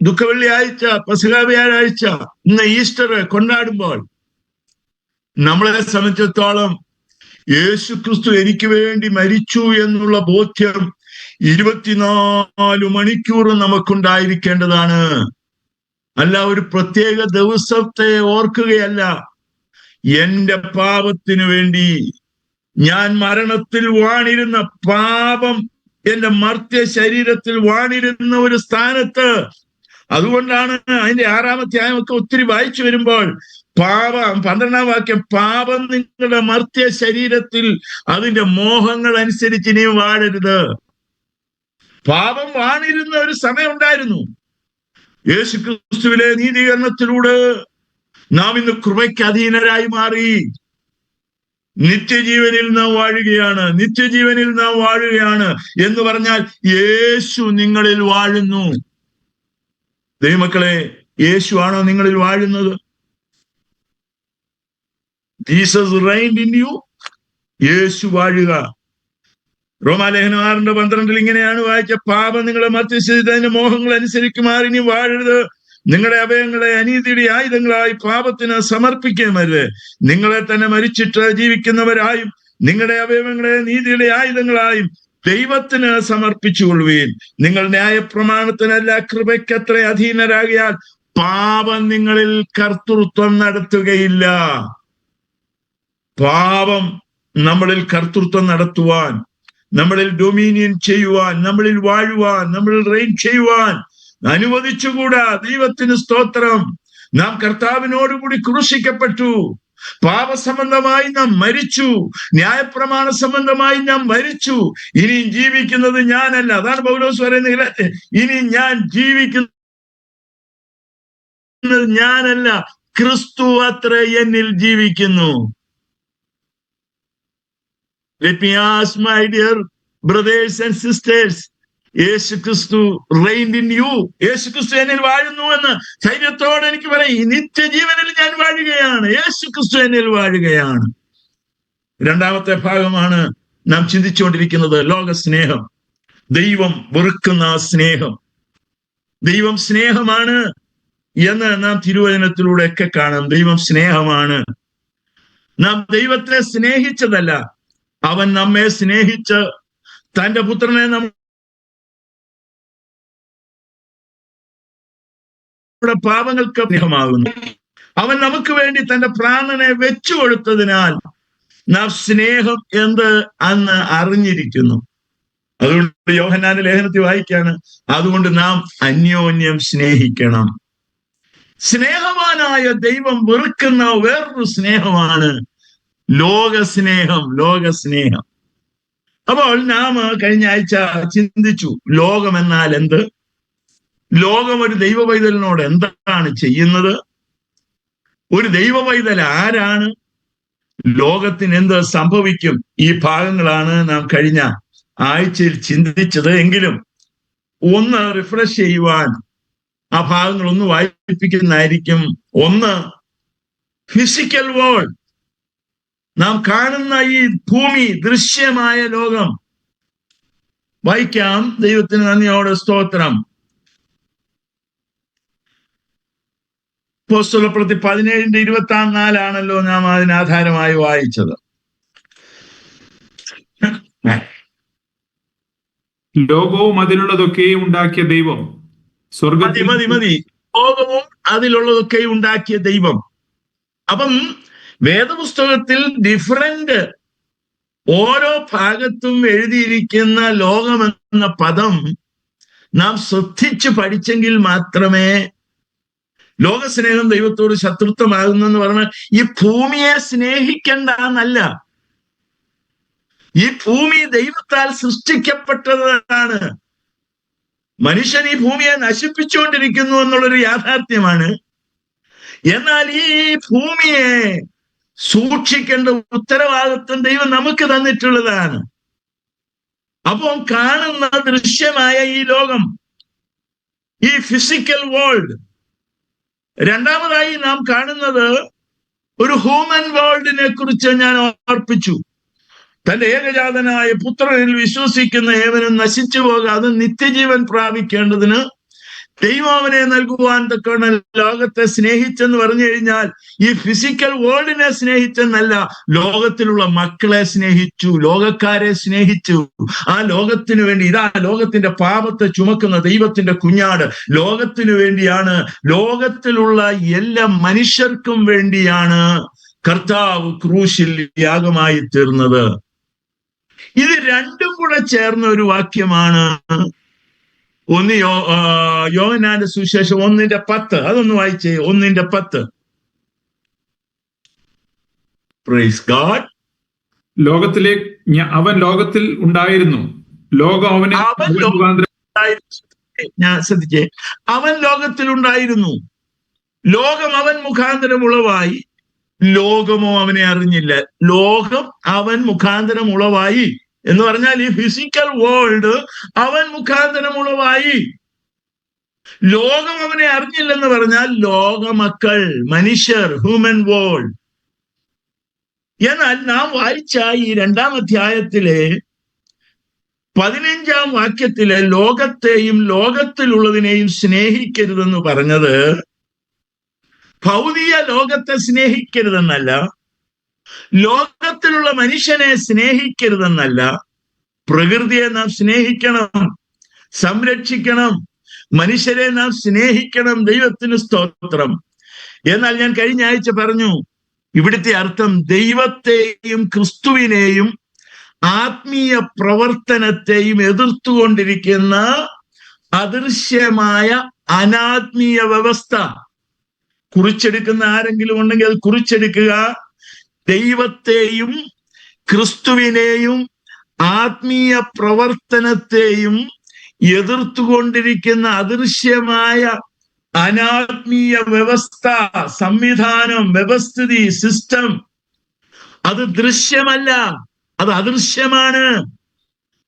ദുഃഖവെള്ളിയാഴ്ച, പെസഹ വ്യാഴാഴ്ച, ഇന്ന് ഈസ്റ്റർ കൊണ്ടാടുമ്പോൾ നമ്മളെ സംബന്ധിച്ചിടത്തോളം യേശുക്രിസ്തു എനിക്ക് വേണ്ടി മരിച്ചു എന്നുള്ള ബോധ്യം 24 മണിക്കൂറും നമുക്കുണ്ടായിരിക്കേണ്ടതാണ്. അല്ല ഒരു പ്രത്യേക ദിവസത്തെ ഓർക്കുകയല്ല. എന്റെ പാപത്തിനു വേണ്ടി ഞാൻ മരണത്തിൽ വാണിരുന്ന പാപം എന്റെ മർത്യ ശരീരത്തിൽ വാണിരുന്ന ഒരു സ്ഥാനത്ത്, അതുകൊണ്ടാണ് അതിന്റെ 6-ാം അധ്യായമൊക്കെ ഒത്തിരി വായിച്ചു വരുമ്പോൾ പാപം 12-ാം വാക്യം, പാപം നിങ്ങളുടെ മർത്യ ശരീരത്തിൽ അതിന്റെ മോഹങ്ങൾ അനുസരിച്ച് ഇനി വാഴരുത്. പാപം വാണിരുന്ന ഒരു സമയം ഉണ്ടായിരുന്നു. യേശുക്രിസ്തുവിലെ നീതീകരണത്തിലൂടെ നാം ഇന്ന് കൃപയ്ക്ക് അധീനരായി മാറി. നിത്യജീവനിൽ നാം വാഴുകയാണ് എന്ന് പറഞ്ഞാൽ യേശു നിങ്ങളിൽ വാഴുന്നു. ദൈവമക്കളെ, യേശു ആണോ നിങ്ങളിൽ വാഴുന്നത്? Jesus reigned in you. യേശു വാഴുക. റോമാലേഖനം 6:12 ഇങ്ങനെയാണ് വായിച്ച, പാപം നിങ്ങളെ മധ്യസ്ഥിതിന്റെ മോഹങ്ങൾ അനുസരിക്കുമാർ ഇനി വാഴരുത്. നിങ്ങളുടെ അവയവങ്ങളെ അനീതിയുടെ ആയുധങ്ങളായി പാപത്തിന് സമർപ്പിക്കുകയുമരുത്. നിങ്ങളെ തന്നെ മരിച്ചിട്ട് ജീവിക്കുന്നവരായും നിങ്ങളുടെ അവയവങ്ങളെ നീതിയുടെ ആയുധങ്ങളായും ദൈവത്തിന് സമർപ്പിച്ചുകൊള്ളുവീൻ. നിങ്ങൾ ന്യായപ്രമാണത്തിനല്ല കൃപയ്ക്കത്ര അധീനരാകിയാൽ പാപം നിങ്ങളിൽ കർത്തൃത്വം നടത്തുകയില്ല. പാപം നമ്മളിൽ കർത്തൃത്വം നടത്തുവാൻ, നമ്മളിൽ ഡൊമീനിയൻ ചെയ്യുവാൻ, നമ്മളിൽ വാഴുവാൻ, നമ്മളിൽ റെയിൻ ചെയ്യുവാൻ അനുവദിച്ചുകൂടാ. ദൈവത്തിന് സ്തോത്രം. നാം കർത്താവിനോടുകൂടി ക്രൂശിക്കപ്പെട്ടു. പാപസംബന്ധമായി നാം മരിച്ചു, ന്യായപ്രമാണ സംബന്ധമായി നാം മരിച്ചു. ഇനി ജീവിക്കുന്നത് ഞാനല്ല. അതാണ് പൗലോസ് പറയുന്നത്, ഇനി ഞാൻ ജീവിക്കുന്നത് ഞാനല്ല, ക്രിസ്തു അത്ര എന്നിൽ ജീവിക്കുന്നു. Let me ask my dear brothers and sisters, യേശു ക്രിസ്തു reigned in you. യേശു ക്രിസ്തു എന്നിൽ വാഴുന്നു എന്ന് ധൈര്യത്തോടെ എനിക്ക് പറയും. നിത്യജീവനിൽ ഞാൻ വാഴുകയാണ്, യേശു ക്രിസ്തു എന്നിൽ വാഴുകയാണ്. രണ്ടാമത്തെ ഭാഗമാണ് നാം ചിന്തിച്ചുകൊണ്ടിരിക്കുന്നത്, ലോകസ്നേഹം. ദൈവം വെറുക്കുന്ന സ്നേഹം. ദൈവം സ്നേഹമാണ് എന്ന് നാം തിരുവചനത്തിലൂടെ ഒക്കെ കാണാം. ദൈവം സ്നേഹമാണ്. നാം ദൈവത്തെ സ്നേഹിച്ചതല്ല, അവൻ നമ്മെ സ്നേഹിച്ച് തന്റെ പുത്രനെ നമ്മുടെ പാപങ്ങൾക്ക് സ്നേഹമാകുന്നു. അവൻ നമുക്ക് വേണ്ടി തന്റെ പ്രാണനെ വെച്ചു കൊടുത്തതിനാൽ നാം സ്നേഹം എന്ത് അന്ന് അറിഞ്ഞിരിക്കുന്നു. അതുകൊണ്ട് യോഹന്നാന്റെ ലേഖനത്തിൽ വായിക്കാണ്, അതുകൊണ്ട് നാം അന്യോന്യം സ്നേഹിക്കണം. സ്നേഹവാനായ ദൈവം വെറുക്കുന്ന വേറൊരു സ്നേഹമാണ് ലോകസ്നേഹം. ലോകസ്നേഹം. അപ്പോൾ നാം കഴിഞ്ഞ ആഴ്ച ചിന്തിച്ചു, ലോകം എന്നാൽ എന്ത്? ലോകം ഒരു ദൈവ പൈതലിനോട് എന്താണ് ചെയ്യുന്നത്? ഒരു ദൈവ പൈതൽ ആരാണ്? ലോകത്തിന് എന്ത് സംഭവിക്കും? ഈ ഭാഗങ്ങളാണ് നാം കഴിഞ്ഞ ആഴ്ചയിൽ ചിന്തിച്ചത്. എങ്കിലും ഒന്ന് റിഫ്രഷ് ചെയ്യുവാൻ ആ ഭാഗങ്ങൾ ഒന്ന് വായിപ്പിക്കുന്നതായിരിക്കും. ഒന്ന്, ഫിസിക്കൽ വേൾഡ്, നാം കാണുന്ന ഈ ഭൂമി, ദൃശ്യമായ ലോകം. വായിക്കാം. ദൈവത്തിന് നന്ദിയോടെ സ്തോത്രം. അപ്പോസ്തലപ്രവൃത്തി 17:24 നാം അതിനാധാരമായി വായിച്ചത്. ലോകവും അതിലുള്ളതൊക്കെയും ഉണ്ടാക്കിയ ദൈവം സ്വർഗ്ഗത്തിൽ മതി. ലോകവും അതിലുള്ളതൊക്കെ ഉണ്ടാക്കിയ ദൈവം. അപ്പം വേദപുസ്തകത്തിൽ ഡിഫറന്റ് ഓരോ ഭാഗത്തും എഴുതിയിരിക്കുന്ന ലോകമെന്ന പദം നാം ശ്രദ്ധിച്ച് പഠിച്ചെങ്കിൽ മാത്രമേ, ലോകസ്നേഹം ദൈവത്തോട് ശത്രുത്വമാകുന്നെന്ന് പറഞ്ഞാൽ ഈ ഭൂമിയെ സ്നേഹിക്കണ്ട എന്നല്ല. ഈ ഭൂമി ദൈവത്താൽ സൃഷ്ടിക്കപ്പെട്ടതാണ്. മനുഷ്യൻ ഈ ഭൂമിയെ നശിപ്പിച്ചുകൊണ്ടിരിക്കുന്നു എന്നുള്ളൊരു യാഥാർത്ഥ്യമാണ്. എന്നാൽ ഈ ഭൂമിയെ സൂക്ഷിക്കേണ്ട ഉത്തരവാദിത്വം ദൈവം നമുക്ക് തന്നിട്ടുള്ളതാണ്. അപ്പോൾ കാണുന്ന ദൃശ്യമായ ഈ ലോകം, ഈ ഫിസിക്കൽ വേൾഡ്. രണ്ടാമതായി നാം കാണുന്നത് ഒരു ഹ്യൂമൻ വേൾഡിനെ കുറിച്ച് ഞാൻ ഓർപ്പിച്ചു. തന്റെ ഏകജാതനായ പുത്രനിൽ വിശ്വസിക്കുന്ന ഏവനും നശിച്ചു പോകാതെ നിത്യജീവൻ പ്രാപിക്കേണ്ടതിന് ദൈവം അവനെ നൽകുവാൻ തക്കവണ്ണ ലോകത്തെ സ്നേഹിച്ചെന്ന് പറഞ്ഞു കഴിഞ്ഞാൽ ഈ ഫിസിക്കൽ വേൾഡിനെ സ്നേഹിച്ചെന്നല്ല, ലോകത്തിലുള്ള മക്കളെ സ്നേഹിച്ചു, ലോകക്കാരെ സ്നേഹിച്ചു. ആ ലോകത്തിനു വേണ്ടി, ഇതാ ലോകത്തിന്റെ പാപത്തെ ചുമക്കുന്ന ദൈവത്തിന്റെ കുഞ്ഞാട്. ലോകത്തിനു വേണ്ടിയാണ്, ലോകത്തിലുള്ള എല്ലാ മനുഷ്യർക്കും വേണ്ടിയാണ് കർത്താവ് ക്രൂശിൽ യാഗമായി തീർന്നത്. ഇത് രണ്ടും കൂടെ ചേർന്ന ഒരു വാക്യമാണ്. ഒന്ന് യോഹന്നാന്റെ സുവിശേഷം 1:10. അതൊന്ന് വായിച്ചേ. 1:10. Praise God. അവൻ ലോകത്തിൽ ഉണ്ടായിരുന്നു, ലോകം അവനെ ഞാൻ ശ്രദ്ധിച്ചേ. അവൻ ലോകത്തിൽ ഉണ്ടായിരുന്നു, ലോകം അവൻ മുഖാന്തരം ഉളവായി, ലോകമോ അവനെ അറിഞ്ഞില്ല. ലോകം അവൻ മുഖാന്തരം ഉളവായി എന്ന് പറഞ്ഞാൽ ഈ ഫിസിക്കൽ വേൾഡ് അവൻ മുഖാന്തരം ഉളവായി. ലോകം അവനെ അറിഞ്ഞില്ലെന്ന് പറഞ്ഞാൽ ലോകമക്കൾ, മനുഷ്യർ, ഹ്യൂമൻ വേൾഡ്. എന്നാൽ നാം വായിച്ച ഈ 2-ാം അധ്യായത്തിലെ 15-ാം വാക്യത്തിലെ ലോകത്തെയും ലോകത്തിലുള്ളതിനെയും സ്നേഹിക്കരുതെന്ന് പറഞ്ഞത് ഭൗതിക ലോകത്തെ സ്നേഹിക്കരുതെന്നല്ല, ലോകത്തിലുള്ള മനുഷ്യനെ സ്നേഹിക്കരുതെന്നല്ല. പ്രകൃതിയെ നാം സ്നേഹിക്കണം, സംരക്ഷിക്കണം. മനുഷ്യരെ നാം സ്നേഹിക്കണം. ദൈവത്തിന് സ്തോത്രം. എന്നാൽ ഞാൻ കഴിഞ്ഞ ആഴ്ച പറഞ്ഞു, ഇവിടുത്തെ അർത്ഥം ദൈവത്തെയും ക്രിസ്തുവിനെയും ആത്മീയ പ്രവർത്തനത്തെയും എതിർത്തുകൊണ്ടിരിക്കുന്ന അദൃശ്യമായ അനാത്മീയ വ്യവസ്ഥ. കുറിച്ചെടുക്കുന്ന ആരെങ്കിലും ഉണ്ടെങ്കിൽ അത് കുറിച്ചെടുക്കുക. ദൈവത്തെയും ക്രിസ്തുവിനെയും ആത്മീയ പ്രവർത്തനത്തെയും എതിർത്തുകൊണ്ടിരിക്കുന്ന അദൃശ്യമായ അനാത്മീയ വ്യവസ്ഥ, സംവിധാനം, വ്യവസ്ഥിതി, സിസ്റ്റം, അത് ദൃശ്യമല്ല, അത് അദൃശ്യമാണ്.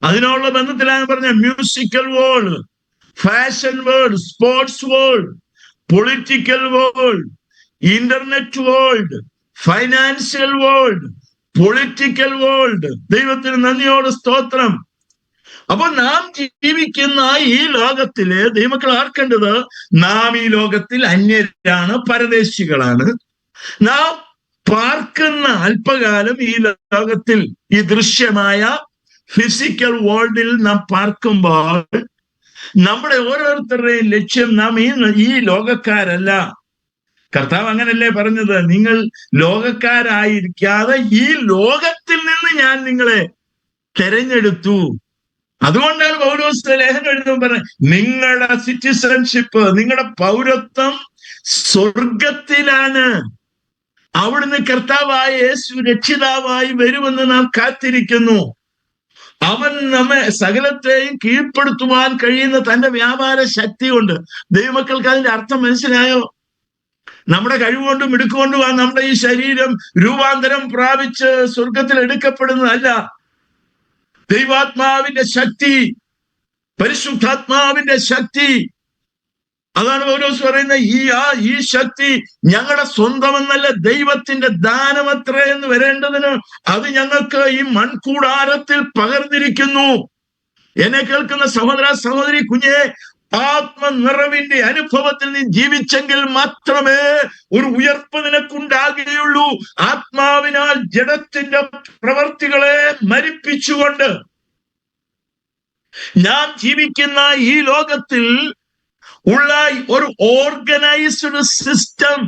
അതിനുള്ള ബന്ധത്തിലാണ് പറഞ്ഞ musical world, fashion world, sports world, political world, internet world, financial world, political world. ദൈവത്തിന് നന്ദിയോട് സ്തോത്രം. അപ്പൊ നാം ജീവിക്കുന്ന ഈ ലോകത്തില് ദൈവമക്കൾ ഓർക്കേണ്ടത്, നാം ഈ ലോകത്തിൽ അന്യരാണ്, പരദേശികളാണ്. നാം പാർക്കുന്ന അല്പകാലം ഈ ലോകത്തിൽ, ഈ ദൃശ്യമായ ഫിസിക്കൽ വേൾഡിൽ നാം പാർക്കുമ്പോൾ നമ്മുടെ ഓരോരുത്തരുടെയും ലക്ഷ്യം, നാം ഈ ലോകക്കാരല്ല. കർത്താവ് അങ്ങനല്ലേ പറഞ്ഞത്, നിങ്ങൾ ലോകക്കാരായിരിക്കാതെ ഈ ലോകത്തിൽ നിന്ന് ഞാൻ നിങ്ങളെ തെരഞ്ഞെടുത്തു. അതുകൊണ്ടാണ് പൗലോസ് ലേഖനം എഴുതുമ്പോൾ പറഞ്ഞത്, നിങ്ങളുടെ സിറ്റിസൺഷിപ്പ്, നിങ്ങളുടെ പൗരത്വം സ്വർഗത്തിലാണ്. അവിടുന്ന് കർത്താവായ യേശു രക്ഷിതാവായി വരുമെന്ന് നാം കാത്തിരിക്കുന്നു. അവൻ നമ്മെ സകലത്തെയും കീഴ്പ്പെടുത്തുവാൻ കഴിയുന്ന തന്റെ വ്യാപാര ശക്തി കൊണ്ട്. ദൈവമക്കൾക്ക് അതിന്റെ അർത്ഥം മനസ്സിലായോ? നമ്മുടെ കഴിവുകൊണ്ടും മിടുക്കുകൊണ്ടുമാണ് നമ്മുടെ ഈ ശരീരം രൂപാന്തരം പ്രാപിച്ച് സ്വർഗത്തിൽ എടുക്കപ്പെടുന്നതല്ല. ദൈവാത്മാവിന്റെ ശക്തി, പരിശുദ്ധാത്മാവിന്റെ ശക്തി, അതാണ് പൗലോസ് പറയുന്നത്, ഈ ശക്തി ഞങ്ങളുടെ സ്വന്തമെന്നല്ല, ദൈവത്തിന്റെ ദാനമത്രേ എന്ന് വരേണ്ടതിന് അത് ഞങ്ങൾക്ക് ഈ മൺകൂടാരത്തിൽ പകർന്നിരിക്കുന്നു. എന്നെ കേൾക്കുന്ന സഹോദര സഹോദരി, കുഞ്ഞെ, ആത്മനിറവിന്റെ അനുഭവത്തിൽ നീ ജീവിച്ചെങ്കിൽ മാത്രമേ ഒരു ഉയർപ്പ് നിനക്കുണ്ടാകുകയുള്ളൂ. ആത്മാവിനാൽ ജഡത്തിന്റെ പ്രവർത്തികളെ മരിപ്പിച്ചുകൊണ്ട് നാം ജീവിക്കുന്ന ഈ ലോകത്തിൽ ഉള്ള ഒരു ഓർഗനൈസ്ഡ് സിസ്റ്റം,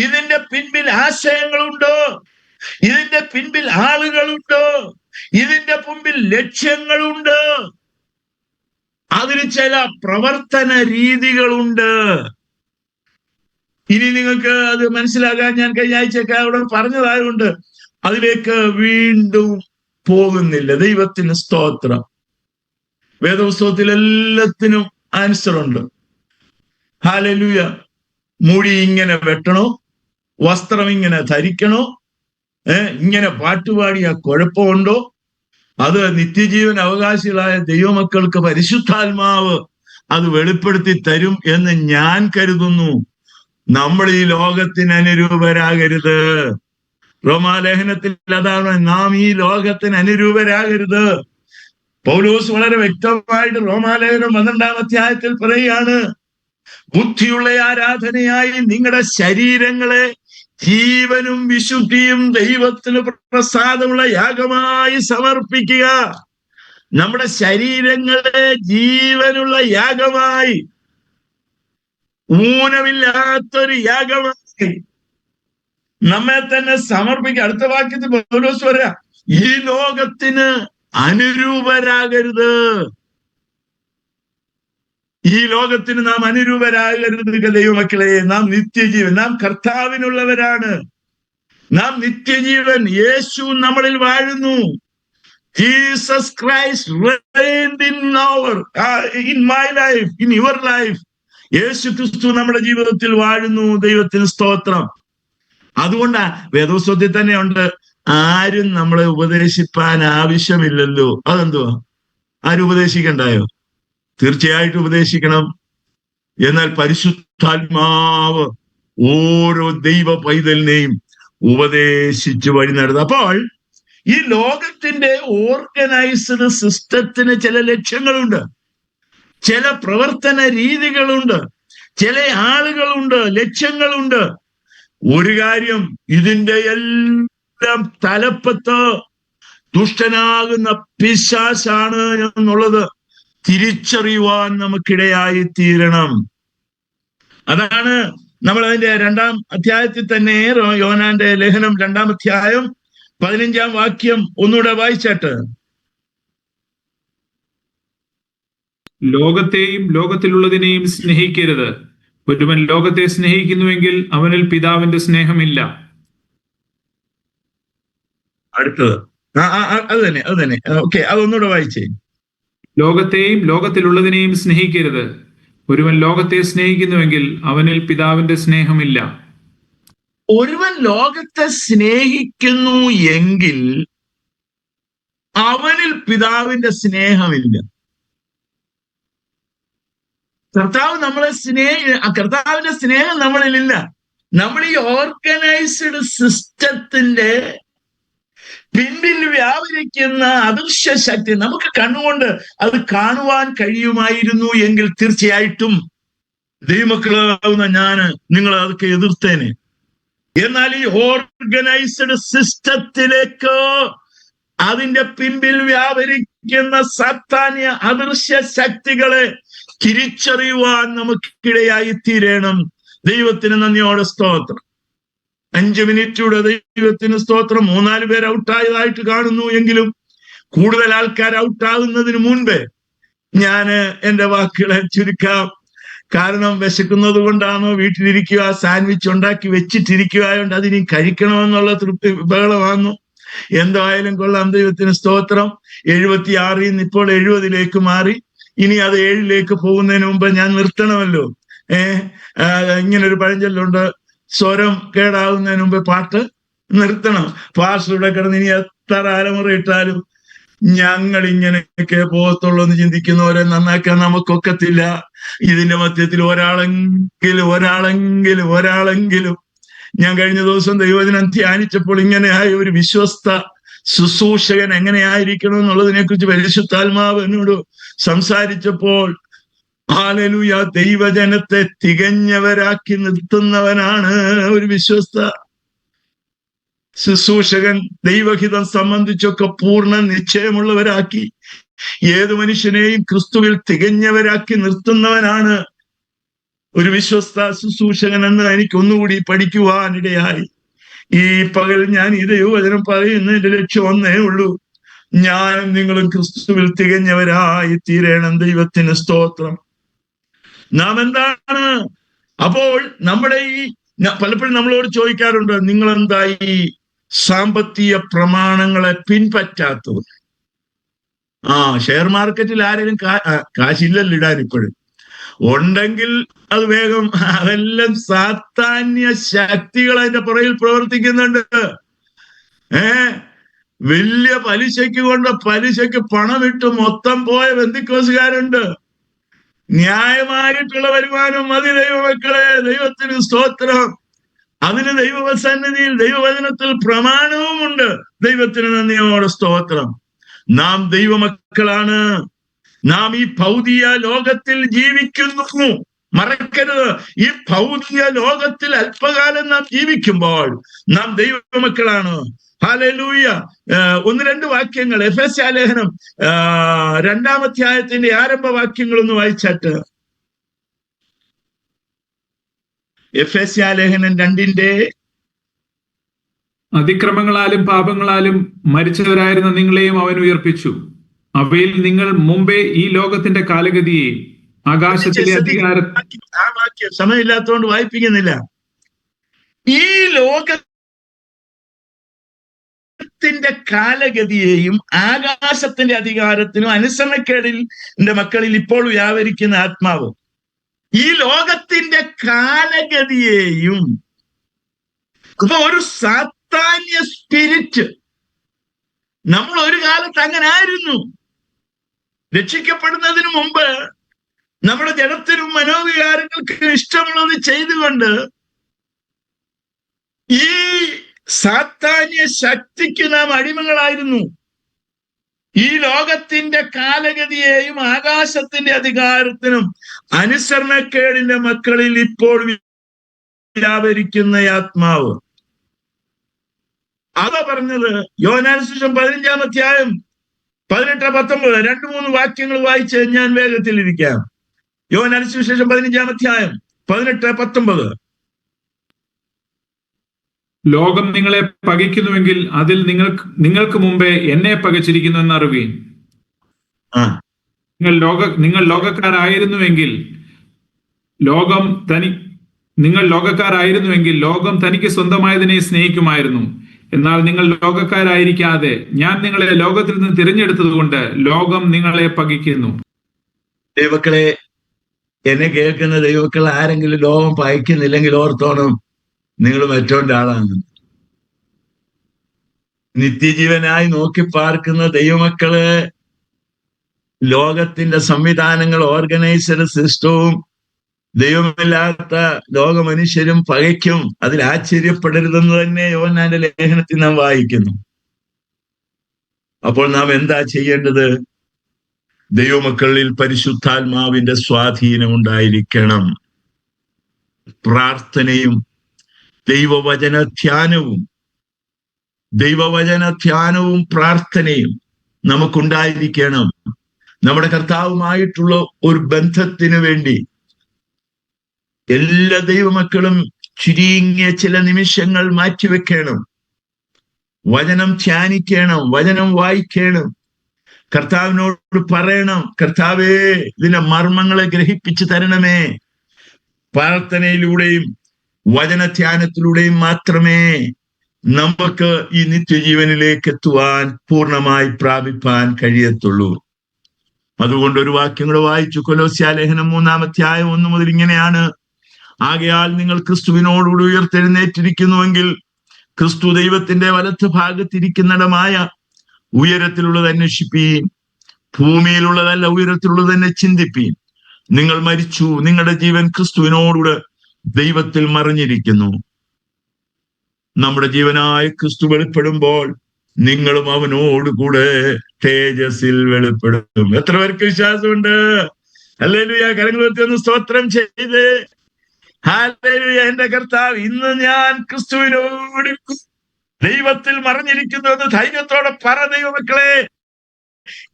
ഇതിന്റെ പിൻപിൽ ആശയങ്ങളുണ്ട്, ഇതിന്റെ പിൻപിൽ ആളുകളുണ്ട്, ഇതിന്റെ മുമ്പിൽ ലക്ഷ്യങ്ങളുണ്ട്, അതിന് ചില പ്രവർത്തന രീതികളുണ്ട്. ഇനി നിങ്ങൾക്ക് അത് മനസ്സിലാകാൻ ഞാൻ കഴിഞ്ഞ ആഴ്ചയൊക്കെ അവിടെ പറഞ്ഞതായതുകൊണ്ട് അതിലേക്ക് വീണ്ടും പോകുന്നില്ല. ദൈവത്തിന് സ്തോത്രം. വേദപുസ്തകത്തിൽ എല്ലാത്തിനും ആൻസർ ഉണ്ട്. ഹല്ലേലൂയ. മുടി ഇങ്ങനെ വെട്ടണോ, വസ്ത്രം ഇങ്ങനെ ധരിക്കണോ, ഇങ്ങനെ പാട്ടുപാടിയ കുഴപ്പമുണ്ടോ? അത് നിത്യജീവൻ അവകാശികളായ ദൈവമക്കൾക്ക് പരിശുദ്ധാത്മാവ് അത് വെളിപ്പെടുത്തി തരും എന്ന് ഞാൻ കരുതുന്നു. നമ്മൾ ഈ ലോകത്തിന് അനുരൂപരാകരുത്. റോമാലേഖനത്തിൽ അതാണ്, നാം ഈ ലോകത്തിന് അനുരൂപരാകരുത്. പൗലോസ് വളരെ വ്യക്തമായിട്ട് റോമാലേഖനം 12-ാം അധ്യായത്തിൽ പറയുകയാണ്, ബുദ്ധിയുള്ള ആരാധനയായി നിങ്ങളുടെ ശരീരങ്ങളെ ജീവനും വിശുദ്ധിയും ദൈവത്തിന് പ്രസാദമുള്ള യാഗമായി സമർപ്പിക്കുക. നമ്മുടെ ശരീരങ്ങളെ ജീവനുള്ള യാഗമായി, ഊനമില്ലാത്തൊരു യാഗമായി നമ്മെ തന്നെ സമർപ്പിക്കുക. അടുത്ത വാക്യത്തിൽ പൗലോസ് പറയാ, ഈ ലോകത്തിന് അനുരൂപരാകരുത്. ഈ ലോകത്തിന് നാം അനുരൂപരാകരുത് ദൈവമക്കളെ. നാം നിത്യജീവൻ, നാം കർത്താവിനുള്ളവരാണ്. നാം നിത്യജീവൻ, യേശു നമ്മളിൽ വാഴുന്നു. Jesus Christ reigned in my life, in your life. യേശു ക്രിസ്തു നമ്മുടെ ജീവിതത്തിൽ വാഴുന്നു. ദൈവത്തിന് സ്തോത്രം. അതുകൊണ്ടാ വേദപുസ്തകത്തിൽ തന്നെ ഉണ്ട്, ആരും നമ്മളെ ഉപദേശിപ്പാൻ ആവശ്യമില്ലല്ലോ. അതെന്തുവാ? ആരും ഉപദേശിക്കണ്ടായോ? തീർച്ചയായിട്ടും ഉപദേശിക്കണം. എന്നാൽ പരിശുദ്ധാത്മാവ് ഓരോ ദൈവ പൈതലിനെയും ഉപദേശിച്ചു വഴി നടത്തും. അപ്പോൾ ഈ ലോകത്തിന്റെ ഓർഗനൈസ്ഡ് സിസ്റ്റത്തിന് ചില ലക്ഷ്യങ്ങളുണ്ട്, ചില പ്രവർത്തന രീതികളുണ്ട്, ചില ആളുകളുണ്ട്, ലക്ഷ്യങ്ങളുണ്ട്. ഒരു കാര്യം, ഇതിന്റെ എല്ലാം തലപ്പത്ത് ദുഷ്ടനാകുന്ന പിശാചാണ് എന്നുള്ളത് തിരിച്ചറിയുവാൻ നമുക്കിടയായി തീരണം. അതാണ് നമ്മൾ അതിന്റെ 2-ാം അധ്യായത്തിൽ തന്നെ യോഹന്നാന്റെ ലേഖനം 2-ാം അധ്യായം 15-ാം വാക്യം ഒന്നുകൂടെ വായിച്ചാട്ട്. ലോകത്തെയും ലോകത്തിലുള്ളതിനെയും സ്നേഹിക്കരുത്. ഒരുവൻ ലോകത്തെ സ്നേഹിക്കുന്നുവെങ്കിൽ അവനിൽ പിതാവിന്റെ സ്നേഹമില്ല. അടുത്തത് അത് തന്നെ. ഓക്കെ, അതൊന്നുകൂടെ വായിച്ചേ. ലോകത്തെയും ലോകത്തിലുള്ളതിനെയും സ്നേഹിക്കരുത്. ഒരുവൻ ലോകത്തെ സ്നേഹിക്കുന്നുവെങ്കിൽ അവനിൽ പിതാവിന്റെ സ്നേഹമില്ല. ഒരുവൻ ലോകത്തെ സ്നേഹിക്കുന്നു എങ്കിൽ അവനിൽ പിതാവിന്റെ സ്നേഹമില്ല. കർത്താവിന്റെ സ്നേഹം നമ്മളിലില്ല. നമ്മൾ ഈ ഓർഗനൈസ്ഡ് സിസ്റ്റത്തിന്റെ പിന്നിൽ വ്യാപരിക്കുന്ന അദൃശ്യ ശക്തി നമുക്ക് കണ്ണുകൊണ്ട് അത് കാണുവാൻ കഴിയുമായിരുന്നു എങ്കിൽ തീർച്ചയായിട്ടും ദൈവമക്കളാവുന്ന നിങ്ങൾ അതൊക്കെ എതിർത്തേനെ. എന്നാൽ ഈ ഓർഗനൈസ്ഡ് സിസ്റ്റത്തിലേക്ക് അതിന്റെ പിമ്പിൽ വ്യാപരിക്കുന്ന സാത്താന്യ അദൃശ്യ ശക്തികളെ തിരിച്ചറിയുവാൻ നമുക്കിടയായി തീരണം. ദൈവത്തിന് നന്ദിയോടെ സ്തോത്രം. 5 മിനിറ്റൂടെ ദൈവത്തിന് സ്തോത്രം. 3-4 പേർ ഔട്ടായതായിട്ട് കാണുന്നു എങ്കിലും കൂടുതൽ ആൾക്കാർ ഔട്ടാകുന്നതിന് മുൻപേ ഞാൻ എൻ്റെ വാക്കുകളെ ചുരുക്കാം. കാരണം വിശക്കുന്നത് കൊണ്ടാണോ, വീട്ടിലിരിക്കുക സാൻഡ്വിച്ച് ഉണ്ടാക്കി വെച്ചിട്ടിരിക്കുകയുണ്ട് അതിനി കഴിക്കണമെന്നുള്ള തൃപ്തി ബഹളമാണോ? എന്തായാലും കൊള്ളാം, ദൈവത്തിന് സ്തോത്രം. 76-ൽ നിന്ന് ഇപ്പോൾ 70-ലേക്ക് മാറി. ഇനി അത് 7-ലേക്ക് പോകുന്നതിന് മുമ്പ് ഞാൻ നിർത്തണമല്ലോ. ഇങ്ങനൊരു പഴഞ്ചൊല്ലുണ്ട്, സ്വരം കേടാവുന്നതിന് മുമ്പ് പാട്ട് നിർത്തണം. പാസ്റ്റർ ഇവിടെ കിടന്ന് ഇനി എത്ര അരമുറ ഇട്ടാലും ഞങ്ങൾ ഇങ്ങനെയൊക്കെ പോകത്തുള്ളൂ എന്ന് ചിന്തിക്കുന്നവരെ നന്നാക്കാൻ നമുക്കൊക്കത്തില്ല. ഇതിന്റെ മധ്യത്തിൽ ഒരാളെങ്കിലും ഞാൻ കഴിഞ്ഞ ദിവസം ദൈവവചനം ധ്യാനിച്ചപ്പോൾ ഇങ്ങനെയായ ഒരു വിശ്വസ്ത ശുശ്രൂഷകൻ എങ്ങനെയായിരിക്കണം എന്നുള്ളതിനെ കുറിച്ച് പരിശുദ്ധാത്മാവ് എന്നോട് സംസാരിച്ചപ്പോൾ, ഹല്ലേലൂയ, ദൈവജനത്തെ തികഞ്ഞവരാക്കി നിർത്തുന്നവനാണ് ഒരു വിശ്വസ്ത ശുശ്രൂഷകൻ. ദൈവഹിതം സംബന്ധിച്ചൊക്കെ പൂർണ്ണ നിശ്ചയമുള്ളവരാക്കി ഏതു മനുഷ്യനെയും ക്രിസ്തുവിൽ തികഞ്ഞവരാക്കി നിർത്തുന്നവനാണ് ഒരു വിശ്വസ്ത ശുശ്രൂഷകൻ എന്ന് എനിക്ക് ഒന്നുകൂടി പഠിക്കുവാനിടയായി. ഈ പകൽ ഞാൻ ഈ ദൈവവചനം പറയുന്നതിന്റെ ലക്ഷ്യം ഒന്നേ ഉള്ളൂ, ഞാനും നിങ്ങളും ക്രിസ്തുവിൽ തികഞ്ഞവരായി തീരണം. ദൈവത്തിന് സ്തോത്രം. നാം എന്താണ് അപ്പോൾ നമ്മുടെ പലപ്പോഴും നമ്മളോട് ചോദിക്കാറുണ്ട്, നിങ്ങളെന്താ ഈ സാമ്പത്തിക പ്രമാണങ്ങളെ പിൻപറ്റാത്തത്? ഷെയർ മാർക്കറ്റിൽ ആരെങ്കിലും കാശില്ലല്ലോ ഇടാൻ. ഇപ്പോഴും ഉണ്ടെങ്കിൽ അത് വേഗം, അതെല്ലാം സാത്താന്യ ശക്തികൾ അതിന്റെ പുറകിൽ പ്രവർത്തിക്കുന്നുണ്ട്. വലിയ പലിശയ്ക്ക് പണമിട്ട് മൊത്തം പോയ ബന്ധുക്കോസുകാരുണ്ട്. ന്യായമായിട്ടുള്ള വരുമാനം മതി ദൈവമക്കളെ. ദൈവത്തിന് സ്തോത്രം. അതിന് ദൈവസന്നിധിയിൽ ദൈവവചനത്തിൽ പ്രമാണവുമുണ്ട്. ദൈവത്തിന് നന്ദിയോടെ സ്തോത്രം. നാം ദൈവമക്കളാണ്. നാം ഈ ഭൗതിക ലോകത്തിൽ ജീവിക്കുന്നു, മറക്കരുത്. ഈ ഭൗതിക ലോകത്തിൽ അല്പകാലം നാം ജീവിക്കുമ്പോൾ നാം ദൈവമക്കളാണ്. ഹല്ലേലൂയ. 1-2 വാക്യങ്ങൾ എഫെസ്യ ലേഖനം 2-ാം അധ്യായത്തിന്റെ ആരംഭ വാക്യങ്ങളൊന്ന് വായിച്ചാട്ട്. എഫെസ്യ ലേഖനം 2-ന്റെ അതിക്രമങ്ങളാലും പാപങ്ങളാലും മരിച്ചവരായിരുന്ന നിങ്ങളെയും അവൻ ഉയർപ്പിച്ചു. അവയിൽ നിങ്ങൾ മുമ്പേ ഈ ലോകത്തിന്റെ കാലഗതിയെ ആകാശത്തിലെ വാക്യം സമയമില്ലാത്തതുകൊണ്ട് വായിപ്പിക്കുന്നില്ല. ഈ ലോകത്തിന്റെ കാലഗതിയെയും ആകാശത്തിന്റെ അധികാരത്തിനും അനുസരണക്കേടിൽ മക്കളിൽ ഇപ്പോൾ വ്യാപരിക്കുന്ന ആത്മാവ്, ഈ ലോകത്തിന്റെ കാലഗതിയെയും, അപ്പൊ ഒരു സാത്താന്യ സ്പിരിറ്റ്. നമ്മൾ ഒരു കാലത്ത് അങ്ങനെ ആയിരുന്നു. രക്ഷിക്കപ്പെടുന്നതിന് മുമ്പ് നമ്മുടെ ജഡത്തിനും മനോവികാരങ്ങൾക്ക് ഇഷ്ടമുള്ളത് ചെയ്തുകൊണ്ട് ഈ സാത്താന്യ ശക്തിക്ക് നാം അടിമകളായിരുന്നു. ഈ ലോകത്തിന്റെ കാലഗതിയെയും ആകാശത്തിന്റെ അധികാരത്തിനും അനുസരണക്കേടിന്റെ മക്കളിൽ ഇപ്പോൾ വ്യാപരിക്കുന്ന ആത്മാവ്. അതാ പറഞ്ഞത് യോഹന്നാൻ സുവിശേഷം 15-ാം അധ്യായം 18-19 2-3 വാക്യങ്ങൾ വായിച്ച് ഞാൻ വേഗത്തിലിരിക്കാം. യോഹന്നാൻ സുവിശേഷം 15-ാം അധ്യായം 18-19. ലോകം നിങ്ങളെ പകയ്ക്കുന്നുവെങ്കിൽ അതിൽ നിങ്ങൾക്ക് മുമ്പേ എന്നെ പകച്ചിരിക്കുന്നു എന്നറിവീൻ. നിങ്ങൾ ലോകക്കാരായിരുന്നുവെങ്കിൽ ലോകം തനിക്ക് സ്വന്തമായതിനെ സ്നേഹിക്കുമായിരുന്നു. എന്നാൽ നിങ്ങൾ ലോകക്കാരായിരിക്കാതെ ഞാൻ നിങ്ങളെ ലോകത്തിൽ നിന്ന് തിരഞ്ഞെടുത്തത് കൊണ്ട് ലോകം നിങ്ങളെ പകയ്ക്കുന്നു. ദൈവക്കളെ, എന്നെ കേൾക്കുന്ന ദൈവക്കൾ ആരെങ്കിലും ലോകം പകയ്ക്കുന്നില്ലെങ്കിൽ ഓർത്തോണം, നിങ്ങൾ മറ്റോന്റെ ആളാണ്. നിത്യജീവനായി നോക്കി പാർക്കുന്ന ദൈവമക്കള് ലോകത്തിന്റെ സംവിധാനങ്ങൾ, ഓർഗനൈസർ സിസ്റ്റവും ദൈവമില്ലാത്ത ലോകമനുഷ്യരും പകയ്ക്കും. അതിൽ ആശ്ചര്യപ്പെടരുതെന്ന് തന്നെ യോഹന്നാന്റെ ലേഖനത്തിൽ നാം വായിക്കുന്നു. അപ്പോൾ നാം എന്താ ചെയ്യേണ്ടത്? ദൈവമക്കളിൽ പരിശുദ്ധാത്മാവിന്റെ സ്വാധീനം ഉണ്ടായിരിക്കണം. പ്രാർത്ഥനയും ദൈവവചന ധ്യാനവും പ്രാർത്ഥനയും നമുക്കുണ്ടായിരിക്കണം. നമ്മുടെ കർത്താവുമായിട്ടുള്ള ഒരു ബന്ധത്തിന് വേണ്ടി എല്ലാ ദൈവമക്കളും ചുരുങ്ങിയ ചില നിമിഷങ്ങൾ മാറ്റിവെക്കണം. വചനം ധ്യാനിക്കണം, വചനം വായിക്കണം, കർത്താവിനോട് പറയണം, കർത്താവേ ഇതിന്റെ മർമ്മങ്ങളെ ഗ്രഹിപ്പിച്ചു തരണമേ. പ്രാർത്ഥനയിലൂടെയും വചനധ്യാനത്തിലൂടെയും മാത്രമേ നമുക്ക് ഈ നിത്യജീവനിലേക്ക് എത്തുവാൻ, പൂർണ്ണമായി പ്രാപിപ്പാൻ കഴിയത്തുള്ളൂ. അതുകൊണ്ട് ഒരു വാക്യം കൂടെ വായിച്ചു. കൊലോസ്യ ലേഖനം 3-ാം അധ്യായം 1 മുതൽ ഇങ്ങനെയാണ്: ആകയാൽ നിങ്ങൾ ക്രിസ്തുവിനോടുകൂടി ഉയർത്തെഴുന്നേറ്റിരിക്കുന്നുവെങ്കിൽ ക്രിസ്തു ദൈവത്തിന്റെ വലത്ത് ഭാഗത്തിരിക്കുന്നിടമായ ഉയരത്തിലുള്ളത് അന്വേഷിപ്പീൻ, ഭൂമിയിലുള്ളതല്ല ഉയരത്തിലുള്ളത് തന്നെ ചിന്തിപ്പീൻ. നിങ്ങൾ മരിച്ചു, നിങ്ങളുടെ ജീവൻ ക്രിസ്തുവിനോടുകൂടെ ദൈവത്തിൽ മറിഞ്ഞിരിക്കുന്നു. നമ്മുടെ ജീവനായ ക്രിസ്തു വെളിപ്പെടുമ്പോൾ നിങ്ങളും അവനോടുകൂടെ തേജസ്സിൽ വെളിപ്പെടും. എത്ര പേർക്ക് വിശ്വാസമുണ്ട്? ഹല്ലേലൂയ! കരങ്ങൾ ഒന്ന് സ്തോത്രം ചെയ്ത് ഹല്ലേലൂയ! എന്റെ കർത്താവ്, ഇന്ന് ഞാൻ ക്രിസ്തുവിനോട് ദൈവത്തിൽ മറിഞ്ഞിരിക്കുന്നു എന്ന് ധൈര്യത്തോടെ പറ ദൈവമക്കളെ.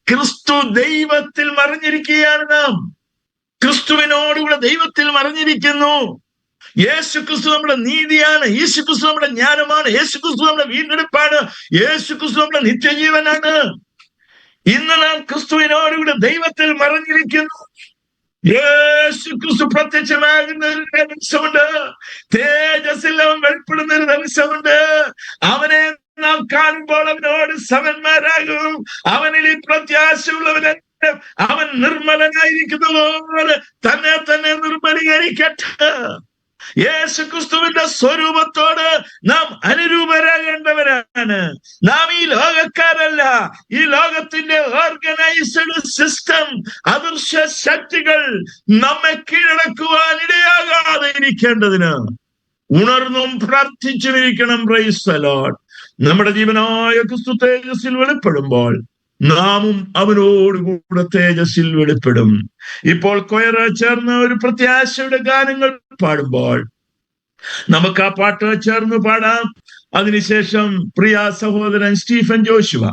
ക്രിസ്തു ദൈവത്തിൽ മറിഞ്ഞിരിക്കുകയാണ്. നാം ക്രിസ്തുവിനോടുകൂടെ ദൈവത്തിൽ മറിഞ്ഞിരിക്കുന്നു. യേശു ക്രിസ്തു നമ്മുടെ നീതിയാണ്, യേശു ക്രിസ്തു നമ്മുടെ ജ്ഞാനമാണ്, യേശു ക്രിസ്തു നമ്മുടെ വീണ്ടെടുപ്പാണ്, യേശു ക്രിസ്തു നമ്മുടെ നിത്യജീവനാണ്. ഇന്ന് നാം ക്രിസ്തുവിനോടുകൂടെ ദൈവത്തിൽ മറിഞ്ഞിരിക്കുന്നു. യേശു ക്രിസ്തു പ്രത്യക്ഷമാകുന്ന ഒരു ദിവസമുണ്ട്, തേജസ്സിൽ അവൻ വെളിപ്പെടുന്ന ഒരു ദിവസമുണ്ട്. അവനെ നാം കാണുമ്പോൾ അവനോട് സമന്മാരാകും. അവനിൽ ഈ പ്രത്യാശയുള്ളവനെ അവൻ നിർമ്മലനായിരിക്കുന്നതുപോലെ തന്നെ നിർമ്മലീകരിക്കട്ടെ. യേശു ക്രിസ്തുവിന്റെ സ്വരൂപത്തോട് നാം അനുരൂപരാകേണ്ടവരാണ്. നാം ഈ ലോകക്കാരല്ല. ഈ ലോകത്തിന്റെ ഓർഗനൈസ്ഡ് സിസ്റ്റം, അദൃശ്യ ശക്തികൾ നമ്മെ കീഴടക്കുവാൻ ഇടയാകാതെ ഇരിക്കേണ്ടതിന് ഉണർന്നും പ്രാർത്ഥിച്ചുമിരിക്കണം. Praise the lord. നമ്മുടെ ജീവനായ ക്രിസ്തു തേജസ്സിൽ വെളിപ്പെടുമ്പോൾ നാമും അവനോടുകൂടെ തേജസ്സിൽ വെളിപ്പെടും. ഇപ്പോൾ കൊയർ ചേർന്ന് ഒരു പ്രത്യാശയുടെ ഗാനങ്ങൾ പാടുമ്പോൾ നമുക്ക് ആ പാട്ട് ചേർന്ന് പാടാം. അതിനുശേഷം പ്രിയ സഹോദരൻ സ്റ്റീഫൻ ജോഷുവ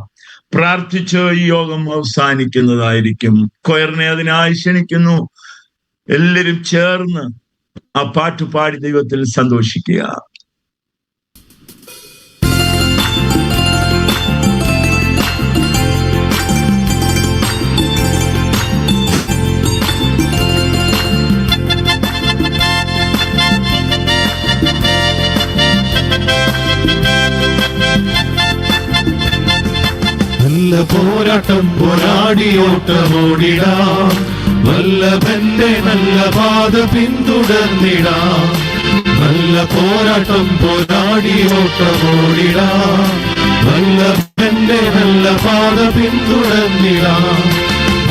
പ്രാർത്ഥിച്ച് ഈ യോഗം അവസാനിക്കുന്നതായിരിക്കും. കൊയറിനെ അതിനായി ക്ഷണിക്കുന്നു. എല്ലാവരും ചേർന്ന് ആ പാട്ട് പാടി ദൈവത്തിൽ സന്തോഷിക്കുക. നല്ല പോരാട്ടം പോരാടിയോട്ടമോടിടാം, വല്ലഭന്റെ നല്ല പാത പിന്തുടർന്നിടാം. നല്ല പോരാട്ടം പോരാടിയോട്ടമോടിടാം, വല്ലഭന്റെ നല്ല പാത പിന്തുടർന്നിടാം.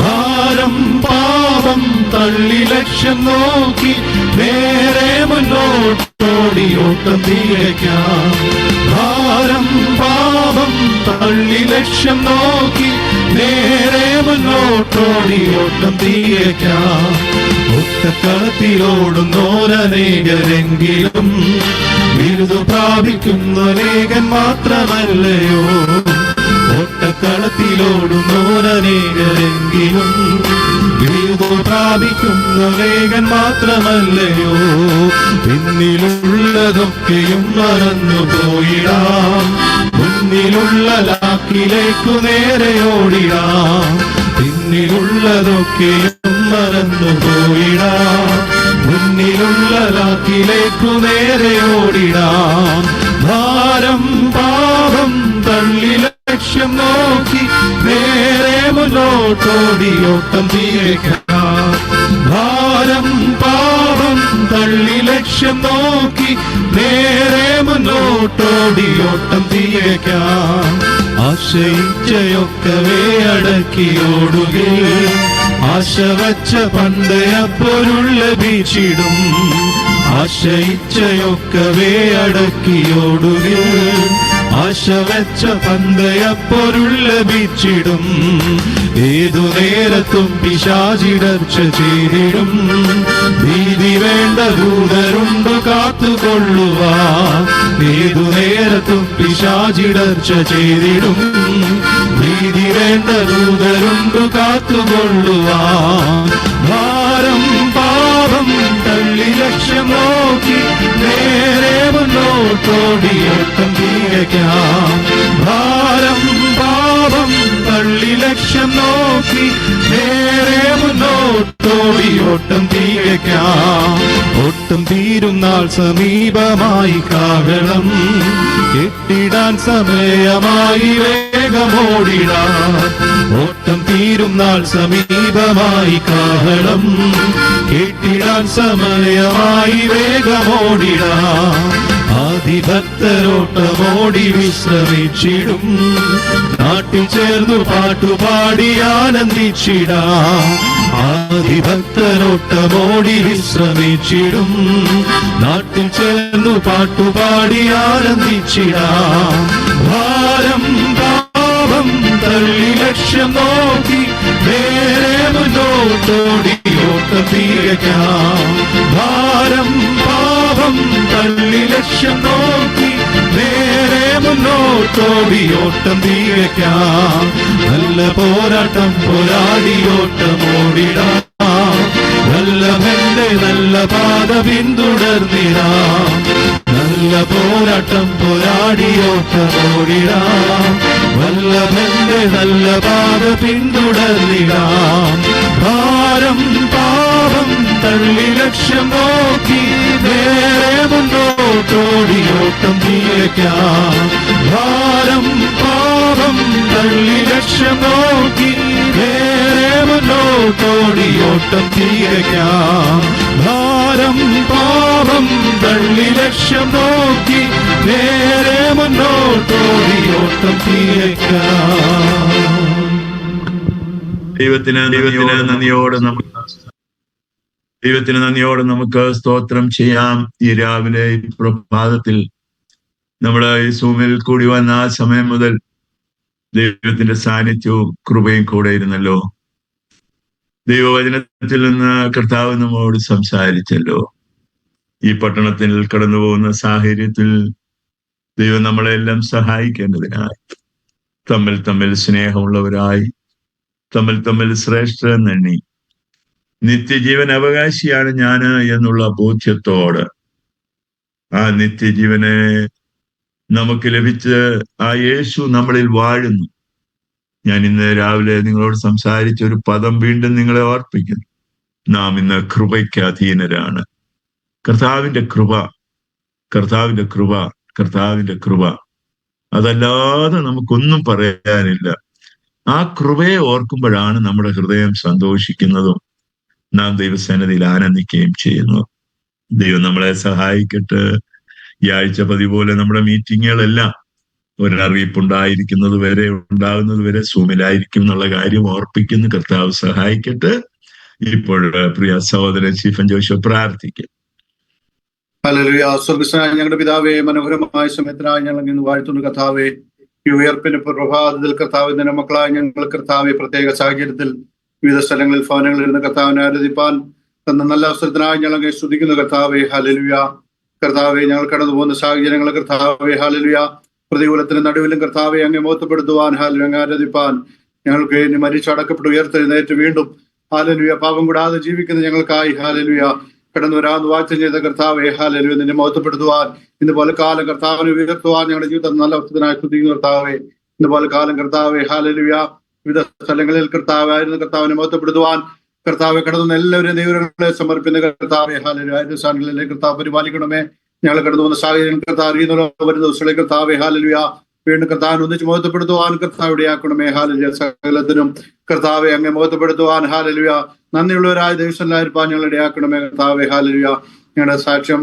ഭാരം പാപം തള്ളി ലക്ഷ്യം നോക്കി നേരെ മുന്നോട്ടോടിയോട്ടം തികയ്ക്കാം. ഭാരം പാപം തള്ളി ലക്ഷ്യം നോക്കി നേരെ മുന്നോട്ടോടിയോട്ടം തികയ്ക്കാം. ഒറ്റക്കളത്തിലോടുന്നോരനേകരെങ്കിലും ബിരുദു പ്രാപിക്കുന്നൊരേകൻ മാത്രമല്ലയോ. കളത്തിലോടുന്നോരനേകരെങ്കിലും വിഴുതു പ്രാപിക്കുന്ന വേഗൻ മാത്രമല്ലയോ. പിന്നിലുള്ളതൊക്കെയും മറന്നു പോയിടാം, മുന്നിലുള്ള ലാക്കിലേക്കു നേരെ ഓടിടാം. പിന്നിലുള്ളതൊക്കെയും മറന്നു പോയിടാം, മുന്നിലുള്ള ലാക്കിലേക്കു നേരെ ഓടിടാം. ഭാരം പാപം തള്ളി ലക്ഷ്യം നോക്കി നേരെ മുന്നോട്ടോടിയോട്ടം തികയ്ക്കാം. ഭാരം പാപം തള്ളി ലക്ഷ്യം നോക്കി നേരെ മുന്നോട്ടോടിയോട്ടം തികയ്ക്കാം. ആശയിച്ചയൊക്കവേ അടക്കിയോടുകിൽ ആശ വച്ച പന്തയപ്പൊരുൾ ലഭിച്ചിടും. ആശയിച്ചയൊക്കവേ അടക്കിയോടുകിൽ ആശ വെച്ച പന്തയപ്പൊരുൾ ലഭിച്ചിടും. ഏതു നേരത്തും പിശാചിടർച്ച ചെയ്തിടും. ഭീതി വേണ്ട ദൂതരുണ്ടു കാത്തുകൊള്ളുവാൻ. ഏതു നേരത്തും പിശാചിടർച്ച ചെയ്തിടും. ഭീതി വേണ്ട ദൂതരുണ്ടു കാത്തുകൊള്ളുവാൻ. ഭാരം പാപം തള്ളി ലക്ഷ്യം നോക്കി നേരെ മുന്നോട്ടോടിയോട്ടം തികയ്ക്കാം. ഭാരം പാപം തള്ളി ലക്ഷ്യം നോക്കി നേരെ മുന്നോട്ടോടിയോട്ടം തികയ്ക്കാം. ഓട്ടം തീരും നാൾ സമീപമായി കാകണം, കെട്ടിടാൻ സമയമായി വേഗമോടിടാം. ഓട്ടം തീരും നാൾ സമീപമായി കാഹളം, കെട്ടിടാൻ സമയമായി വേഗമോടിടാം. ആദിഭക്തരോട്ടമോടി വിശ്രമിച്ചിടും. നാട്ടിൽ ചേർന്നു പാട്ടുപാടി ആനന്ദിച്ചിടാം. ആദിഭക്തരോട്ടമോടി വിശ്രമിച്ചിടും. നാട്ടിൽ ചേർന്നു പാട്ടുപാടി ആനന്ദിച്ചിടാം. ഭാരം പാപം തള്ളി ലക്ഷ്യം നോക്കി നേരെ മുന്നോട്ടോടിയോട്ടം തികയ്ക്കാം. ഭാരം പാപം തള്ളി ലക്ഷ്യം നോക്കി നേരെ മുന്നോട്ടോടിയോട്ടം തികയ്ക്കാം. നല്ല പോരാട്ടം പോരാടിയോട്ടം ഓടിടാം. വല്ലഭന്റെ നല്ല പാത പിന്തുടർന്നിടാം. നല്ല പോരാട്ടം പോരാടിയോട്ടം ഓടിടാം. വല്ലഭന്റെ നല്ല പാത പിന്തുടർന്നിടാം. ഭാരം പാപം തള്ളി ലക്ഷ്യം നോക്കി നേരെ മുന്നോട്ടോടിയോട്ടം തികയ്ക്കാം. ഭാരം പാപം തള്ളി ലക്ഷ്യം നോക്കി നേരെ മുന്നോട്ടോടിയോട്ടം തികയ്ക്കാം. ഭാരം പാപം തള്ളി ലക്ഷ്യം നോക്കി നേരെ മുന്നോട്ടോടിയോട്ടം തികയ്ക്കാം. ദൈവത്തിന് നന്ദിയോടെ നമുക്ക് സ്തോത്രം ചെയ്യാം. ഈ രാവിലെ ഈ പ്രഭാതത്തിൽ നമ്മുടെ ഈ സൂമിൽ കൂടി വന്ന ആ സമയം മുതൽ ദൈവത്തിന്റെ സാന്നിധ്യവും കൃപയും കൂടെ ഇരുന്നല്ലോ. ദൈവവചനത്തിൽ നിന്ന് കർത്താവ് നമ്മോട് സംസാരിച്ചല്ലോ. ഈ പട്ടണത്തിൽ കടന്നു പോകുന്ന സാഹചര്യത്തിൽ ദൈവം നമ്മളെല്ലാം സഹായിക്കേണ്ടതിനായി തമ്മിൽ സ്നേഹമുള്ളവരായി തമ്മിൽ ശ്രേഷ്ഠരെന്നെണ്ണി നിത്യജീവൻ അവകാശിയാണ് ഞാൻ എന്നുള്ള ബോധ്യത്തോട് ആ നിത്യജീവനെ നമുക്ക് ലഭിച്ച് ആ യേശു നമ്മളിൽ വാഴുന്നു. ഞാൻ ഇന്ന് രാവിലെ നിങ്ങളോട് സംസാരിച്ച ഒരു പദം വീണ്ടും നിങ്ങളെ ഓർപ്പിക്കുന്നു. നാം ഇന്ന് കൃപയ്ക്ക് അധീനരാണ്. കർത്താവിന്റെ കൃപ അതല്ലാതെ നമുക്കൊന്നും പറയാനില്ല. ആ കൃപയെ ഓർക്കുമ്പോഴാണ് നമ്മുടെ ഹൃദയം സന്തോഷിക്കുന്നതും നാം ദൈവസന്നിധിയിൽ ആനന്ദിക്കുകയും ചെയ്യുന്നു. ദൈവം നമ്മളെ സഹായിക്കട്ടെ. ഈ ആഴ്ച പതിപോലെ നമ്മുടെ മീറ്റിങ്ങുകളെല്ലാം ഒരറിയിപ്പുണ്ടാകുന്നത് വരെ സൂമിലായിരിക്കും എന്നുള്ള കാര്യം ഓർപ്പിക്കുന്നു. കർത്താവ് സഹായിക്കട്ടെ. ഇപ്പോൾ പ്രിയ സഹോദരൻ സ്റ്റീഫൻ ജോഷുവ പ്രാർത്ഥിക്കും. ഹല്ലേലൂയ. സ്വർഗ്ഗസ്ഥനായ ഞങ്ങളുടെ പിതാവേ, മനോഹരമായ സമയത്തിനായി ഞങ്ങൾ ഇന്ന് വാഴ്ത്തുന്നു കർത്താവേ. ഈ ഉയർപ്പിന് പ്രഭാതത്തിൽ കർത്താവ് തന്നെ മക്കളായ ഞങ്ങൾ കർത്താവെ പ്രത്യേക സാഹചര്യത്തിൽ വിവിധ സ്ഥലങ്ങളിൽ ഭവനങ്ങളിൽ ഇരുന്ന് കർത്താവിനെ ആരാധിപ്പാൻ തന്ന നല്ല അവസരത്തിനായി ഞങ്ങൾ സ്തുതിക്കുന്നു കർത്താവെ. ഹല്ലേലൂയ. കർത്താവെ, ഞങ്ങൾ കടന്നു പോകുന്ന സാഹചര്യങ്ങൾ കർത്താവെ ഹല്ലേലൂയ പ്രതികൂലത്തിന് നടുവിലും കർത്താവെ അങ്ങ് മഹത്വപ്പെടുത്തുവാൻ ഹാലലുയ അങ്ങ് ആരാധിപ്പാൻ ഞങ്ങൾക്ക് ഇനി മരിച്ചടക്കപ്പെട്ട് ഉയർത്തെഴുന്നേറ്റ് വീണ്ടും ഹാലലുയ പാപം കൂടാതെ ജീവിക്കുന്ന ഞങ്ങൾക്കായി ഹാലലുയ കടന്നു വരാൻ വാഴ്ച ചെയ്ത കർത്താവെ ഹാലലുയ നിന്നെ മഹത്വപ്പെടുത്തുവാൻ ഇന്ന് പോലെ കാലം കർത്താവിനെ ഉയർത്തുവാൻ ഞങ്ങളുടെ ജീവിതം നല്ല അവസ്ഥനായി സ്തുതിക്കുന്ന കർത്താവെ ഇന്ന് പോലെ കാലം കർത്താവെ ഹാലലുയ വിവിധ സ്ഥലങ്ങളിൽ കർത്താവായിരുന്ന കർത്താവിനെ മഹത്വപ്പെടുത്തുവാൻ കർത്താവെ കടന്നു എല്ലാവരും ദൈവങ്ങളെ സമർപ്പിക്കുന്ന കർത്താവെ ഹാലലുയ ആയിരുന്ന സ്ഥാനങ്ങളിലെ കർത്താവ് പരിപാലിക്കണമേ. ഞങ്ങൾ കടന്നു വന്ന സാഹചര്യം കർത്താവ് അറിയുന്ന വരുന്ന ദിവസങ്ങളെ കർത്താവെ ഹാലലുയ വീണ്ടും കർത്താവിനെ ഒന്നിച്ച് മഹത്വപ്പെടുത്തുവാൻ കർത്താവ് ഇടയാക്കണമേ. ഹാലലുയ സകലത്തിനും കർത്താവെ അങ്ങെ മഹത്വപ്പെടുത്തുവാൻ ഹാലലുയ നന്ദിയുള്ളവരായ ദൈവസ്ഥലായിരിക്കാൻ ഞങ്ങൾ ഇടയാക്കണമേ കർത്താവെ. ഹാലലുയ ഞങ്ങളുടെ സാക്ഷ്യം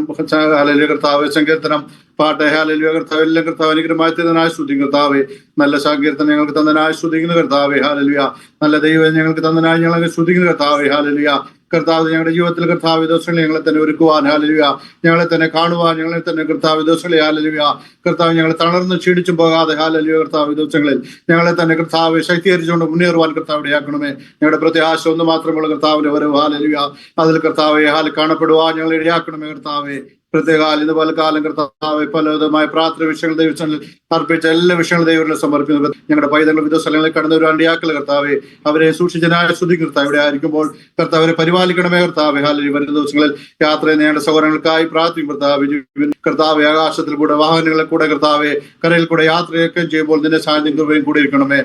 ഹാലലുയ കർത്താവെ സങ്കീർത്തനം പാട്ട് ഹാലലുയ കർത്താവ് എല്ലാം കർത്താവ് അനുഗ്രഹമായി തന്നതിനായി സ്തുതിക്കും കർത്താവെ. നല്ല സങ്കീർത്തനം ഞങ്ങൾക്ക് തന്നതിനായി സ്തുതിക്കുന്ന കർത്താവെ. ഹാലലുയ നല്ല ദൈവം ഞങ്ങൾക്ക് തന്നതിനായി ഞങ്ങൾ സ്തുതിക്കുന്ന കർത്താവെ. ഹാലലുയ കർത്താവ് ഞങ്ങളുടെ ജീവിതത്തിൽ കർത്താവ് ദിവസങ്ങളെ ഞങ്ങളെ തന്നെ ഒരുക്കുവാൻ ഹാലലുയ ഞങ്ങളെ തന്നെ കാണുവാൻ ഞങ്ങളെ തന്നെ കർത്താവ് ദിവസങ്ങളെ ഹാലലുയ കർത്താവ് ഞങ്ങളെ തളർന്ന് ക്ഷീണിച്ചും പോകാതെ ഹാലലുയ കർത്താവ് ദിവസങ്ങളിൽ ഞങ്ങളെ തന്നെ കർത്താവ് ശക്തീകരിച്ചുകൊണ്ട് മുന്നേറുവാൻ കർത്താവ് ഇടയാക്കണമേ. ഞങ്ങളുടെ പ്രത്യാശ ഒന്ന് മാത്രമുള്ള കർത്താവിന്റെ വരവ് ഹാലലുയ അതിൽ കർത്താവെ ഹാൽ കാണപ്പെടുവാൻ ഞങ്ങൾ ഇടയാക്കണമേ കർത്താവെ. പ്രത്യേക ഇന്ന് പല കാലം കർത്താവ് പലവിധമായ പ്രാർത്ഥന വിഷയങ്ങൾ ദൈവസ്ഥലിൽ അർപ്പിച്ച എല്ലാ വിഷയങ്ങളും ദൈവങ്ങളെ സമർപ്പിക്കുന്നത് ഞങ്ങളുടെ പൈതങ്ങൾ വിവിധ സ്ഥലങ്ങളിൽ കടന്നു വരാൻ ഇടയാക്കൽ കർത്താവെ. അവരെ സൂക്ഷിച്ചനായ സ്തുതി കർത്താവ് ഇവിടെ ആയിരിക്കുമ്പോൾ കർത്താവരെ പരിപാലിക്കണമേ കർത്താവെ. ഹാലലുയ വരുന്ന ദിവസങ്ങളിൽ യാത്ര ചെയ്യുന്ന ഞങ്ങളുടെ സഹോദരങ്ങൾക്കായി പ്രാർത്ഥിക്കും കർത്താവെ. ആകാശത്തിൽ കൂടെ വാഹനങ്ങളെ കൂടെ കർത്താവെ കരയിൽ കൂടെ യാത്രയൊക്കെ ചെയ്യുമ്പോൾ നിന്റെ സാന്നിധ്യം കൃപയും കൂടെ ഇരിക്കണമേ.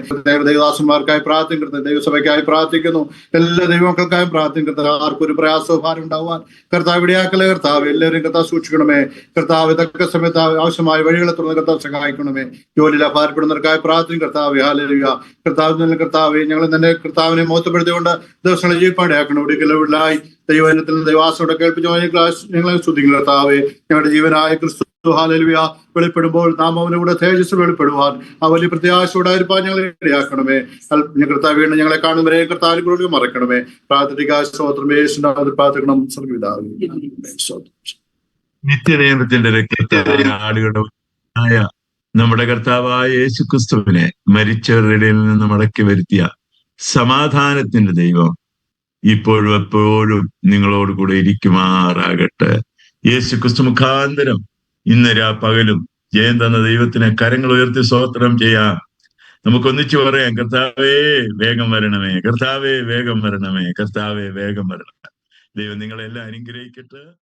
ദൈവദാസന്മാർക്കായി പ്രാർത്ഥിക്കുന്നത് ദൈവസഭയ്ക്കായി പ്രാർത്ഥിക്കുന്നു. എല്ലാ ദൈവമക്കൾക്കായും പ്രാർത്ഥിക്കുന്നത് ആർക്കും ഒരു പ്രയാസവും ഭാരം ഉണ്ടാവാൻ കർത്താവ് ഇടയാക്കലേ കർത്താവ്. എല്ലാവരും കർത്താവ് സൂക്ഷിക്കണമേ കർത്താവ്. തക്ക സമയത്ത് ആവശ്യമായ വഴികളെ തുറന്ന് കർത്താവ് സഹായിക്കണമേ. ജോലിയിൽ ഭാരപ്പെടുന്നവർക്കായി പ്രാർത്ഥന കർത്താവ്. ഹാലലുയ കർത്താവ് കർത്താവ് ഞങ്ങൾ തന്നെ കർത്താവിനെ മഹത്വപ്പെടുത്തിക്കൊണ്ട് ദിവസങ്ങളെ ജീവിപ്പാടയാക്കണം. ഒരിക്കലായി ദൈവത്തിൽ ദൈവാസോടെ കേൾപ്പിച്ച ഞങ്ങളെ സ്തുതിക്കും കർത്താവെ. ഞങ്ങളുടെ ജീവനായ ക്രിസ്തു ഹാലലുയ വെളിപ്പെടുമ്പോൾ നാം അവനെ കൂടെ തേജസ് വെളിപ്പെടുവാൻ ആ വലിയ പ്രത്യാശയോടായിരിക്കാൻ ഞങ്ങളെ ഇടയാക്കണമേ. കർത്താവ് വീണ്ടും ഞങ്ങളെ കാണുവരെ കർത്താവിനെ കൂടെ മറക്കണമേ. പ്രാർത്ഥിക്കാൻ സ്തോത്രം യേശുവിനാമത്തിൽ പ്രാർത്ഥിക്കണം. സ്വർഗ്ഗപിതാവേ നിത്യനിയമത്തിന്റെ രക്തത്താൽ ആടുകളുടെ ആയ നമ്മുടെ കർത്താവായ യേശു ക്രിസ്തുവിനെ മരിച്ചവരുടെ ഇടയിൽ നിന്ന് മടക്കി വരുത്തിയ സമാധാനത്തിന്റെ ദൈവം ഇപ്പോഴും എപ്പോഴും നിങ്ങളോട് കൂടെ ഇരിക്കുമാറാകട്ടെ. യേശു ക്രിസ്തു മുഖാന്തരം ഇന്ന് പകലും ജയം തന്ന ദൈവത്തിനെ കരങ്ങൾ ഉയർത്തി സ്തോത്രം ചെയ്യാം. നമുക്കൊന്നിച്ചു പറയാം, കർത്താവേ വേഗം വരണമേ, കർത്താവേ വേഗം വരണമേ, കർത്താവേ വേഗം വരണമേ. ദൈവം നിങ്ങളെല്ലാം അനുഗ്രഹിക്കട്ടെ.